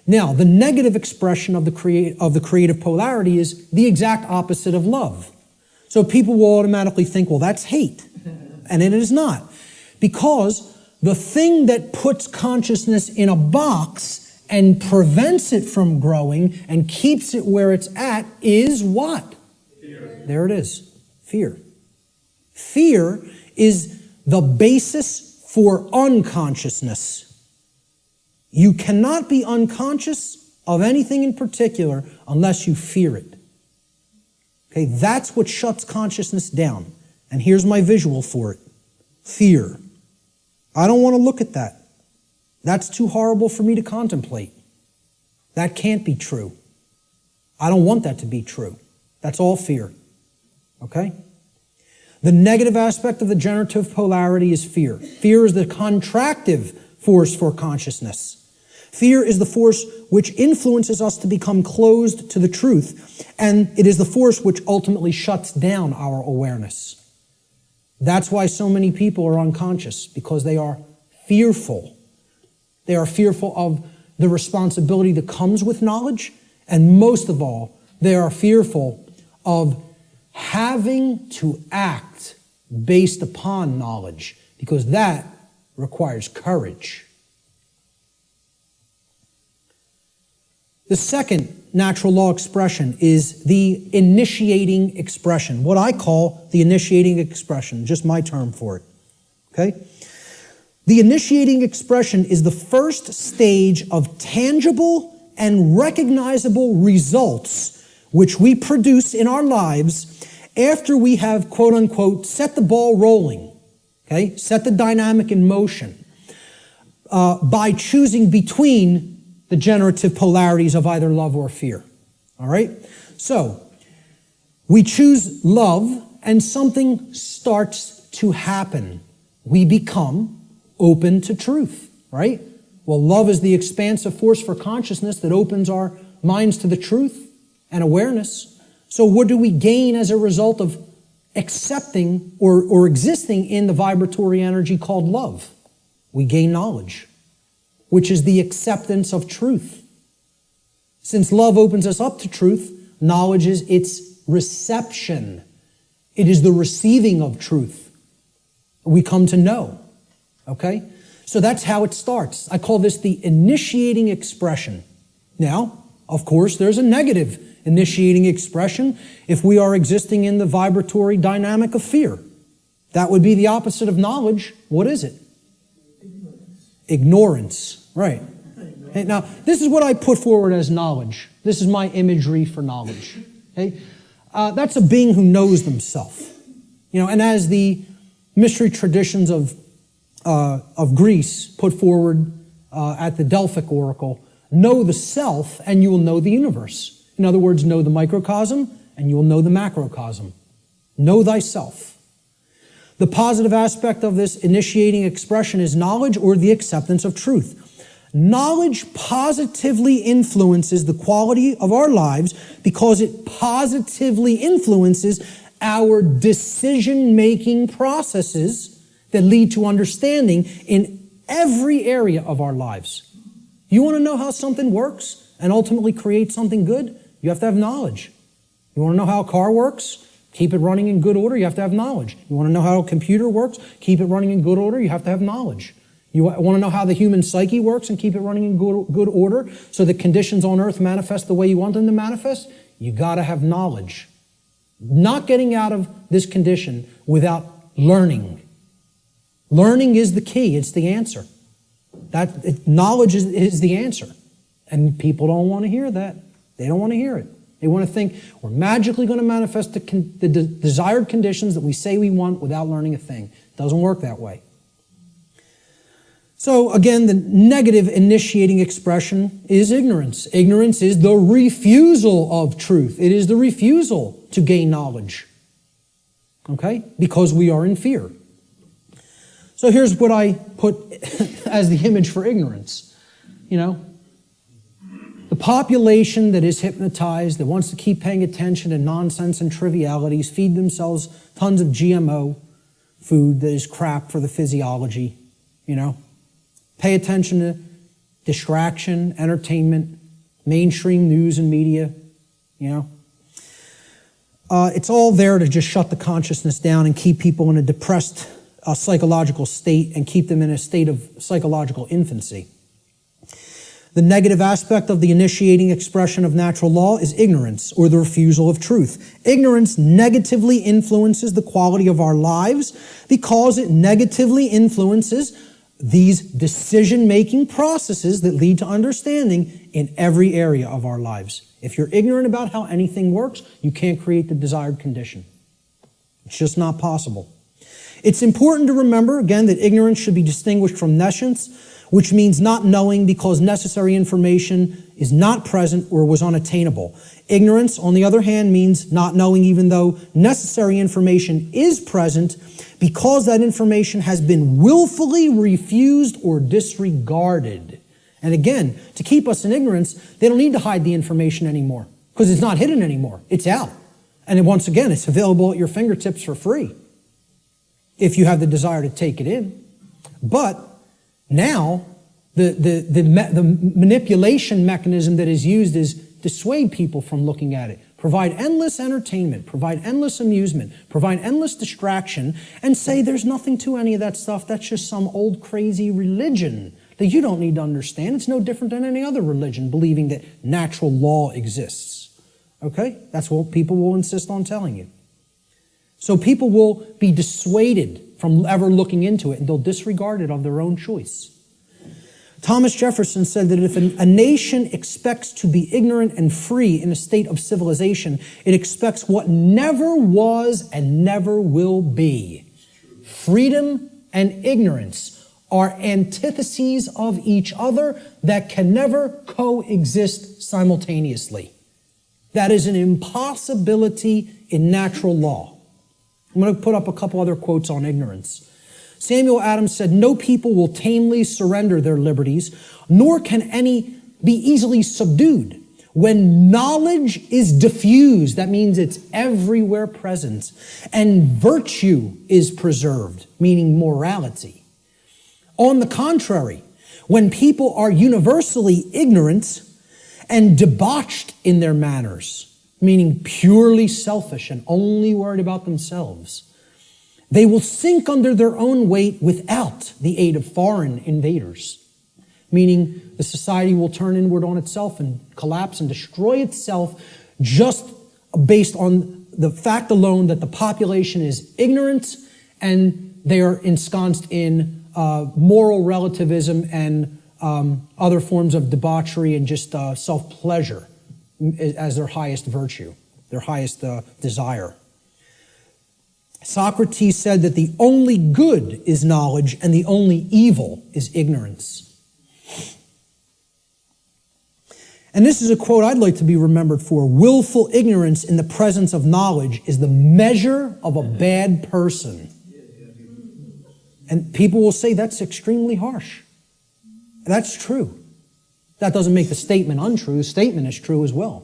Now, the negative expression of the creative polarity is the exact opposite of love. So people will automatically think, well, that's hate. And it is not. Because the thing that puts consciousness in a box and prevents it from growing and keeps it where it's at is what? Fear. There it is. Fear. Fear is the basis for unconsciousness. You cannot be unconscious of anything in particular unless you fear it. Okay, that's what shuts consciousness down. And here's my visual for it. Fear. I don't want to look at that. That's too horrible for me to contemplate. That can't be true. I don't want that to be true. That's all fear. Okay? The negative aspect of the generative polarity is fear. Fear is the contractive force for consciousness. Fear is the force which influences us to become closed to the truth, and it is the force which ultimately shuts down our awareness. That's why so many people are unconscious, because they are fearful. They are fearful of the responsibility that comes with knowledge, and most of all, they are fearful of having to act based upon knowledge, because that requires courage. The second natural law expression is the initiating expression, what I call the initiating expression, just my term for it. Okay? The initiating expression is the first stage of tangible and recognizable results which we produce in our lives after we have, quote unquote, set the ball rolling, okay? Set the dynamic in motion by choosing between the generative polarities of either love or fear. All right? So, we choose love and something starts to happen. We become open to truth, right? Well, love is the expansive force for consciousness that opens our minds to the truth and awareness. So what do we gain as a result of accepting or existing in the vibratory energy called love? We gain knowledge, which is the acceptance of truth. Since love opens us up to truth, knowledge is its reception. It is the receiving of truth. We come to know. Okay? So that's how it starts. I call this the initiating expression. Now, of course, there's a negative initiating expression if we are existing in the vibratory dynamic of fear. That would be the opposite of knowledge. What is it? Ignorance. Right. Now, this is what I put forward as knowledge. This is my imagery for knowledge. Okay? That's a being who knows themselves. And as the mystery traditions of Greece put forward at the Delphic oracle, know the self and you will know the universe. In other words, know the microcosm and you will know the macrocosm. Know thyself. The positive aspect of this initiating expression is knowledge or the acceptance of truth. Knowledge positively influences the quality of our lives because it positively influences our decision-making processes that lead to understanding in every area of our lives. You want to know how something works and ultimately create something good? You have to have knowledge. You want to know how a car works? Keep it running in good order, you have to have knowledge. You want to know how a computer works? Keep it running in good order, you have to have knowledge. You want to know how the human psyche works and keep it running in good order so the conditions on earth manifest the way you want them to manifest? You got to have knowledge. Not getting out of this condition without learning. Learning is the key, it's the answer. Knowledge is the answer. And people don't want to hear that. They don't want to hear it. They want to think we're magically going to manifest the desired conditions that we say we want without learning a thing. It doesn't work that way. So again, the negative initiating expression is ignorance. Ignorance is the refusal of truth. It is the refusal to gain knowledge. Okay? Because we are in fear. So here's what I put as the image for ignorance. The population that is hypnotized, that wants to keep paying attention to nonsense and trivialities, feed themselves tons of GMO food that is crap for the physiology, Pay attention to distraction, entertainment, mainstream news and media, It's all there to just shut the consciousness down and keep people in a depressed psychological state and keep them in a state of psychological infancy. The negative aspect of the initiating expression of natural law is ignorance, or the refusal of truth. Ignorance negatively influences the quality of our lives because it negatively influences these decision-making processes that lead to understanding in every area of our lives. If you're ignorant about how anything works, you can't create the desired condition. It's just not possible. It's important to remember, again, that ignorance should be distinguished from nescience, which means not knowing because necessary information is not present or was unattainable. Ignorance, on the other hand, means not knowing even though necessary information is present because that information has been willfully refused or disregarded. And again, to keep us in ignorance, they don't need to hide the information anymore because it's not hidden anymore. It's out. And once again, it's available at your fingertips for free if you have the desire to take it in. But now, the manipulation mechanism that is used is dissuade people from looking at it, provide endless entertainment, provide endless amusement, provide endless distraction, and say there's nothing to any of that stuff. That's just some old crazy religion that you don't need to understand. It's no different than any other religion, believing that natural law exists. Okay? That's what people will insist on telling you. So people will be dissuaded from ever looking into it, and they'll disregard it of their own choice. Thomas Jefferson said that if a nation expects to be ignorant and free in a state of civilization, it expects what never was and never will be. Freedom and ignorance are antitheses of each other that can never coexist simultaneously. That is an impossibility in natural law. I'm going to put up a couple other quotes on ignorance. Samuel Adams said, "No people will tamely surrender their liberties, nor can any be easily subdued. When knowledge is diffused," that means it's everywhere present, "and virtue is preserved," meaning morality. On the contrary, when people are universally ignorant and debauched in their manners, meaning purely selfish and only worried about themselves, they will sink under their own weight without the aid of foreign invaders, meaning the society will turn inward on itself and collapse and destroy itself just based on the fact alone that the population is ignorant and they are ensconced in moral relativism and other forms of debauchery and just self-pleasure as their highest virtue, their highest desire. Socrates said that the only good is knowledge and the only evil is ignorance. And this is a quote I'd like to be remembered for. "Willful ignorance in the presence of knowledge is the measure of a bad person." And people will say that's extremely harsh. That's true. That doesn't make the statement untrue. The statement is true as well.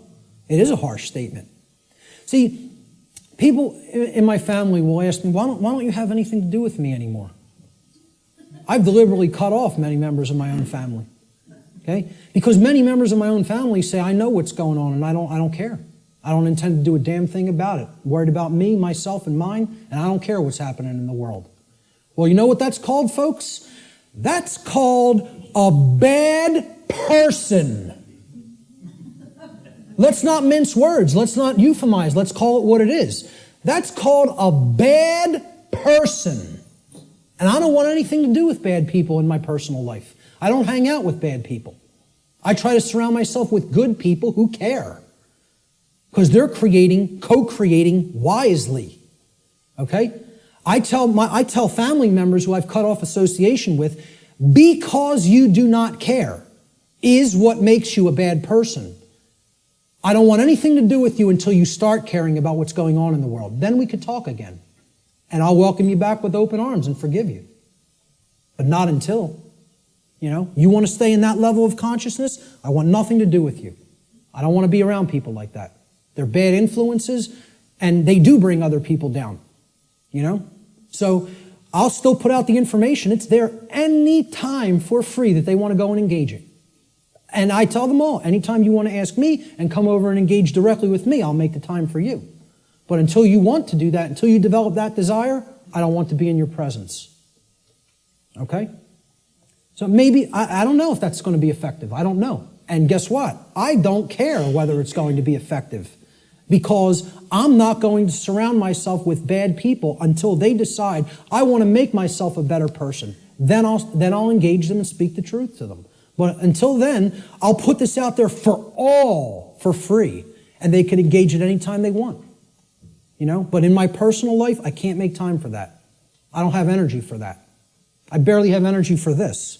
It is a harsh statement. See, people in my family will ask me, why don't you have anything to do with me anymore? I've deliberately cut off many members of my own family. Okay? Because many members of my own family say, I know what's going on and I don't care. I don't intend to do a damn thing about it. I'm worried about me, myself, and mine, and I don't care what's happening in the world. Well, you know what that's called, folks? That's called a bad person. Let's not mince words. Let's not euphemize. Let's call it what it is. That's called a bad person. And I don't want anything to do with bad people in my personal life. I don't hang out with bad people. I try to surround myself with good people who care. Because they're co-creating wisely. Okay? I tell family members who I've cut off association with, because you do not care is what makes you a bad person. I don't want anything to do with you until you start caring about what's going on in the world. Then we could talk again. And I'll welcome you back with open arms and forgive you. But not until. You want to stay in that level of consciousness? I want nothing to do with you. I don't want to be around people like that. They're bad influences, and they do bring other people down. So I'll still put out the information. It's there any time for free that they want to go and engage it. And I tell them all, anytime you want to ask me and come over and engage directly with me, I'll make the time for you. But until you want to do that, until you develop that desire, I don't want to be in your presence. Okay? So maybe, I don't know if that's going to be effective. I don't know. And guess what? I don't care whether it's going to be effective, because I'm not going to surround myself with bad people until they decide I want to make myself a better person. Then I'll engage them and speak the truth to them. But until then, I'll put this out there for all for free, and they can engage it any time they want. But in my personal life, I can't make time for that. I don't have energy for that. I barely have energy for this.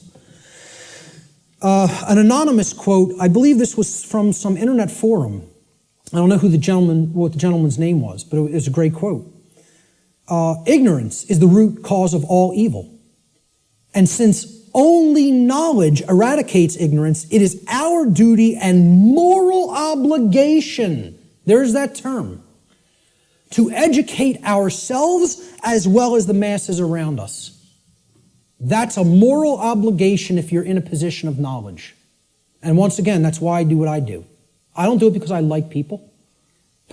An anonymous quote, I believe this was from some internet forum. I don't know what the gentleman's name was, but it was a great quote. Ignorance is the root cause of all evil. And since only knowledge eradicates ignorance, it is our duty and moral obligation, there's that term, to educate ourselves as well as the masses around us. That's a moral obligation if you're in a position of knowledge. And once again, that's why I do what I do. I don't do it because I like people.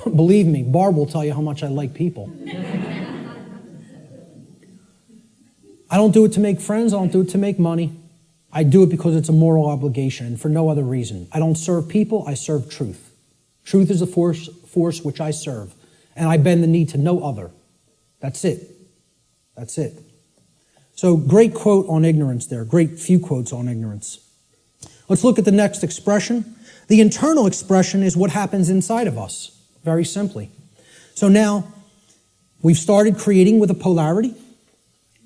Believe me, Barb will tell you how much I like people. I don't do it to make friends. I don't do it to make money. I do it because it's a moral obligation and for no other reason. I don't serve people. I serve truth. Truth is the force which I serve. And I bend the knee to no other. That's it. That's it. So great quote on ignorance there. Great few quotes on ignorance. Let's look at the next expression. The internal expression is what happens inside of us, very simply. So now, we've started creating with a polarity.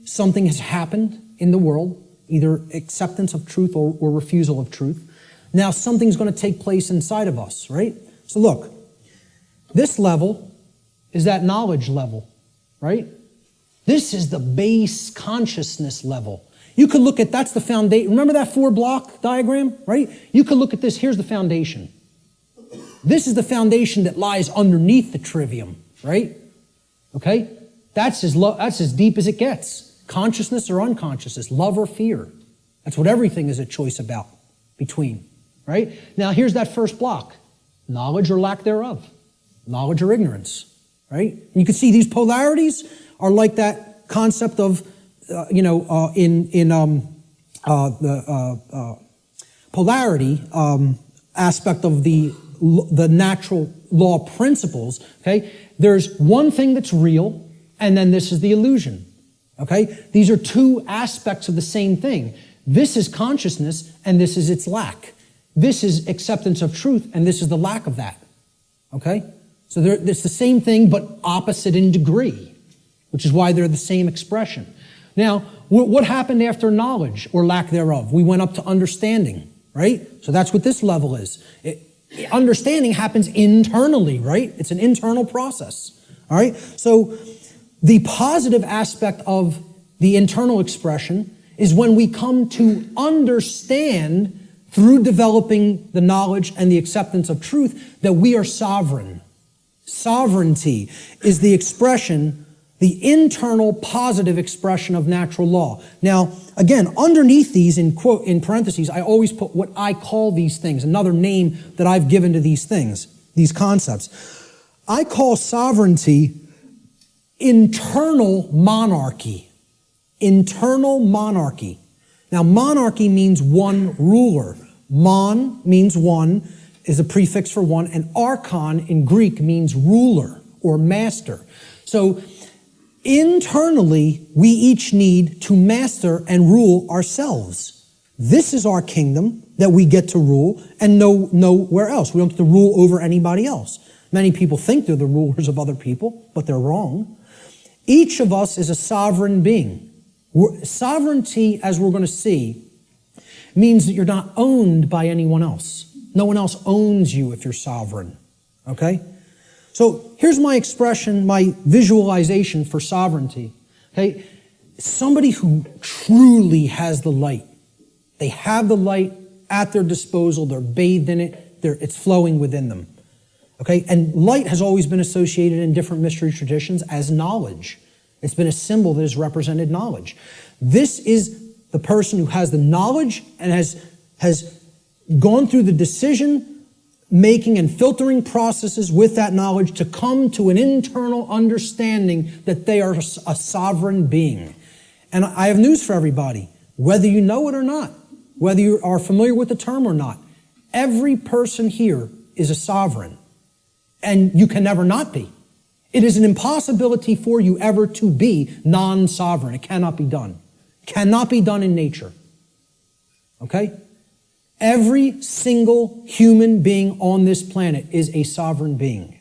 Something has happened in the world, either acceptance of truth or refusal of truth. Now something's going to take place inside of us, right? So look, this level is that knowledge level, right? This is the base consciousness level. You could look at, that's the foundation. Remember that 4-block diagram, right? You could look at this. Here's the foundation. This is the foundation that lies underneath the trivium, right? Okay? That's as deep as it gets. Consciousness or unconsciousness, love or fear. That's what everything is a choice about, between, right? Now, here's that first block. Knowledge or lack thereof. Knowledge or ignorance, right? And you can see these polarities are like that concept of, the polarity aspect of the natural law principles, okay? There's one thing that's real, and then this is the illusion, okay? These are two aspects of the same thing. This is consciousness, and this is its lack. This is acceptance of truth, and this is the lack of that, okay? So it's the same thing, but opposite in degree, which is why they're the same expression. Now, what happened after knowledge or lack thereof? We went up to understanding, right? So that's what this level is. Understanding happens internally, right? It's an internal process, all right? So the positive aspect of the internal expression is when we come to understand through developing the knowledge and the acceptance of truth that we are sovereign. Sovereignty is the expression, the internal positive expression of natural law. Now, again, underneath these, in parentheses, I always put what I call these things, another name that I've given to these things, these concepts. I call sovereignty internal monarchy. Internal monarchy. Now, monarchy means one ruler. Mon means one, is a prefix for one, and archon in Greek means ruler or master. So, internally, we each need to master and rule ourselves. This is our kingdom that we get to rule and nowhere else. We don't get to rule over anybody else. Many people think they're the rulers of other people, but they're wrong. Each of us is a sovereign being. Sovereignty, as we're going to see, means that you're not owned by anyone else. No one else owns you if you're sovereign. Okay? So here's my expression, my visualization for sovereignty. Okay? Somebody who truly has the light. They have the light at their disposal. They're bathed in it. It's flowing within them. Okay? And light has always been associated in different mystery traditions as knowledge. It's been a symbol that has represented knowledge. This is the person who has the knowledge and has gone through the decision making and filtering processes with that knowledge to come to an internal understanding that they are a sovereign being. And I have news for everybody, whether you know it or not, whether you are familiar with the term or not, every person here is a sovereign, and you can never not be. It is an impossibility for you ever to be non-sovereign. It cannot be done. Cannot be done in nature. Okay? Every single human being on this planet is a sovereign being.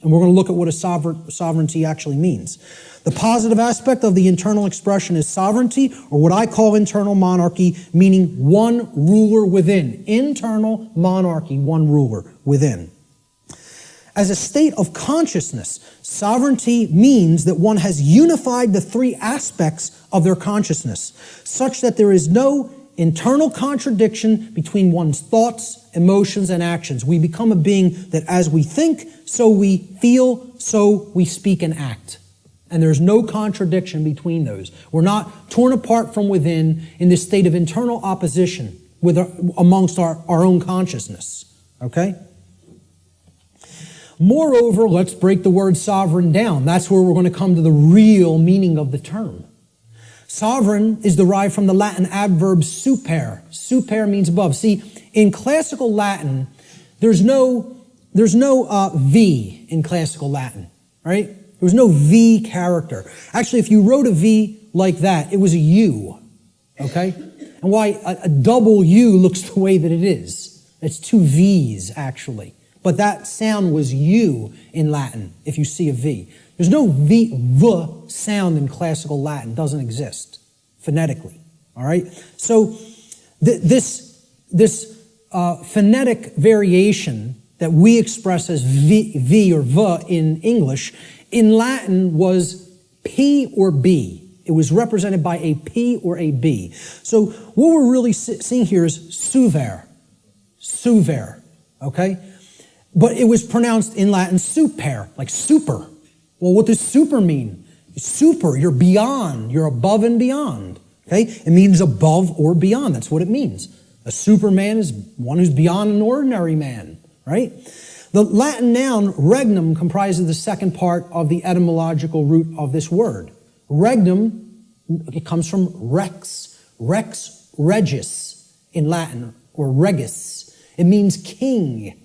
And we're going to look at what a sovereignty actually means. The positive aspect of the internal expression is sovereignty, or what I call internal monarchy, meaning one ruler within. Internal monarchy, one ruler within. As a state of consciousness, sovereignty means that one has unified the three aspects of their consciousness, such that there is no internal contradiction between one's thoughts, emotions, and actions. We become a being that as we think, so we feel, so we speak and act. And there's no contradiction between those. We're not torn apart from within in this state of internal opposition amongst our own consciousness. Okay? Moreover, let's break the word sovereign down. That's where we're going to come to the real meaning of the term. Sovereign is derived from the Latin adverb super. Super means above. See, in classical Latin, there's no V in classical Latin, right? There was no V character. Actually, if you wrote a V like that, it was a U, okay? And why a double U looks the way that it is. It's two V's, actually. But that sound was U in Latin, if you see a V. There's no V sound in classical Latin. It doesn't exist phonetically, all right? So this phonetic variation that we express as V or V in English, in Latin was P or B. It was represented by a P or a B. So what we're really seeing here is suver. Suver, okay? But it was pronounced in Latin super, like super. Well, what does super mean? Super, you're beyond, you're above and beyond, okay? It means above or beyond, that's what it means. A superman is one who's beyond an ordinary man, right? The Latin noun regnum comprises the second part of the etymological root of this word. Regnum, it comes from rex, rex regis in Latin, or regis. It means king.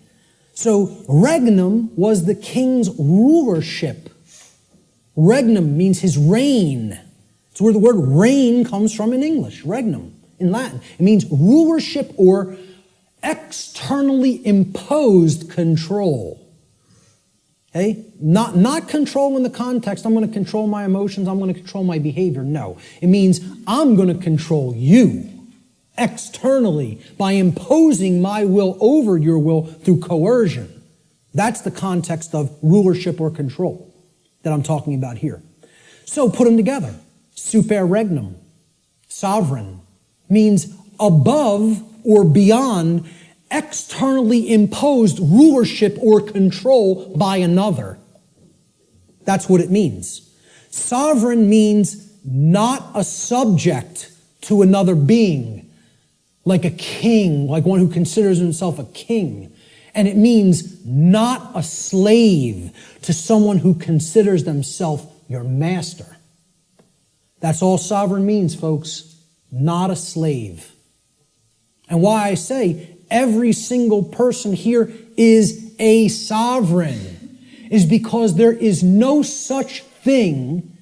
So regnum was the king's rulership. Regnum means his reign. It's where the word reign comes from in English, regnum, in Latin. It means rulership or externally imposed control. Okay? Not control in the context, I'm going to control my emotions, I'm going to control my behavior. No. It means I'm going to control you externally by imposing my will over your will through coercion. That's the context of rulership or control that I'm talking about here. So put them together. Super regnum, sovereign, means above or beyond externally imposed rulership or control by another. That's what it means. Sovereign means not a subject to another being, like a king, like one who considers himself a king. And it means not a slave to someone who considers themselves your master. That's all sovereign means, folks. Not a slave. And why I say every single person here is a sovereign is because there is no such thing,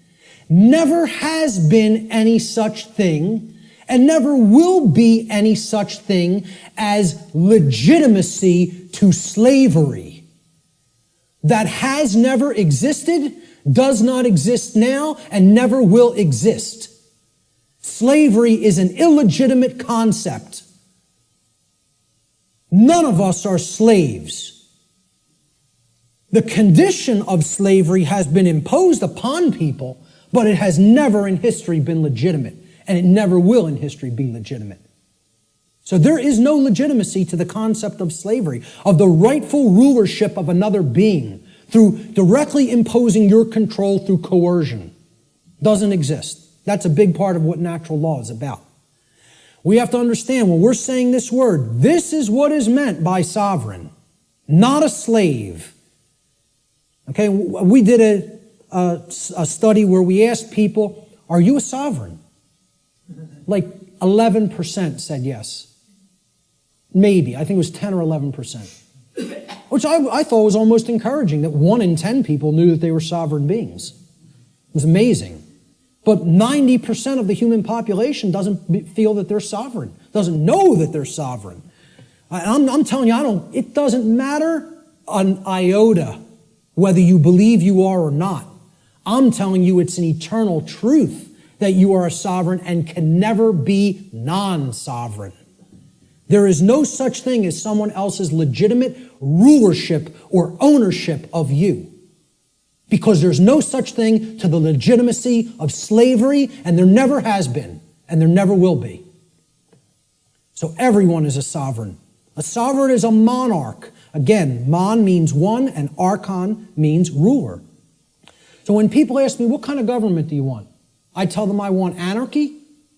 never has been any such thing, and never will be any such thing as legitimacy to slavery. That has never existed, does not exist now, and never will exist. Slavery is an illegitimate concept. None of us are slaves. The condition of slavery has been imposed upon people, but it has never in history been legitimate, and it never will in history be legitimate. So there is no legitimacy to the concept of slavery, of the rightful rulership of another being through directly imposing your control through coercion. Doesn't exist. That's a big part of what natural law is about. We have to understand when we're saying this word, this is what is meant by sovereign, not a slave. Okay, we did a study where we asked people, are you a sovereign? Like 11% said yes. Maybe. I think it was 10 or 11%. Which I thought was almost encouraging, that 1 in 10 people knew that they were sovereign beings. It was amazing. But 90% of the human population doesn't feel that they're sovereign, doesn't know that they're sovereign. I'm telling you, it doesn't matter an iota whether you believe you are or not. I'm telling you it's an eternal truth that you are a sovereign and can never be non-sovereign. There is no such thing as someone else's legitimate rulership or ownership of you. Because there's no such thing to the legitimacy of slavery, and there never has been, and there never will be. So everyone is a sovereign. A sovereign is a monarch. Again, mon means one, and archon means ruler. So when people ask me, what kind of government do you want? I tell them I want anarchy,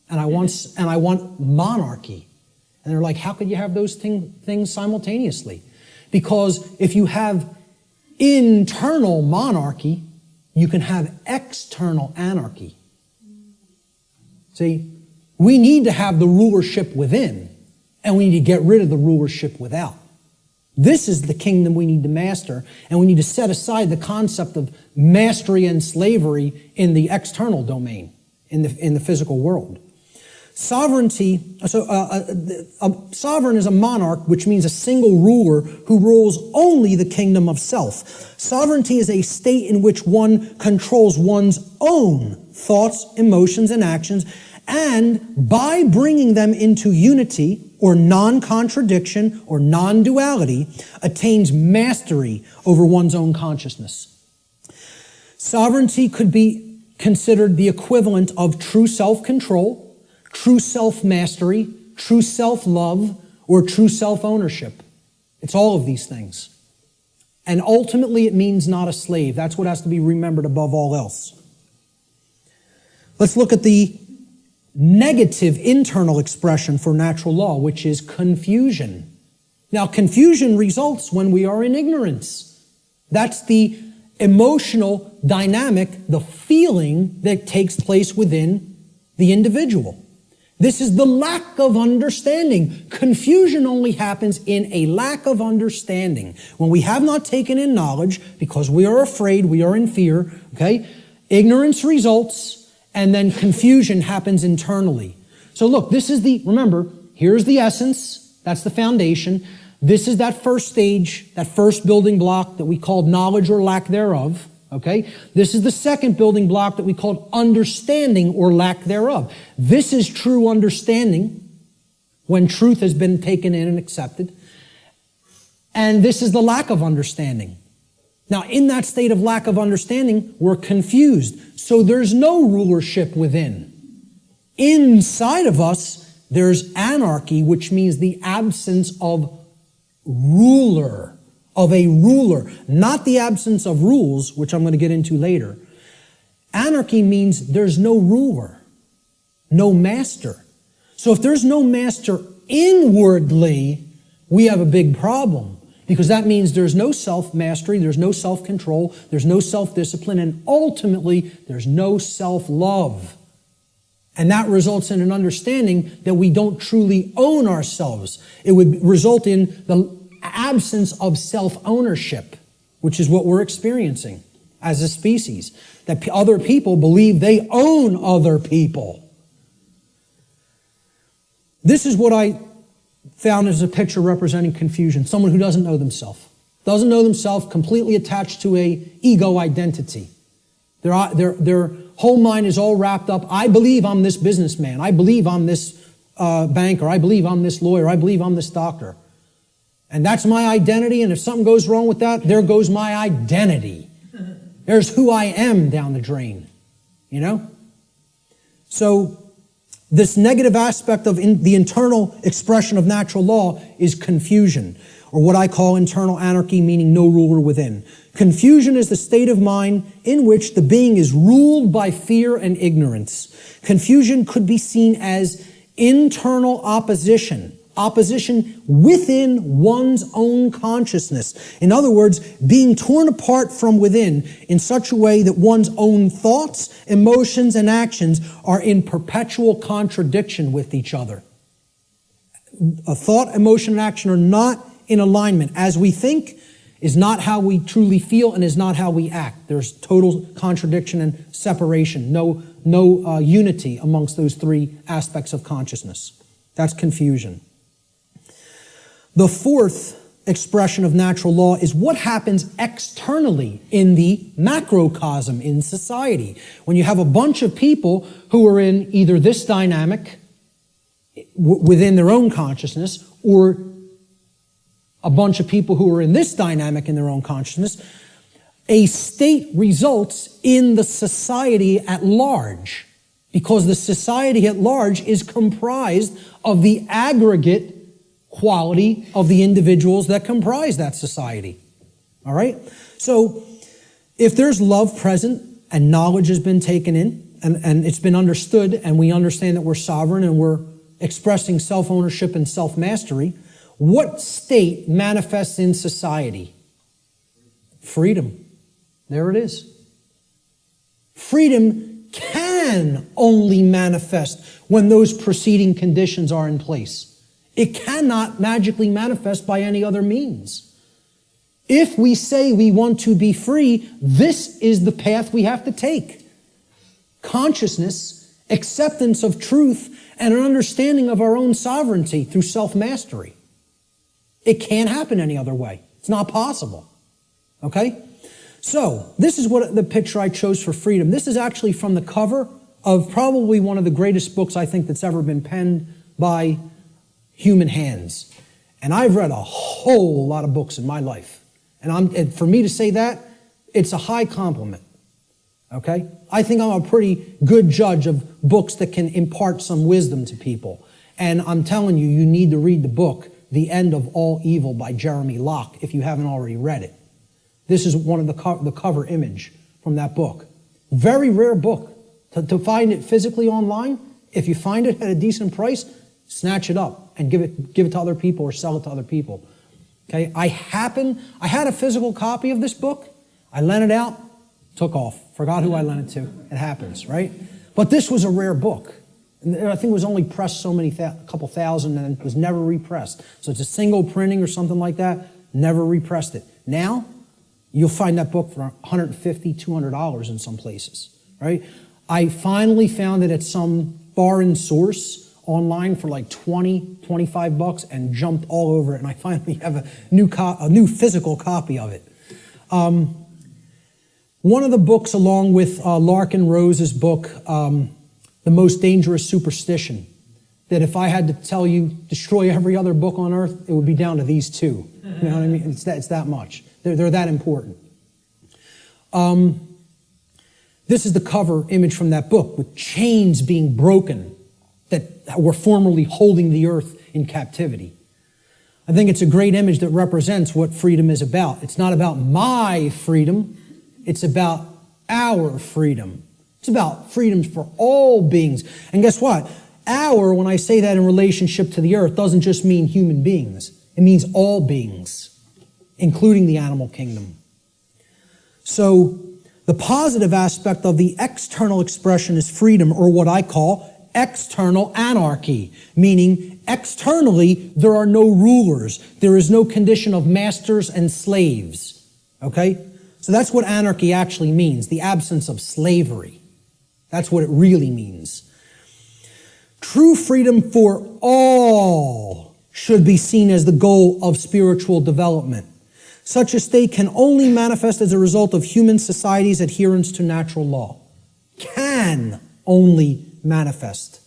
and I want monarchy. And they're like, how could you have those things simultaneously? Because if you have internal monarchy, you can have external anarchy. See, we need to have the rulership within, and we need to get rid of the rulership without. This is the kingdom we need to master, and we need to set aside the concept of mastery and slavery in the external domain, in the physical world. Sovereignty, a sovereign is a monarch, which means a single ruler who rules only the kingdom of self. Sovereignty is a state in which one controls one's own thoughts, emotions, and actions, and by bringing them into unity or non-contradiction or non-duality, attains mastery over one's own consciousness. Sovereignty could be considered the equivalent of true self-control, true self-mastery, true self-love, or true self-ownership. It's all of these things. And ultimately, it means not a slave. That's what has to be remembered above all else. Let's look at the negative internal expression for natural law, which is confusion. Now, confusion results when we are in ignorance. That's the emotional dynamic, the feeling that takes place within the individual. This is the lack of understanding. Confusion only happens in a lack of understanding. When we have not taken in knowledge, because we are afraid, we are in fear, okay? Ignorance results, and then confusion happens internally. So look, remember, here's the essence, that's the foundation. This is that first stage, that first building block that we called knowledge or lack thereof. Okay? This is the second building block that we called understanding or lack thereof. This is true understanding when truth has been taken in and accepted. And this is the lack of understanding. Now, in that state of lack of understanding, we're confused. So there's no rulership within. Inside of us, there's anarchy, which means the absence of a ruler, not the absence of rules, which I'm going to get into later. Anarchy means there's no ruler, no master. So if there's no master inwardly, we have a big problem, because that means there's no self-mastery, there's no self-control, there's no self-discipline, and ultimately, there's no self-love. And that results in an understanding that we don't truly own ourselves. It would result in the absence of self-ownership, which is what we're experiencing as a species. That other people believe they own other people. This is what I found as a picture representing confusion. Someone who doesn't know themselves. Doesn't know themselves, completely attached to a ego identity. Their whole mind is all wrapped up. I believe I'm this businessman. I believe I'm this banker. I believe I'm this lawyer. I believe I'm this doctor. And that's my identity, and if something goes wrong with that, there goes my identity. There's who I am down the drain, you know? So this negative aspect of the internal expression of natural law is confusion, or what I call internal anarchy, meaning no ruler within. Confusion is the state of mind in which the being is ruled by fear and ignorance. Confusion could be seen as internal opposition within one's own consciousness. In other words, being torn apart from within in such a way that one's own thoughts, emotions, and actions are in perpetual contradiction with each other. A thought, emotion, and action are not in alignment. As we think is not how we truly feel and is not how we act. There's total contradiction and separation. No unity amongst those three aspects of consciousness. That's confusion. The fourth expression of natural law is what happens externally in the macrocosm in society. When you have a bunch of people who are in either this dynamic within their own consciousness or a bunch of people who are in this dynamic in their own consciousness, a state results in the society at large, because the society at large is comprised of the aggregate quality of the individuals that comprise that society. All right? So if there's love present and knowledge has been taken in and it's been understood and we understand that we're sovereign and we're expressing self-ownership and self-mastery, what state manifests in society? Freedom. There it is. Freedom can only manifest when those preceding conditions are in place. It cannot magically manifest by any other means. If we say we want to be free, this is the path we have to take. Consciousness, acceptance of truth, and an understanding of our own sovereignty through self-mastery. It can't happen any other way. It's not possible. Okay? So, this is what the picture I chose for freedom. This is actually from the cover of probably one of the greatest books I think that's ever been penned by human hands. And I've read a whole lot of books in my life. And for me to say that, it's a high compliment. Okay? I think I'm a pretty good judge of books that can impart some wisdom to people. And I'm telling you, you need to read the book, The End of All Evil by Jeremy Locke, if you haven't already read it. This is one of the cover image from that book. Very rare book. To find it physically online, if you find it at a decent price, snatch it up and give it to other people or sell it to other people. Okay? I had a physical copy of this book. I lent it out, took off. Forgot who I lent it to. It happens, right? But this was a rare book. And I think it was only pressed a couple thousand and it was never repressed. So it's a single printing or something like that. Never repressed it. Now, you'll find that book for $150, $200 in some places, right? I finally found it at some foreign source online for like $20, $25 and jumped all over it. And I finally have a new physical copy of it. One of the books, along with Larkin Rose's book, The Most Dangerous Superstition, that if I had to tell you, destroy every other book on earth, it would be down to these two. You know what I mean? It's that much. They're that important. This is the cover image from that book, with chains being broken that were formerly holding the earth in captivity. I think it's a great image that represents what freedom is about. It's not about my freedom. It's about our freedom. It's about freedom for all beings. And guess what? Our, when I say that in relationship to the earth, doesn't just mean human beings. It means all beings, including the animal kingdom. So the positive aspect of the external expression is freedom, or what I call external anarchy, meaning externally there are no rulers. There is no condition of masters and slaves. Okay? So that's what anarchy actually means, the absence of slavery. That's what it really means. True freedom for all should be seen as the goal of spiritual development. Such a state can only manifest as a result of human society's adherence to natural law. Can only manifest.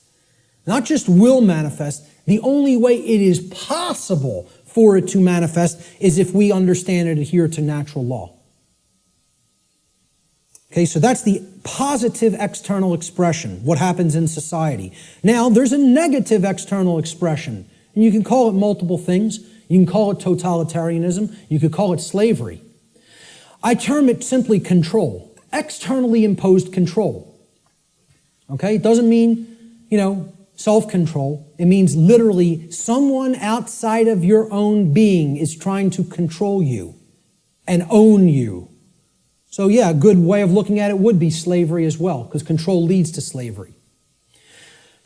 Not just will manifest. The only way it is possible for it to manifest is if we understand and adhere to natural law. Okay, so that's the positive external expression, what happens in society. Now, there's a negative external expression, and you can call it multiple things. You can call it totalitarianism. You could call it slavery. I term it simply control, externally imposed control. Okay, it doesn't mean, self-control. It means literally someone outside of your own being is trying to control you and own you. So yeah, a good way of looking at it would be slavery as well, because control leads to slavery.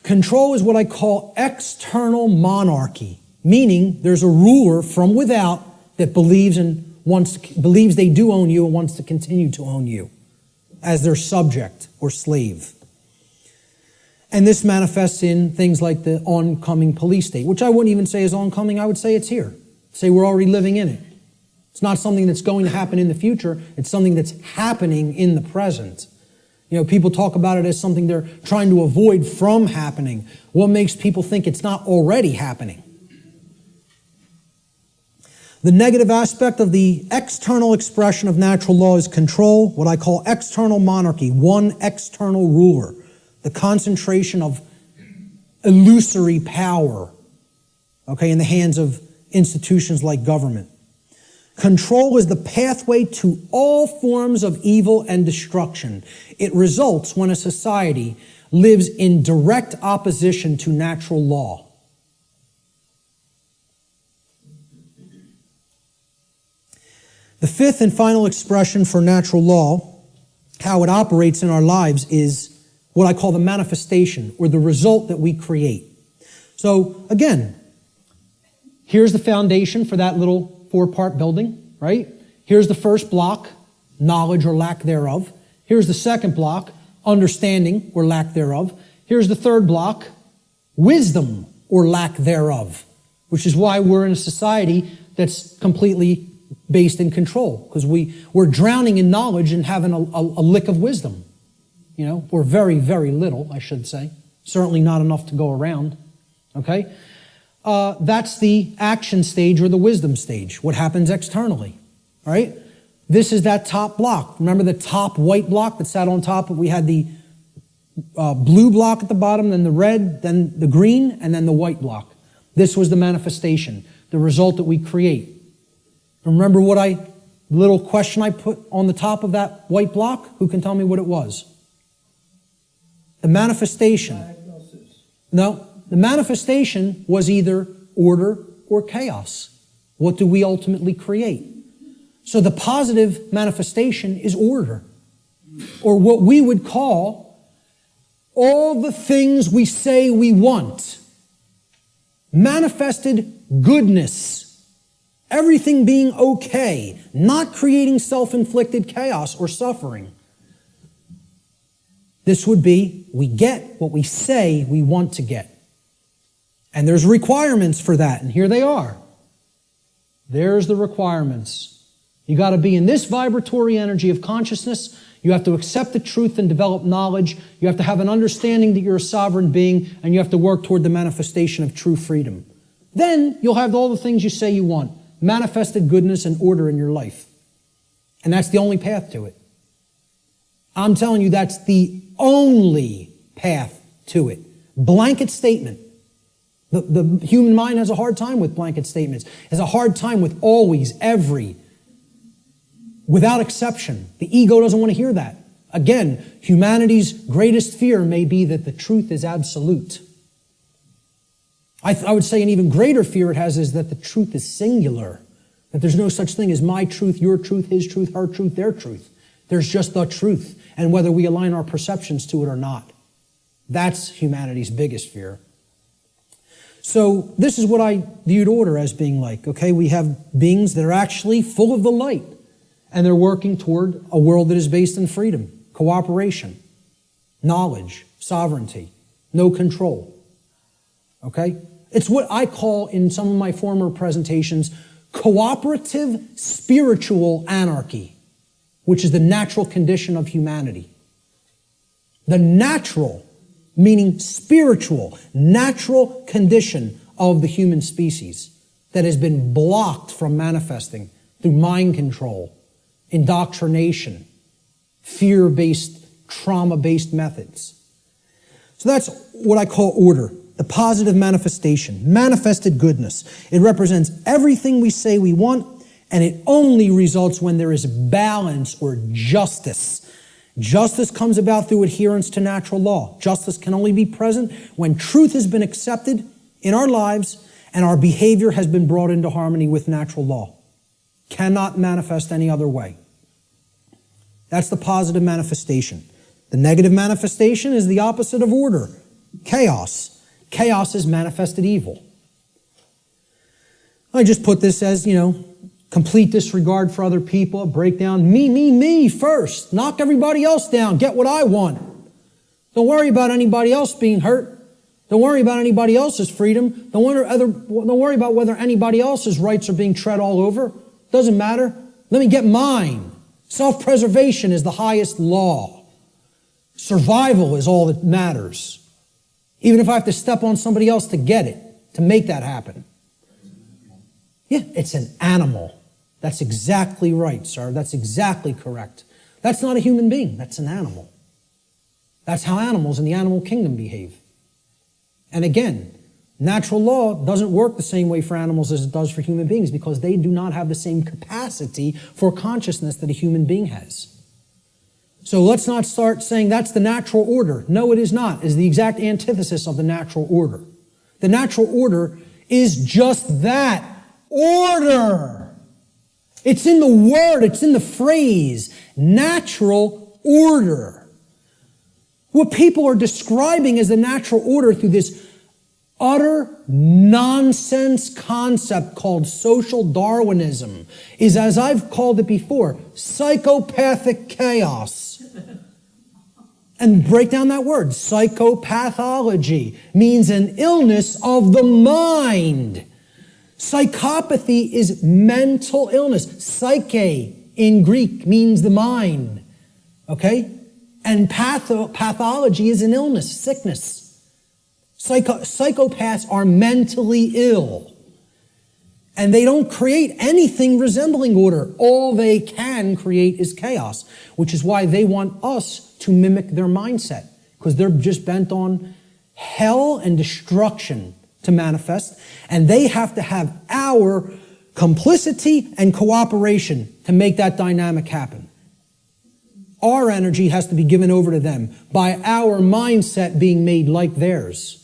Control is what I call external monarchy, meaning there's a ruler from without that believes they do own you and wants to continue to own you as their subject or slave. And this manifests in things like the oncoming police state, which I wouldn't even say is oncoming, I would say it's here. Say we're already living in it. It's not something that's going to happen in the future. It's something that's happening in the present. People talk about it as something they're trying to avoid from happening. What makes people think it's not already happening? The negative aspect of the external expression of natural law is control, what I call external monarchy, one external ruler, the concentration of illusory power, in the hands of institutions like government. Control is the pathway to all forms of evil and destruction. It results when a society lives in direct opposition to natural law. The fifth and final expression for natural law, how it operates in our lives, is what I call the manifestation, or the result that we create. So again, here's the foundation for that little 4-part building, right? Here's the first block, knowledge or lack thereof. Here's the second block, understanding or lack thereof. Here's the third block, wisdom or lack thereof, which is why we're in a society that's completely based in control, because we're drowning in knowledge and having a lick of wisdom, or very, very little, I should say. Certainly not enough to go around, okay? That's the action stage or the wisdom stage, what happens externally, right? This is that top block. Remember the top white block that sat on top? We had the blue block at the bottom, then the red, then the green, and then the white block. This was the manifestation, the result that we create. Remember little question I put on the top of that white block? Who can tell me what it was? The manifestation. No, the manifestation was either order or chaos. What do we ultimately create? So the positive manifestation is order, or what we would call all the things we say we want. Manifested goodness, everything being okay, not creating self-inflicted chaos or suffering. This would be, we get what we say we want to get. And there's requirements for that, and here they are. There's the requirements. You got to be in this vibratory energy of consciousness. You have to accept the truth and develop knowledge. You have to have an understanding that you're a sovereign being, and you have to work toward the manifestation of true freedom. Then you'll have all the things you say you want. Manifested goodness and order in your life. And that's the only path to it. I'm telling you, that's the only path to it. Blanket statement. The human mind has a hard time with blanket statements. Has a hard time with always, every, without exception. The ego doesn't want to hear that. Again, humanity's greatest fear may be that the truth is absolute. I would say an even greater fear it has is that the truth is singular. That there's no such thing as my truth, your truth, his truth, her truth, their truth. There's just the truth, and whether we align our perceptions to it or not. That's humanity's biggest fear. So this is what I viewed order as being like. Okay, we have beings that are actually full of the light, and they're working toward a world that is based in freedom, cooperation, knowledge, sovereignty, no control. Okay? It's what I call in some of my former presentations cooperative spiritual anarchy, which is the natural condition of humanity. The natural, meaning spiritual, natural condition of the human species that has been blocked from manifesting through mind control, indoctrination, fear-based, trauma-based methods. So that's what I call order, the positive manifestation, manifested goodness. It represents everything we say we want, and it only results when there is balance or justice. Justice comes about through adherence to natural law. Justice can only be present when truth has been accepted in our lives and our behavior has been brought into harmony with natural law. Cannot manifest any other way. That's the positive manifestation. The negative manifestation is the opposite of order, chaos. Chaos is manifested evil. I just put this as, complete disregard for other people, a breakdown. Me first. Knock everybody else down. Get what I want. Don't worry about anybody else being hurt. Don't worry about anybody else's freedom. Don't worry about whether anybody else's rights are being tread all over. Doesn't matter. Let me get mine. Self-preservation is the highest law. Survival is all that matters. Even if I have to step on somebody else to get it, to make that happen. Yeah, it's an animal. That's exactly right, sir. That's exactly correct. That's not a human being. That's an animal. That's how animals in the animal kingdom behave. And again, natural law doesn't work the same way for animals as it does for human beings because they do not have the same capacity for consciousness that a human being has. So let's not start saying that's the natural order. No, it is not. It is the exact antithesis of the natural order. The natural order is just that. Order. It's in the word, it's in the phrase, natural order. What people are describing as the natural order through this utter nonsense concept called social Darwinism is, as I've called it before, psychopathic chaos. And break down that word. Psychopathology means an illness of the mind. Psychopathy is mental illness. Psyche in Greek means the mind. Okay? And pathology is an illness, sickness. Psychopaths are mentally ill. And they don't create anything resembling order. All they can create is chaos, which is why they want us to mimic their mindset, because they're just bent on hell and destruction to manifest, and they have to have our complicity and cooperation to make that dynamic happen. Our energy has to be given over to them by our mindset being made like theirs.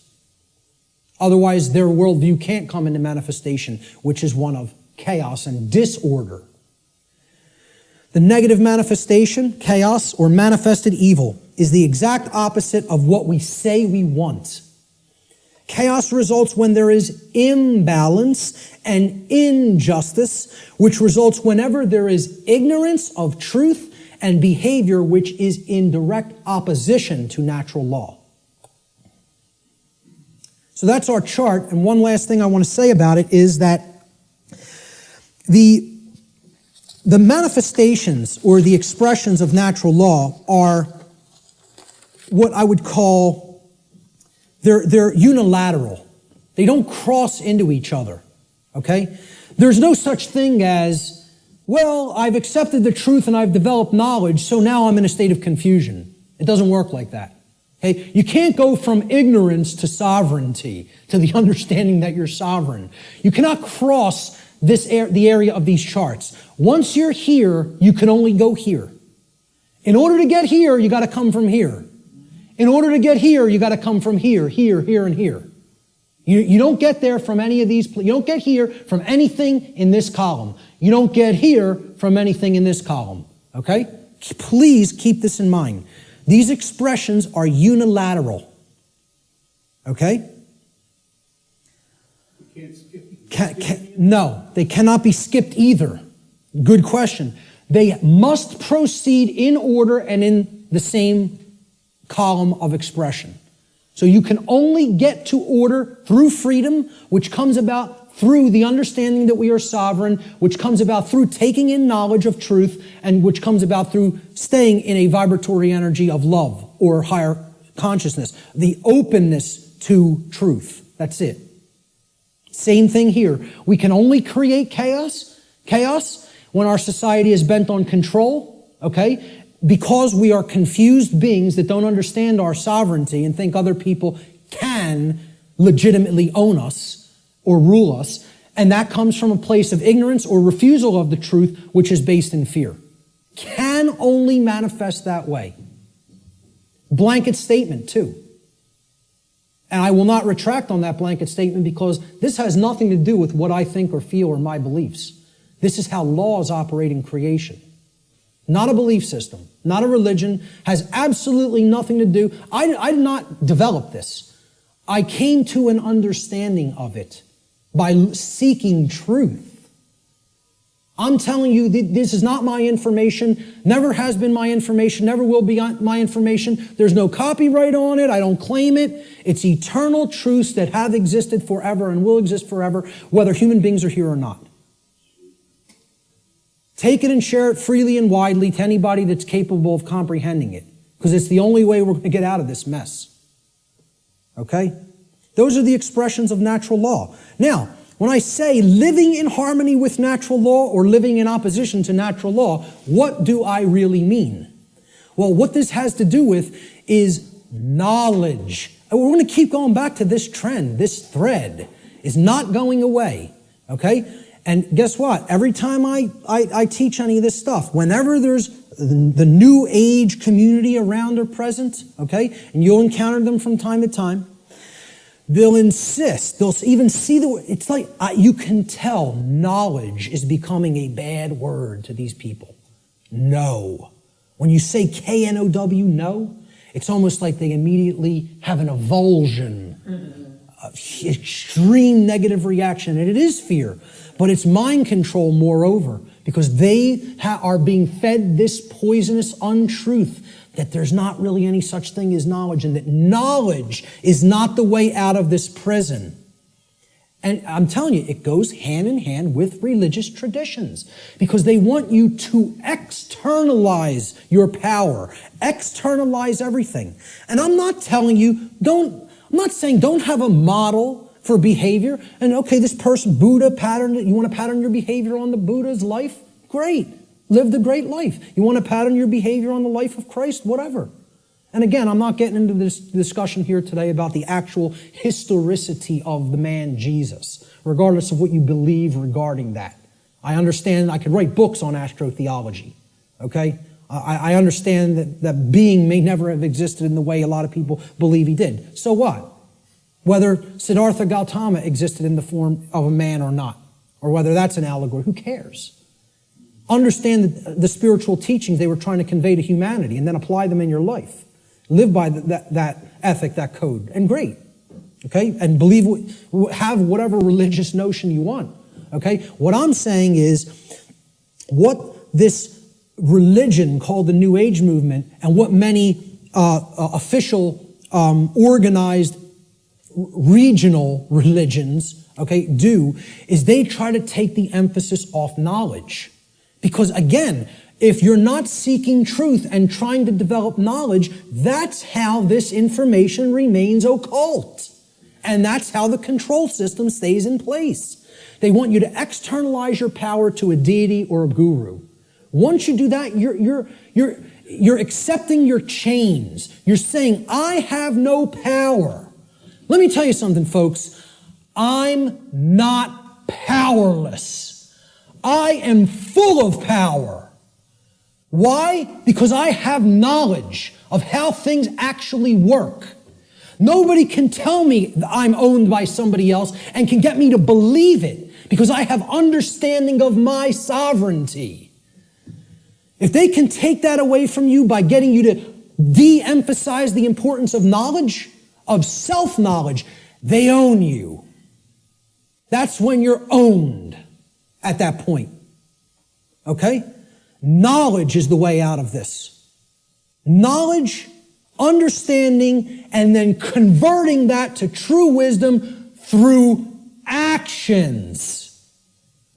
Otherwise, their worldview can't come into manifestation, which is one of chaos and disorder. The negative manifestation, chaos, or manifested evil, is the exact opposite of what we say we want. Chaos results when there is imbalance and injustice, which results whenever there is ignorance of truth and behavior which is in direct opposition to natural law. So that's our chart, and one last thing I want to say about it is that the manifestations or the expressions of natural law are what I would call, they're unilateral. They don't cross into each other, okay? There's no such thing as, well, I've accepted the truth and I've developed knowledge, so now I'm in a state of confusion. It doesn't work like that. Okay? You can't go from ignorance to sovereignty, to the understanding that you're sovereign. You cannot cross the area of these charts. Once you're here, you can only go here. In order to get here, you got to come from here. In order to get here, you got to come from here, here, here, and here. You don't get there from any of these. You don't get here from anything in this column. You don't get here from anything in this column. Okay? Please keep this in mind. These expressions are unilateral. Okay? You can't skip. No, they cannot be skipped either. Good question. They must proceed in order and in the same column of expression. So you can only get to order through freedom, which comes about through the understanding that we are sovereign, which comes about through taking in knowledge of truth, and which comes about through staying in a vibratory energy of love or higher consciousness. The openness to truth. That's it. Same thing here. We can only create chaos when our society is bent on control, okay? Because we are confused beings that don't understand our sovereignty and think other people can legitimately own us or rule us, and that comes from a place of ignorance or refusal of the truth, which is based in fear. Can only manifest that way. Blanket statement, too. And I will not retract on that blanket statement because this has nothing to do with what I think or feel or my beliefs. This is how laws operate in creation. Not a belief system, not a religion, has absolutely nothing to do. I did not develop this. I came to an understanding of it by seeking truth. I'm telling you, this is not my information, never has been my information, never will be my information. There's no copyright on it. I don't claim it. It's eternal truths that have existed forever and will exist forever, whether human beings are here or not. Take it and share it freely and widely to anybody that's capable of comprehending it, because it's the only way we're going to get out of this mess. Okay? Those are the expressions of natural law. Now, when I say living in harmony with natural law or living in opposition to natural law, what do I really mean? Well, what this has to do with is knowledge. And we're going to keep going back to this trend. This thread is not going away. Okay? And guess what? Every time I teach any of this stuff, whenever there's the new age community around or present, okay, and you'll encounter them from time to time, they'll insist, they'll even see it's like, you can tell knowledge is becoming a bad word to these people. No. When you say K-N-O-W, no, it's almost like they immediately have an avulsion, extreme negative reaction, and it is fear. But it's mind control, moreover, because they are being fed this poisonous untruth that there's not really any such thing as knowledge, and that knowledge is not the way out of this prison. And I'm telling you, it goes hand in hand with religious traditions, because they want you to externalize your power, externalize everything. And I'm not telling you, I'm not saying don't have a model for behavior. And okay, this person, Buddha, you want to pattern your behavior on the Buddha's life? Great. Live the great life. You want to pattern your behavior on the life of Christ? Whatever. And again, I'm not getting into this discussion here today about the actual historicity of the man Jesus, regardless of what you believe regarding that. I understand I could write books on astrotheology, okay? I understand that being may never have existed in the way a lot of people believe he did. So what? Whether Siddhartha Gautama existed in the form of a man or not, or whether that's an allegory, who cares? Understand the spiritual teachings they were trying to convey to humanity and then apply them in your life. Live by that ethic, that code, and great, okay? And have whatever religious notion you want, okay? What I'm saying is what this religion called the New Age movement and what many official, organized, regional religions, okay, do is they try to take the emphasis off knowledge. Because again, if you're not seeking truth and trying to develop knowledge, that's how this information remains occult. And that's how the control system stays in place. They want you to externalize your power to a deity or a guru. Once you do that, you're accepting your chains. You're saying, I have no power. Let me tell you something, folks. I'm not powerless. I am full of power. Why? Because I have knowledge of how things actually work. Nobody can tell me I'm owned by somebody else and can get me to believe it because I have understanding of my sovereignty. If they can take that away from you by getting you to de-emphasize the importance of knowledge, of self-knowledge, they own you. That's when you're owned at that point. Okay? Knowledge is the way out of this. Knowledge, understanding, and then converting that to true wisdom through actions.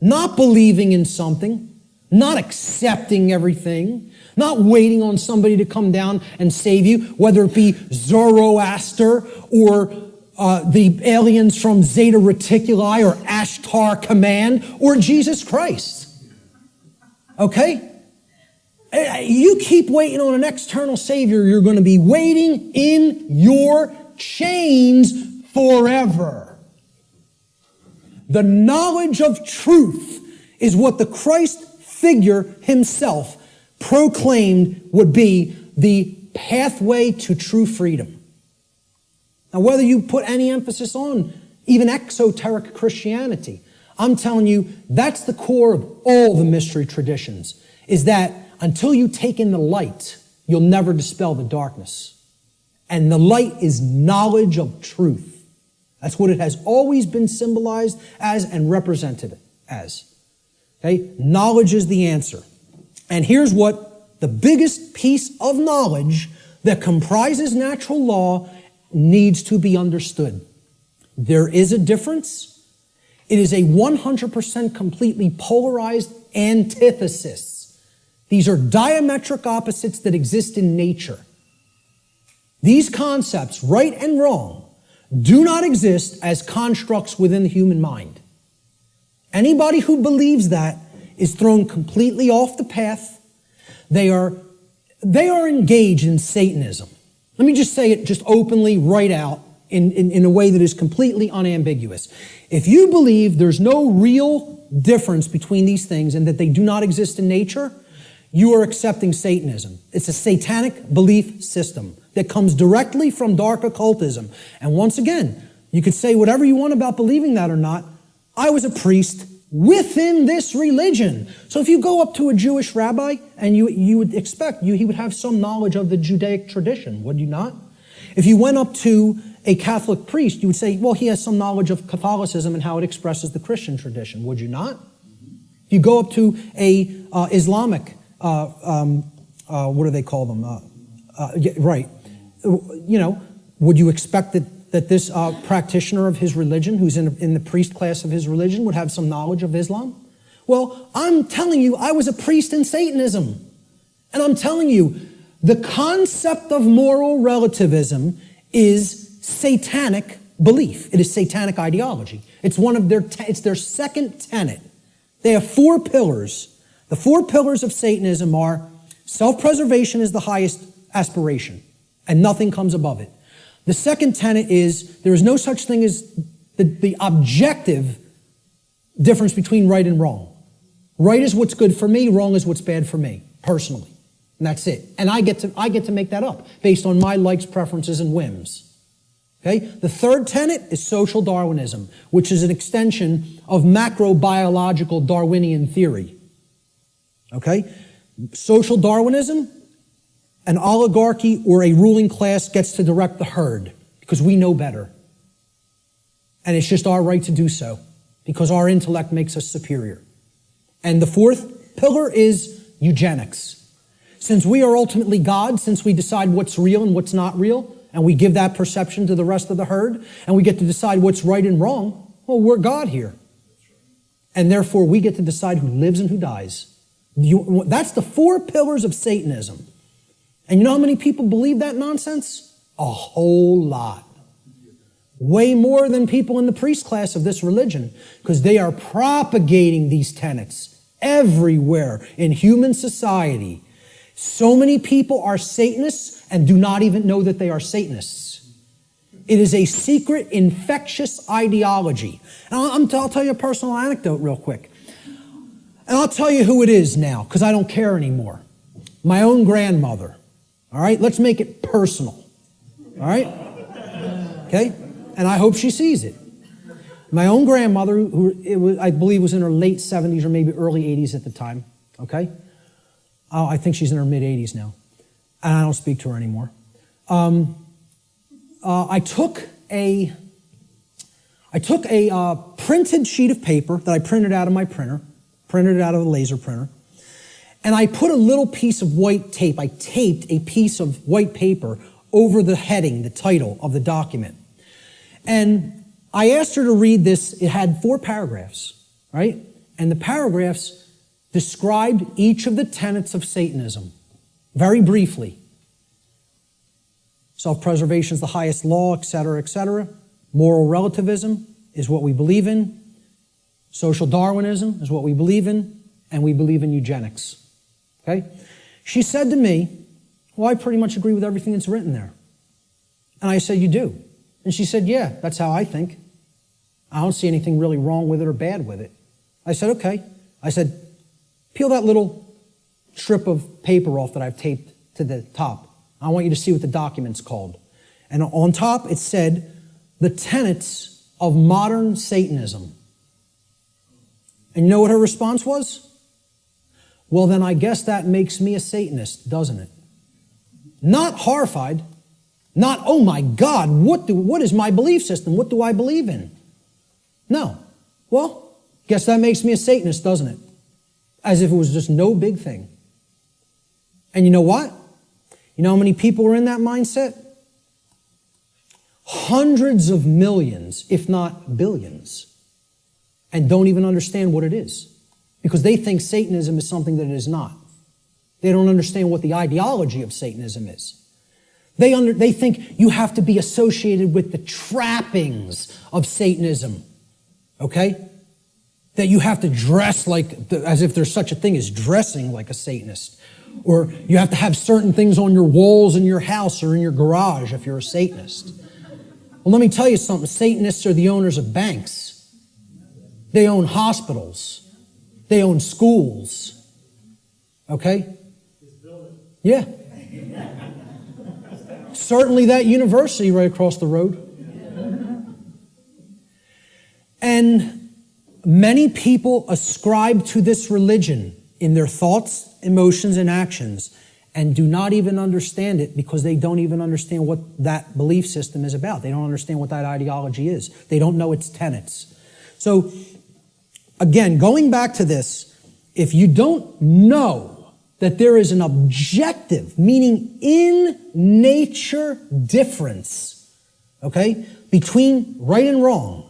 Not believing in something, not accepting everything, not waiting on somebody to come down and save you, whether it be Zoroaster or the aliens from Zeta Reticuli or Ashtar Command or Jesus Christ. Okay? You keep waiting on an external Savior, you're going to be waiting in your chains forever. The knowledge of truth is what the Christ figure himself proclaimed would be the pathway to true freedom. Now, whether you put any emphasis on even exoteric Christianity, I'm telling you, that's the core of all the mystery traditions, is that until you take in the light, you'll never dispel the darkness. And the light is knowledge of truth. That's what it has always been symbolized as and represented as. Okay? Knowledge is the answer. And here's what the biggest piece of knowledge that comprises natural law needs to be understood. There is a difference. It is a 100% completely polarized antithesis. These are diametric opposites that exist in nature. These concepts, right and wrong, do not exist as constructs within the human mind. Anybody who believes that is thrown completely off the path. They are engaged in Satanism. Let me just say it just openly right out in a way that is completely unambiguous. If you believe there's no real difference between these things and that they do not exist in nature, you are accepting Satanism. It's a satanic belief system that comes directly from dark occultism. And once again, you could say whatever you want about believing that or not. I was a priest within this religion. So if you go up to a Jewish rabbi and you would expect he would have some knowledge of the Judaic tradition, would you not? If you went up to a Catholic priest, you would say, well, he has some knowledge of Catholicism and how it expresses the Christian tradition, would you not? If you go up to a Islamic, what do they call them? Right. You know, would you expect that this practitioner of his religion, who's in the priest class of his religion, would have some knowledge of Islam? Well, I'm telling you, I was a priest in Satanism. And I'm telling you, the concept of moral relativism is satanic belief. It is satanic ideology. It's one of it's their second tenet. They have 4 pillars. The 4 pillars of Satanism are self-preservation is the highest aspiration, and nothing comes above it. The second tenet is there is no such thing as the objective difference between right and wrong. Right is what's good for me, wrong is what's bad for me, personally. And that's it. And I get to make that up based on my likes, preferences, and whims. Okay? The third tenet is social Darwinism, which is an extension of macrobiological Darwinian theory. Okay? Social Darwinism, an oligarchy or a ruling class gets to direct the herd because we know better. And it's just our right to do so because our intellect makes us superior. And the fourth pillar is eugenics. Since we are ultimately God, since we decide what's real and what's not real, and we give that perception to the rest of the herd, and we get to decide what's right and wrong, well, we're God here. And therefore, we get to decide who lives and who dies. That's the 4 pillars of Satanism. And you know how many people believe that nonsense? A whole lot. Way more than people in the priest class of this religion, because they are propagating these tenets everywhere in human society. So many people are Satanists and do not even know that they are Satanists. It is a secret, infectious ideology. And I'll tell you a personal anecdote real quick. And I'll tell you who it is now, because I don't care anymore. My own grandmother. All right? Let's make it personal. All right? Okay? And I hope she sees it. My own grandmother, I believe was in her late 70s or maybe early 80s at the time. Okay? I think she's in her mid-80s now. And I don't speak to her anymore. I took a printed sheet of paper that I printed out of my printer, printed it out of a laser printer, and I put a little piece of white tape. I taped a piece of white paper over the heading, the title of the document. And I asked her to read this. It had 4 paragraphs, right? And the paragraphs described each of the tenets of Satanism, very briefly. Self-preservation is the highest law, etc., etc. Moral relativism is what we believe in. Social Darwinism is what we believe in. And we believe in eugenics. Okay? She said to me, well, I pretty much agree with everything that's written there. And I said, you do? And she said, yeah, that's how I think. I don't see anything really wrong with it or bad with it. I said, okay. I said, peel that little strip of paper off that I've taped to the top. I want you to see what the document's called. And on top, it said, the tenets of modern Satanism. And you know what her response was? Well, then I guess that makes me a Satanist, doesn't it? Not horrified. Not, oh my God, what is my belief system? What do I believe in? No. Well, guess that makes me a Satanist, doesn't it? As if it was just no big thing. And you know what? You know how many people are in that mindset? Hundreds of millions, if not billions, and don't even understand what it is. Because they think Satanism is something that it is not. They don't understand what the ideology of Satanism is. They think you have to be associated with the trappings of Satanism. Okay? That you have to dress like, as if there's such a thing as dressing like a Satanist. Or you have to have certain things on your walls in your house or in your garage if you're a Satanist. Well, let me tell you something. Satanists are the owners of banks. They own hospitals. They own schools. Okay? Yeah. Certainly that university right across the road. And many people ascribe to this religion in their thoughts, emotions, and actions, and do not even understand it because they don't even understand what that belief system is about. They don't understand what that ideology is. They don't know its tenets. So, again, going back to this, if you don't know that there is an objective, meaning in nature difference, okay, between right and wrong,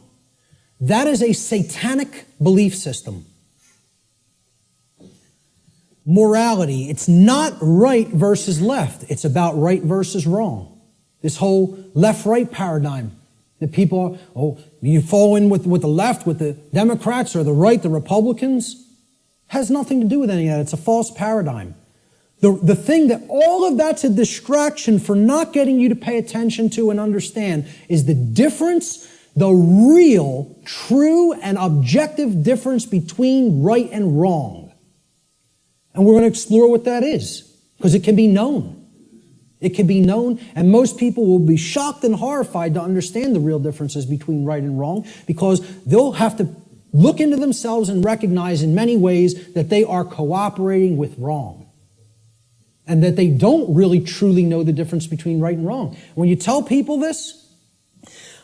that is a satanic belief system. Morality, it's not right versus left. It's about right versus wrong. This whole left-right paradigm The people, you fall in with the left, with the Democrats, or the right, the Republicans. Has nothing to do with any of that. It's a false paradigm. The thing that all of that's a distraction for not getting you to pay attention to and understand is the difference, the real, true, and objective difference between right and wrong. And we're going to explore what that is, because it can be known. It can be known, and most people will be shocked and horrified to understand the real differences between right and wrong, because they'll have to look into themselves and recognize in many ways that they are cooperating with wrong. And that they don't really truly know the difference between right and wrong. When you tell people this,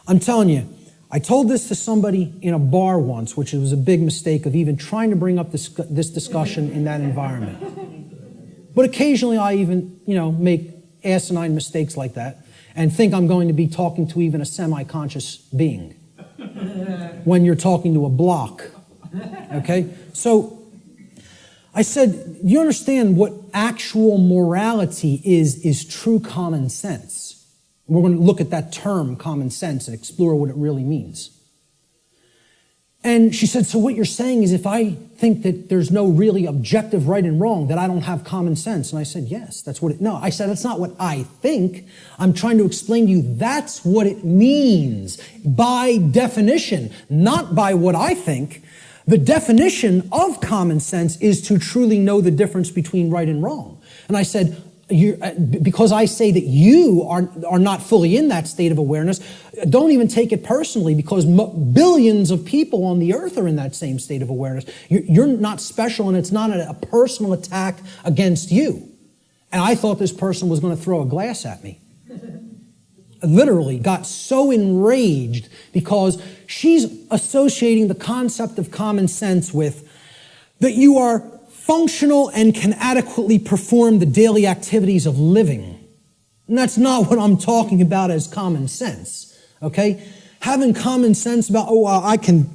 I'm telling you, I told this to somebody in a bar once, which was a big mistake of even trying to bring up this discussion in that environment. But occasionally I even, make asinine mistakes like that and think I'm going to be talking to even a semi-conscious being when you're talking to a block. Okay? So I said, you understand what actual morality is true common sense. We're going to look at that term, common sense, and explore what it really means. And she said, so what you're saying is if I think that there's no really objective right and wrong, that I don't have common sense. And I said, yes, that's what no, I said, that's not what I think. I'm trying to explain to you that's what it means by definition, not by what I think. The definition of common sense is to truly know the difference between right and wrong. And I said, because I say that you are not fully in that state of awareness, don't even take it personally, because billions of people on the earth are in that same state of awareness. You're not special, and it's not a personal attack against you. And I thought this person was going to throw a glass at me. Literally got so enraged because she's associating the concept of common sense with that you are functional and can adequately perform the daily activities of living. And that's not what I'm talking about as common sense, okay? Having common sense about, I can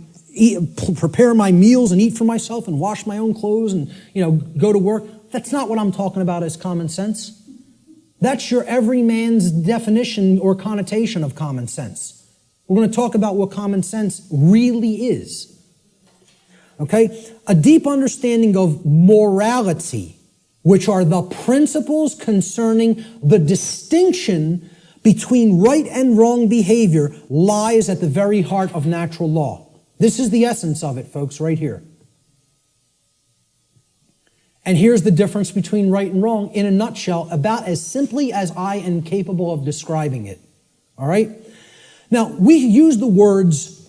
prepare my meals and eat for myself and wash my own clothes and, go to work. That's not what I'm talking about as common sense. That's your everyman's definition or connotation of common sense. We're going to talk about what common sense really is. Okay? A deep understanding of morality, which are the principles concerning the distinction between right and wrong behavior, lies at the very heart of natural law. This is the essence of it, folks, right here. And here's the difference between right and wrong in a nutshell, about as simply as I am capable of describing it. All right? Now, we use the words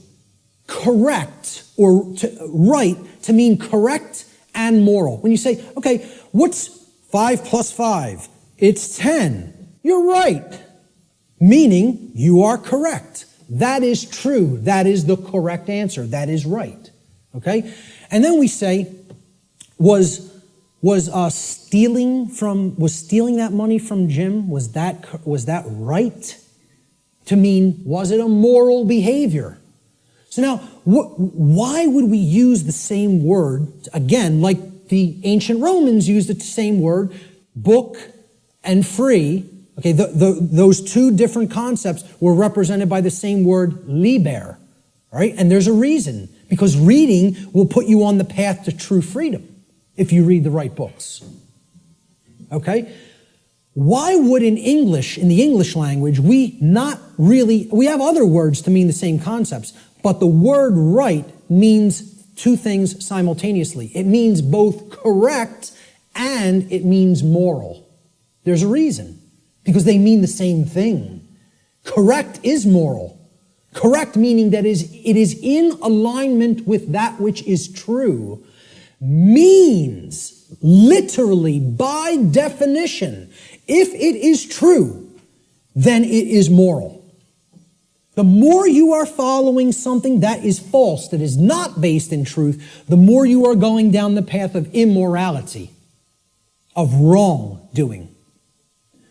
correct or right to mean correct and moral. When you say, okay, what's 5 plus 5? It's 10. You're right. Meaning you are correct. That is true. That is the correct answer. That is right. Okay? And then we say, was stealing that money from Jim, was that right? To mean, was it a moral behavior? So now, why would we use the same word, again, like the ancient Romans used the same word, book and free? Okay, those two different concepts were represented by the same word, liber, right? And there's a reason, because reading will put you on the path to true freedom if you read the right books. Okay? Why would in the English language, we have other words to mean the same concepts, but the word right means two things simultaneously. It means both correct and it means moral. There's a reason, because they mean the same thing. Correct is moral. Correct meaning that it is in alignment with that which is true, means literally by definition, if it is true, then it is moral. The more you are following something that is false, that is not based in truth, the more you are going down the path of immorality, of wrongdoing.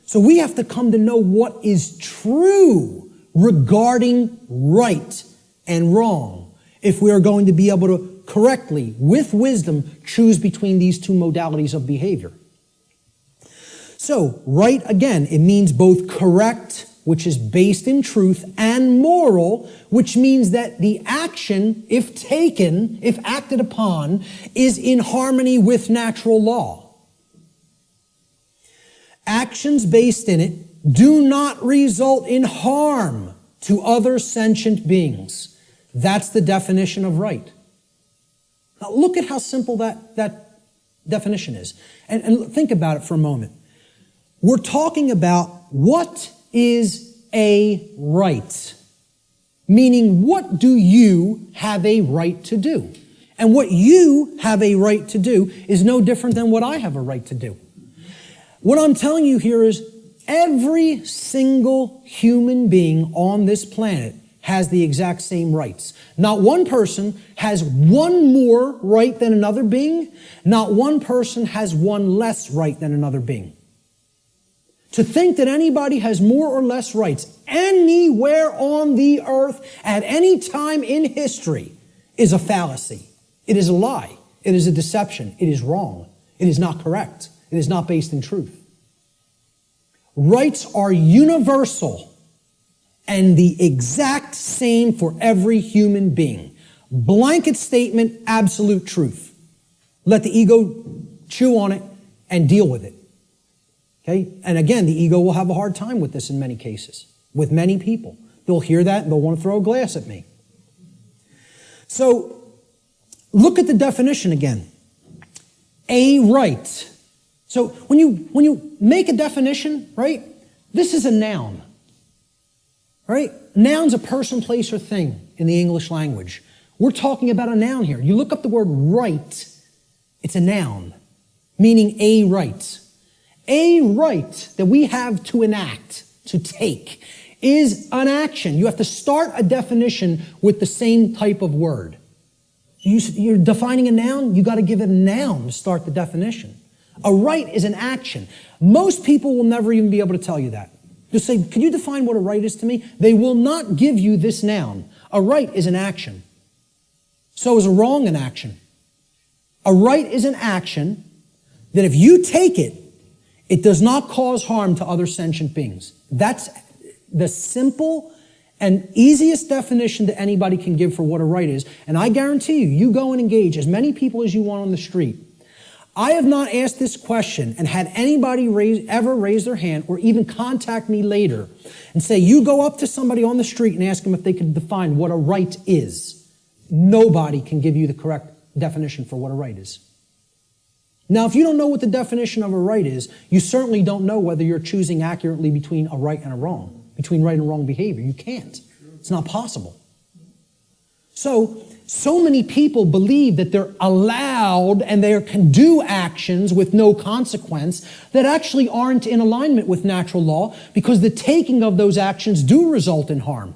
So we have to come to know what is true regarding right and wrong if we are going to be able to correctly, with wisdom, choose between these two modalities of behavior. So, right, again, it means both correct which is based in truth, and moral, which means that the action, if taken, if acted upon, is in harmony with natural law. Actions based in it do not result in harm to other sentient beings. That's the definition of right. Now look at how simple that definition is. And think about it for a moment. We're talking about what is a right. Meaning, what do you have a right to do? And what you have a right to do is no different than what I have a right to do. What I'm telling you here is every single human being on this planet has the exact same rights. Not one person has one more right than another being. Not one person has one less right than another being. To think that anybody has more or less rights anywhere on the earth at any time in history is a fallacy. It is a lie. It is a deception. It is wrong. It is not correct. It is not based in truth. Rights are universal and the exact same for every human being. Blanket statement, absolute truth. Let the ego chew on it and deal with it. Okay? And again, the ego will have a hard time with this in many cases, with many people. They'll hear that and they'll want to throw a glass at me. So, look at the definition again. A right. So, when you make a definition, right, this is a noun. Right? Noun's a person, place, or thing in the English language. We're talking about a noun here. You look up the word right, it's a noun, meaning a right. A right that we have to enact, to take, is an action. You have to start a definition with the same type of word. You're defining a noun, you got to give it a noun to start the definition. A right is an action. Most people will never even be able to tell you that. Just say, can you define what a right is to me? They will not give you this noun. A right is an action. So is a wrong an action. A right is an action that if you take it, it does not cause harm to other sentient beings. That's the simple and easiest definition that anybody can give for what a right is. And I guarantee you, you go and engage as many people as you want on the street. I have not asked this question and had anybody ever raise their hand or even contact me later and say, you go up to somebody on the street and ask them if they can define what a right is. Nobody can give you the correct definition for what a right is. Now, if you don't know what the definition of a right is, you certainly don't know whether you're choosing accurately between a right and a wrong, between right and wrong behavior. You can't. It's not possible. So many people believe that they're allowed and they can do actions with no consequence that actually aren't in alignment with natural law because the taking of those actions do result in harm.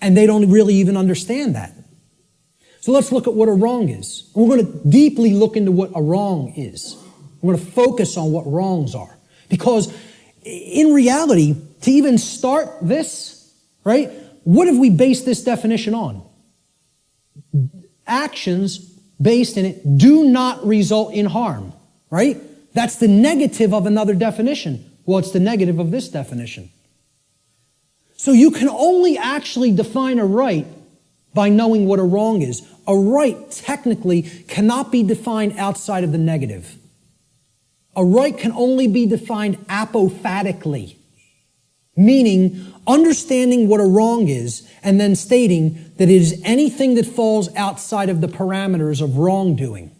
And they don't really even understand that. So let's look at what a wrong is. And we're going to deeply look into what a wrong is. We're going to focus on what wrongs are. Because in reality, to even start this, right, what have we based this definition on? Actions based in it do not result in harm, right? That's the negative of another definition. Well, it's the negative of this definition. So you can only actually define a right by knowing what a wrong is. A right technically cannot be defined outside of the negative. A right can only be defined apophatically, meaning understanding what a wrong is and then stating that it is anything that falls outside of the parameters of wrongdoing.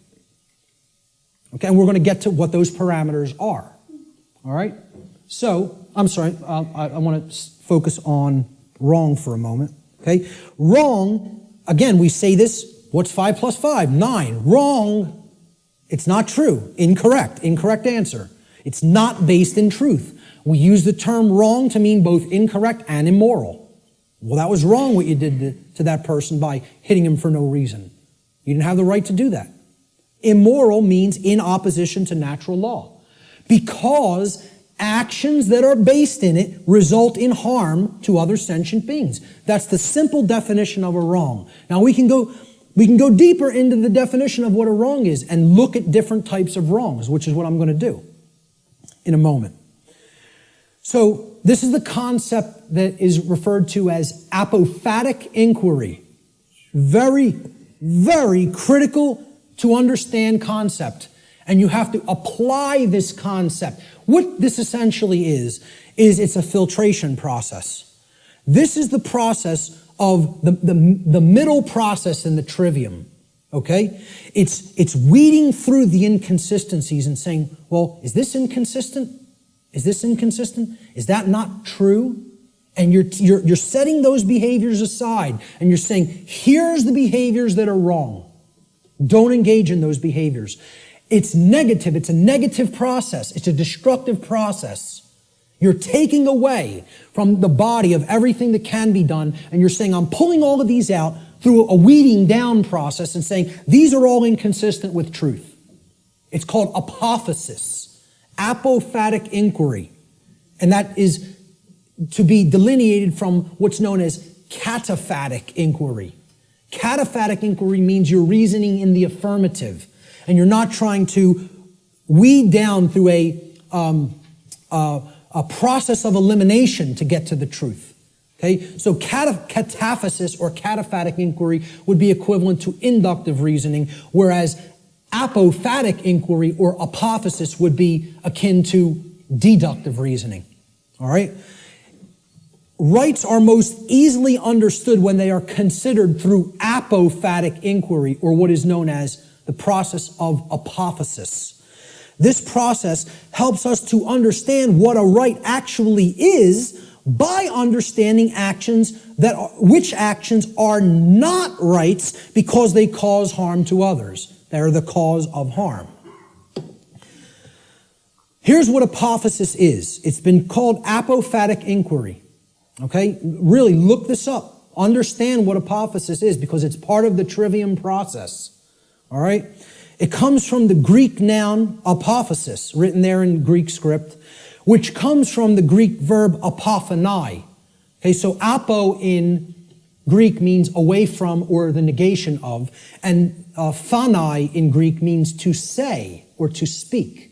Okay, and we're going to get to what those parameters are. All right? So, I'm sorry, I want to focus on wrong for a moment. Okay? Wrong, again, we say this, what's 5 plus 5? 9. Wrong, it's not true. Incorrect. Incorrect answer. It's not based in truth. We use the term wrong to mean both incorrect and immoral. Well, that was wrong what you did to that person by hitting him for no reason. You didn't have the right to do that. Immoral means in opposition to natural law. Because actions that are based in it result in harm to other sentient beings. That's the simple definition of a wrong. Now we can go deeper into the definition of what a wrong is and look at different types of wrongs, which is what I'm going to do in a moment. So this is the concept that is referred to as apophatic inquiry. Very, very critical to understand concept. And you have to apply this concept. What this essentially is it's a filtration process. This is the process of the middle process in the trivium. Okay? It's weeding through the inconsistencies and saying, well, is this inconsistent? Is this inconsistent? Is that not true? And you're setting those behaviors aside and you're saying, here's the behaviors that are wrong. Don't engage in those behaviors. It's negative. It's a negative process. It's a destructive process. You're taking away from the body of everything that can be done, and you're saying, I'm pulling all of these out through a weeding down process and saying, these are all inconsistent with truth. It's called apophasis, apophatic inquiry. And that is to be delineated from what's known as cataphatic inquiry. Cataphatic inquiry means you're reasoning in the affirmative, and you're not trying to weed down through a process of elimination to get to the truth. Okay, so cataphasis or cataphatic inquiry would be equivalent to inductive reasoning, whereas apophatic inquiry or apophasis would be akin to deductive reasoning. All right? Rights are most easily understood when they are considered through apophatic inquiry, or what is known as the process of apophasis. This process helps us to understand what a right actually is by understanding which actions are not rights because they cause harm to others. They're the cause of harm. Here's what apophasis is. It's been called apophatic inquiry. Okay? Really look this up. Understand what apophasis is because it's part of the trivium process. All right? It comes from the Greek noun apophasis, written there in Greek script, which comes from the Greek verb apophanai. Okay, so apo in Greek means away from or the negation of, and phanai in Greek means to say or to speak.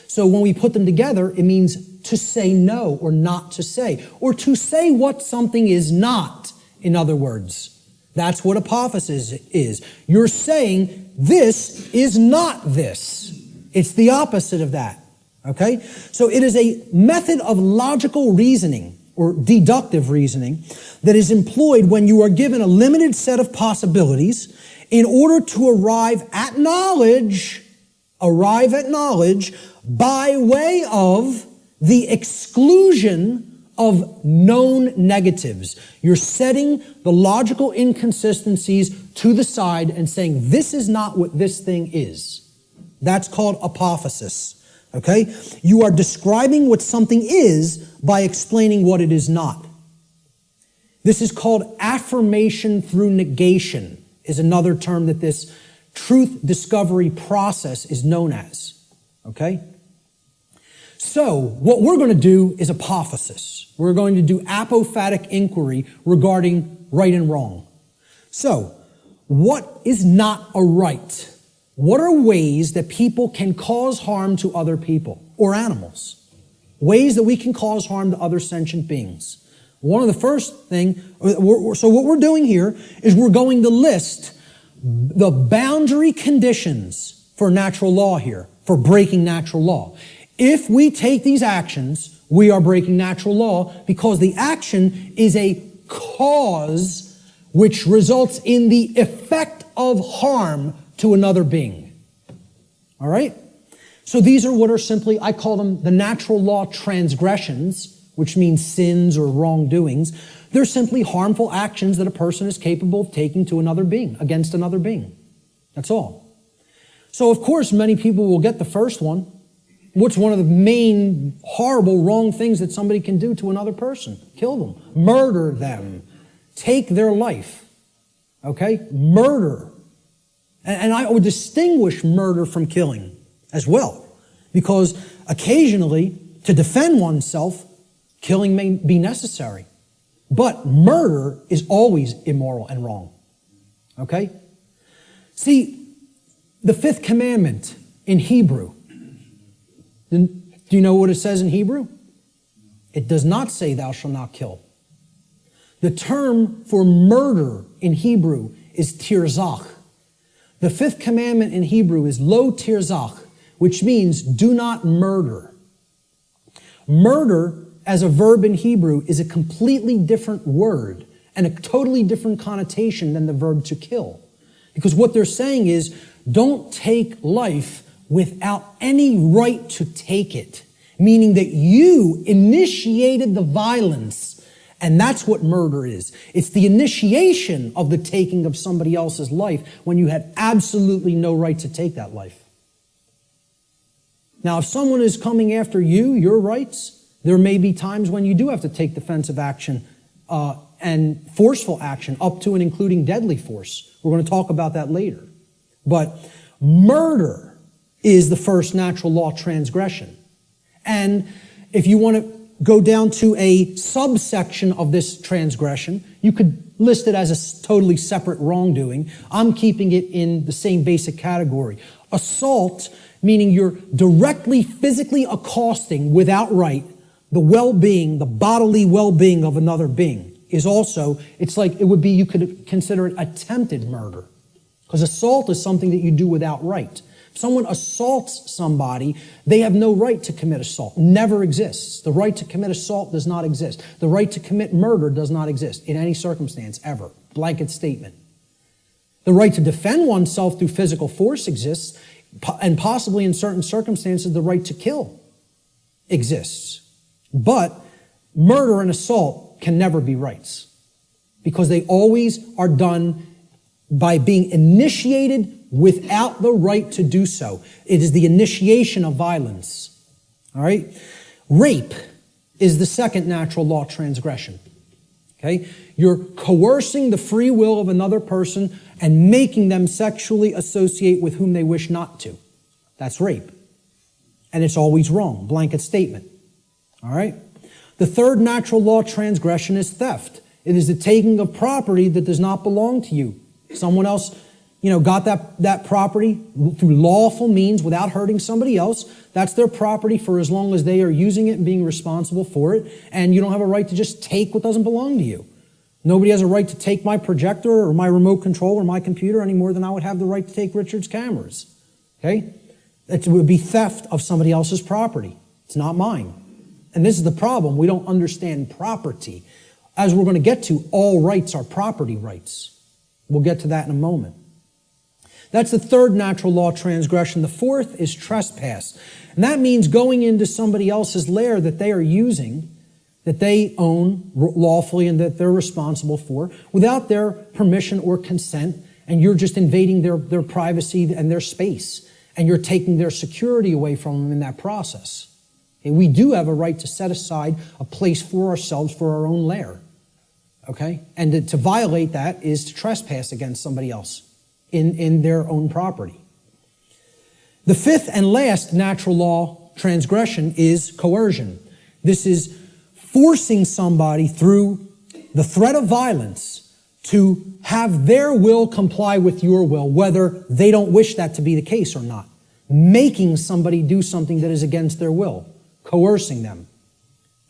So when we put them together, it means to say no or not to say, or to say what something is not, in other words. That's what apophasis is. You're saying this is not this. It's the opposite of that. Okay? So it is a method of logical reasoning or deductive reasoning that is employed when you are given a limited set of possibilities in order to arrive at knowledge by way of the exclusion of known negatives. You're setting the logical inconsistencies to the side and saying, this is not what this thing is. That's called apophasis. Okay? You are describing what something is by explaining what it is not. This is called affirmation through negation, is another term that this truth discovery process is known as. Okay? So, what we're going to do is apophasis. We're going to do apophatic inquiry regarding right and wrong. So, what is not a right? What are ways that people can cause harm to other people or animals? Ways that we can cause harm to other sentient beings. One of the first thing, so what we're doing here is we're going to list the boundary conditions for natural law here, for breaking natural law. If we take these actions, we are breaking natural law because the action is a cause which results in the effect of harm to another being. All right? So these are what are simply, I call them the natural law transgressions, which means sins or wrongdoings. They're simply harmful actions that a person is capable of taking to another being, against another being. That's all. So of course, many people will get the first one. What's one of the main horrible, wrong things that somebody can do to another person? Kill them. Murder them. Take their life. Okay? Murder. And I would distinguish murder from killing as well. Because occasionally, to defend oneself, killing may be necessary. But murder is always immoral and wrong. Okay? See, the fifth commandment in Hebrew. Do you know what it says in Hebrew? It does not say thou shalt not kill. The term for murder in Hebrew is tirzach. The fifth commandment in Hebrew is lo tirzach, which means do not murder. Murder as a verb in Hebrew is a completely different word and a totally different connotation than the verb to kill. Because what they're saying is, don't take life without any right to take it. Meaning that you initiated the violence. And that's what murder is. It's the initiation of the taking of somebody else's life when you had absolutely no right to take that life. Now, if someone is coming after you, your rights, there may be times when you do have to take defensive action and forceful action, up to and including deadly force. We're going to talk about that later. But murder is the first natural law transgression. And if you want to go down to a subsection of this transgression, you could list it as a totally separate wrongdoing. I'm keeping it in the same basic category. Assault, meaning you're directly physically accosting without right the well-being, the bodily well-being of another being, is also, it's like, it would be, you could consider it attempted murder. Because assault is something that you do without right. If someone assaults somebody, they have no right to commit assault. Never exists. The right to commit assault does not exist. The right to commit murder does not exist in any circumstance, ever. Blanket statement. The right to defend oneself through physical force exists, and possibly in certain circumstances, the right to kill exists. But murder and assault can never be rights, because they always are done by being initiated without the right to do so. It is the initiation of violence. All right? Rape is the second natural law transgression. Okay? You're coercing the free will of another person and making them sexually associate with whom they wish not to. That's rape. And it's always wrong. Blanket statement. All right? The third natural law transgression is theft. It is the taking of property that does not belong to you. Someone else, got that property through lawful means without hurting somebody else. That's their property for as long as they are using it and being responsible for it. And you don't have a right to just take what doesn't belong to you. Nobody has a right to take my projector or my remote control or my computer any more than I would have the right to take Richard's cameras. Okay? It would be theft of somebody else's property. It's not mine. And this is the problem. We don't understand property. As we're going to get to, all rights are property rights. We'll get to that in a moment. That's the third natural law transgression. The fourth is trespass. And that means going into somebody else's lair that they are using, that they own lawfully and that they're responsible for, without their permission or consent, and you're just invading their privacy and their space, and you're taking their security away from them in that process. And we do have a right to set aside a place for ourselves for our own lair. Okay? And to violate that is to trespass against somebody else in their own property. The fifth and last natural law transgression is coercion. This is forcing somebody through the threat of violence to have their will comply with your will, whether they don't wish that to be the case or not. Making somebody do something that is against their will. Coercing them.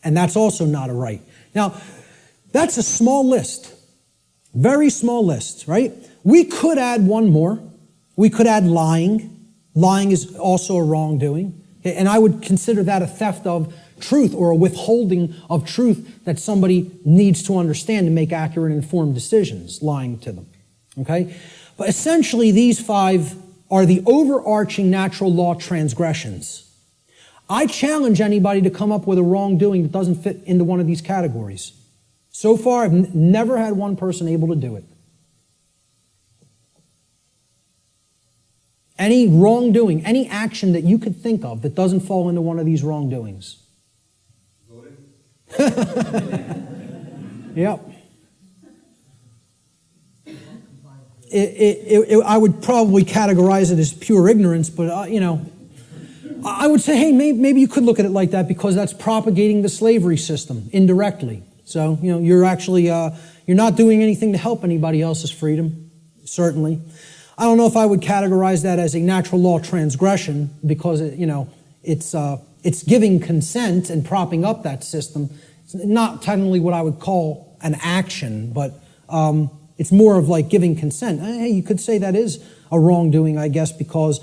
And that's also not a right. Now, that's a small list. Very small list, right? We could add one more. We could add lying. Lying is also a wrongdoing. And I would consider that a theft of truth or a withholding of truth that somebody needs to understand to make accurate and informed decisions, lying to them. Okay? But essentially, these five are the overarching natural law transgressions. I challenge anybody to come up with a wrongdoing that doesn't fit into one of these categories. So far, I've never had one person able to do it. Any wrongdoing, any action that you could think of that doesn't fall into one of these wrongdoings. Yep. I would probably categorize it as pure ignorance, but, I would say, hey, maybe you could look at it like that because that's propagating the slavery system indirectly. So, you're actually, you're not doing anything to help anybody else's freedom, certainly. I don't know if I would categorize that as a natural law transgression because, it's it's giving consent and propping up that system. It's not technically what I would call an action, but it's more of like giving consent. Hey, you could say that is a wrongdoing, I guess, because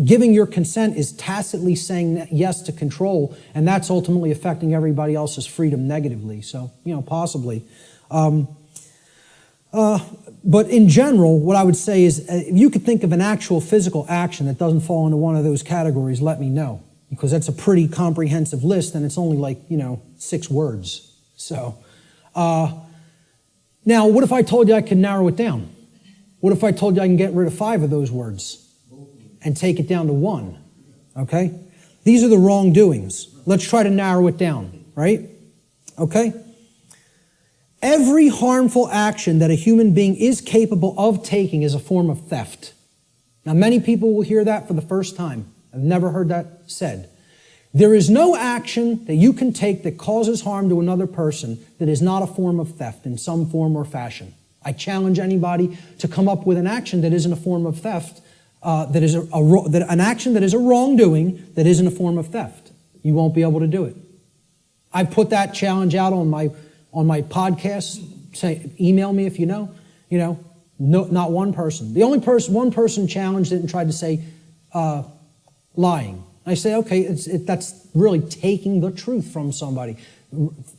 giving your consent is tacitly saying yes to control, and that's ultimately affecting everybody else's freedom negatively. So, possibly. But in general, what I would say is, if you could think of an actual physical action that doesn't fall into one of those categories, let me know, because that's a pretty comprehensive list, and it's only like 6 words. So, now, what if I told you I could narrow it down? What if I told you I can get rid of 5 of those words and take it down to 1? Okay? These are the wrongdoings. Let's try to narrow it down, right? Okay? Every harmful action that a human being is capable of taking is a form of theft. Now, many people will hear that for the first time. I've never heard that said. There is no action that you can take that causes harm to another person that is not a form of theft in some form or fashion. I challenge anybody to come up with an action that isn't a form of theft, that is an action that is a wrongdoing that isn't a form of theft. You won't be able to do it. I put that challenge out on my podcast. Say, email me if you know. No, not one person. The only one person challenged it and tried to say lying. I say, okay, that's really taking the truth from somebody,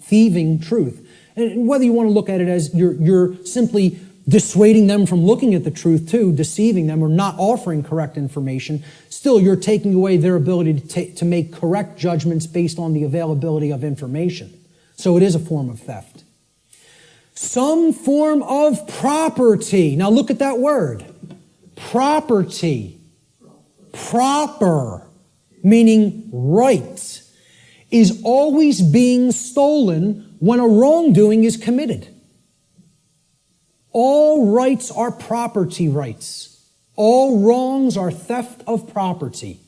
thieving truth. And whether you want to look at it as you're simply dissuading them from looking at the truth too, deceiving them, or not offering correct information, still you're taking away their ability to make correct judgments based on the availability of information. So it is a form of theft. Some form of property. Now look at that word. Property. Proper, meaning right, is always being stolen when a wrongdoing is committed. All rights are property rights. All wrongs are theft of property.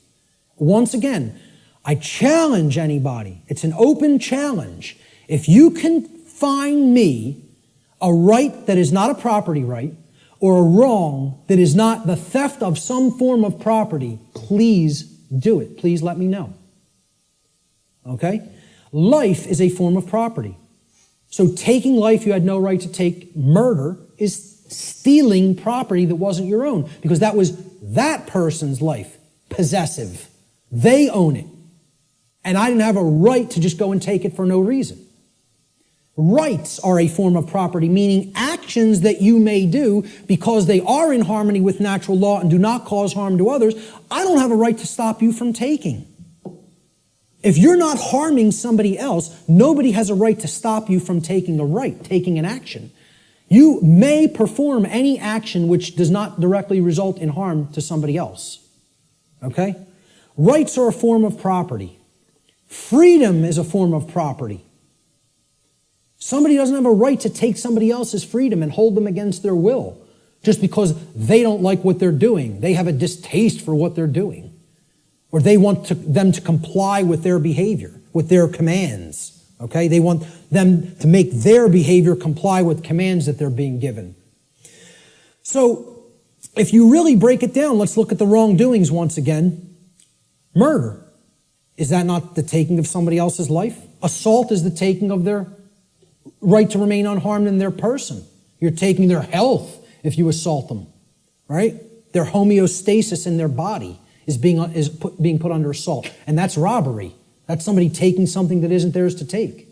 Once again, I challenge anybody. It's an open challenge. If you can find me a right that is not a property right, or a wrong that is not the theft of some form of property, please do it. Please let me know. Okay? Life is a form of property. So taking life you had no right to take, murder, is stealing property that wasn't your own, because that was that person's life, possessive. They own it. And I didn't have a right to just go and take it for no reason. Rights are a form of property, meaning actions that you may do because they are in harmony with natural law and do not cause harm to others. I don't have a right to stop you from taking. If you're not harming somebody else, nobody has a right to stop you from taking an action. You may perform any action which does not directly result in harm to somebody else. Okay? Rights are a form of property. Freedom is a form of property. Somebody doesn't have a right to take somebody else's freedom and hold them against their will just because they don't like what they're doing. They have a distaste for what they're doing. Or they want them to comply with their behavior, with their commands. Okay? They want them to make their behavior comply with commands that they're being given. So, if you really break it down, let's look at the wrongdoings once again. Murder. Is that not the taking of somebody else's life? Assault is the taking of their right to remain unharmed in their person. You're taking their health if you assault them, right? Their homeostasis in their body is being put under assault. And that's robbery. That's somebody taking something that isn't theirs to take.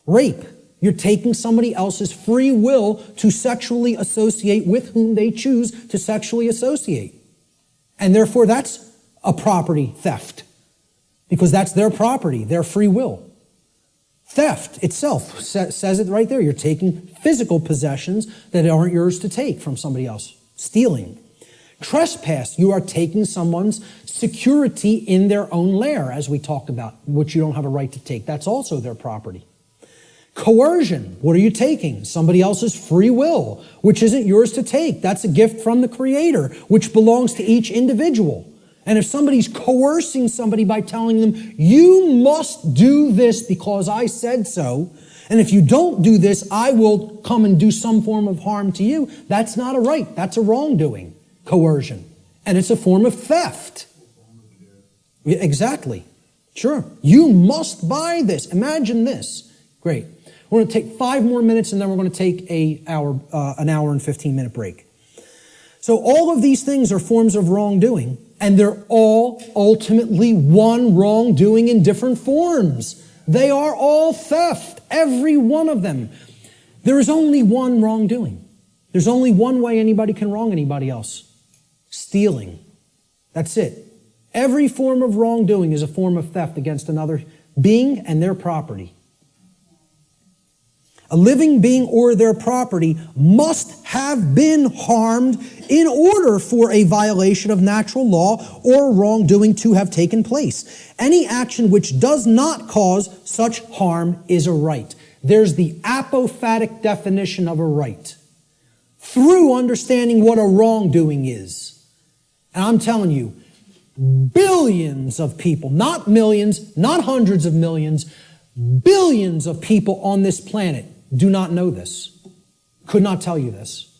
Rape. You're taking somebody else's free will to sexually associate with whom they choose to sexually associate. And therefore that's a property theft. Because that's their property, their free will. Theft itself says it right there. You're taking physical possessions that aren't yours to take from somebody else. Stealing. Trespass. You are taking someone's security in their own lair, as we talked about, which you don't have a right to take. That's also their property. Coercion. What are you taking? Somebody else's free will, which isn't yours to take. That's a gift from the Creator, which belongs to each individual. And if somebody's coercing somebody by telling them, you must do this because I said so, and if you don't do this, I will come and do some form of harm to you, that's not a right. That's a wrongdoing, coercion. And it's a form of theft. Exactly. Sure. You must buy this. Imagine this. Great. We're going to take 5 more minutes and then we're going to take an hour and 15-minute break. So all of these things are forms of wrongdoing, and they're all ultimately one wrongdoing in different forms. They are all theft, every one of them. There is only one wrongdoing. There's only one way anybody can wrong anybody else. Stealing. That's it. Every form of wrongdoing is a form of theft against another being and their property. A living being or their property must have been harmed in order for a violation of natural law or wrongdoing to have taken place. Any action which does not cause such harm is a right. There's the apophatic definition of a right. Through understanding what a wrongdoing is. And I'm telling you, billions of people, not millions, not hundreds of millions, billions of people on this planet do not know this. Could not tell you this.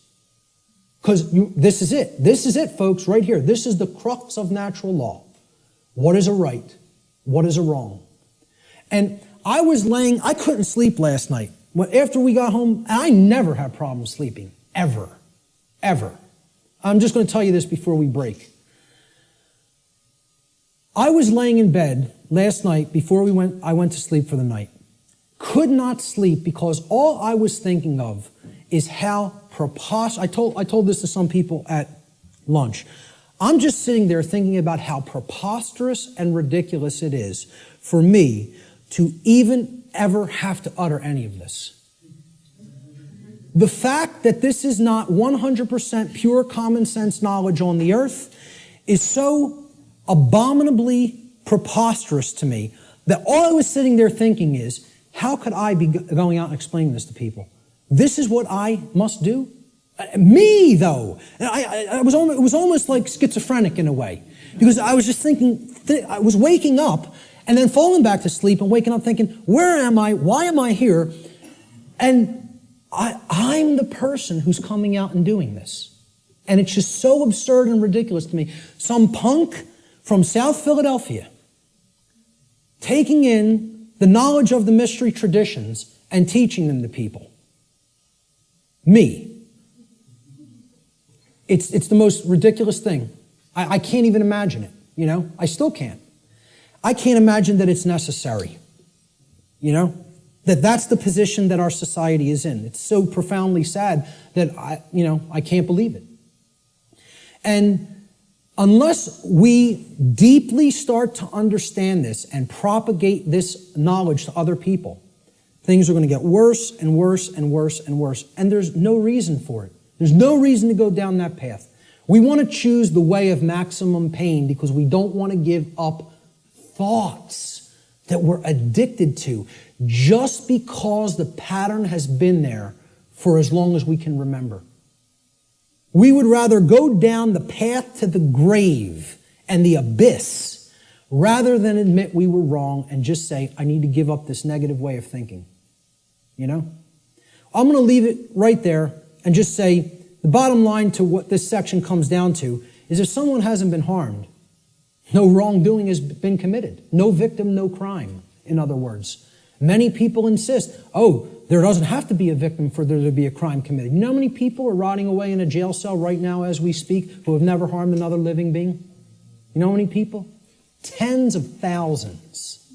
Because this is it. This is it, folks, right here. This is the crux of natural law. What is a right? What is a wrong? And I couldn't sleep last night. After we got home, I never have problems sleeping. Ever. Ever. I'm just going to tell you this before we break. I was laying in bed last night before I went to sleep for the night. Could not sleep because all I was thinking of is how preposterous. I told this to some people at lunch. I'm just sitting there thinking about how preposterous and ridiculous it is for me to even ever have to utter any of this. The fact that this is not 100% pure common sense knowledge on the earth is so abominably preposterous to me that all I was sitting there thinking is, how could I be going out and explaining this to people? This is what I must do? Me, though. It was almost like schizophrenic in a way. Because I was just thinking, I was waking up and then falling back to sleep and waking up thinking, where am I? Why am I here? And I'm the person who's coming out and doing this. And it's just so absurd and ridiculous to me. Some punk from South Philadelphia taking in the knowledge of the mystery traditions and teaching them to people. Me. It's the most ridiculous thing. I can't even imagine it, you know? I still can't. I can't imagine that it's necessary, you know? That's the position that our society is in. It's so profoundly sad that I can't believe it. And unless we deeply start to understand this and propagate this knowledge to other people, things are going to get worse and worse and worse and worse. And there's no reason for it. There's no reason to go down that path. We want to choose the way of maximum pain because we don't want to give up thoughts that we're addicted to just because the pattern has been there for as long as we can remember. We would rather go down the path to the grave and the abyss rather than admit we were wrong and just say, I need to give up this negative way of thinking. You know? I'm going to leave it right there and just say the bottom line to what this section comes down to is if someone hasn't been harmed, no wrongdoing has been committed. No victim, no crime, in other words. Many people insist, there doesn't have to be a victim for there to be a crime committed. You know how many people are rotting away in a jail cell right now as we speak who have never harmed another living being? You know how many people? Tens of thousands.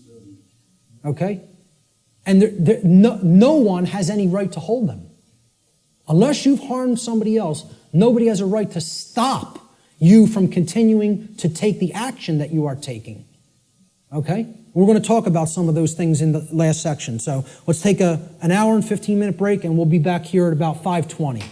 Okay? And no one has any right to hold them. Unless you've harmed somebody else, nobody has a right to stop you from continuing to take the action that you are taking. Okay? We're going to talk about some of those things in the last section. So let's take an hour and 15-minute break, and we'll be back here at about 5:20.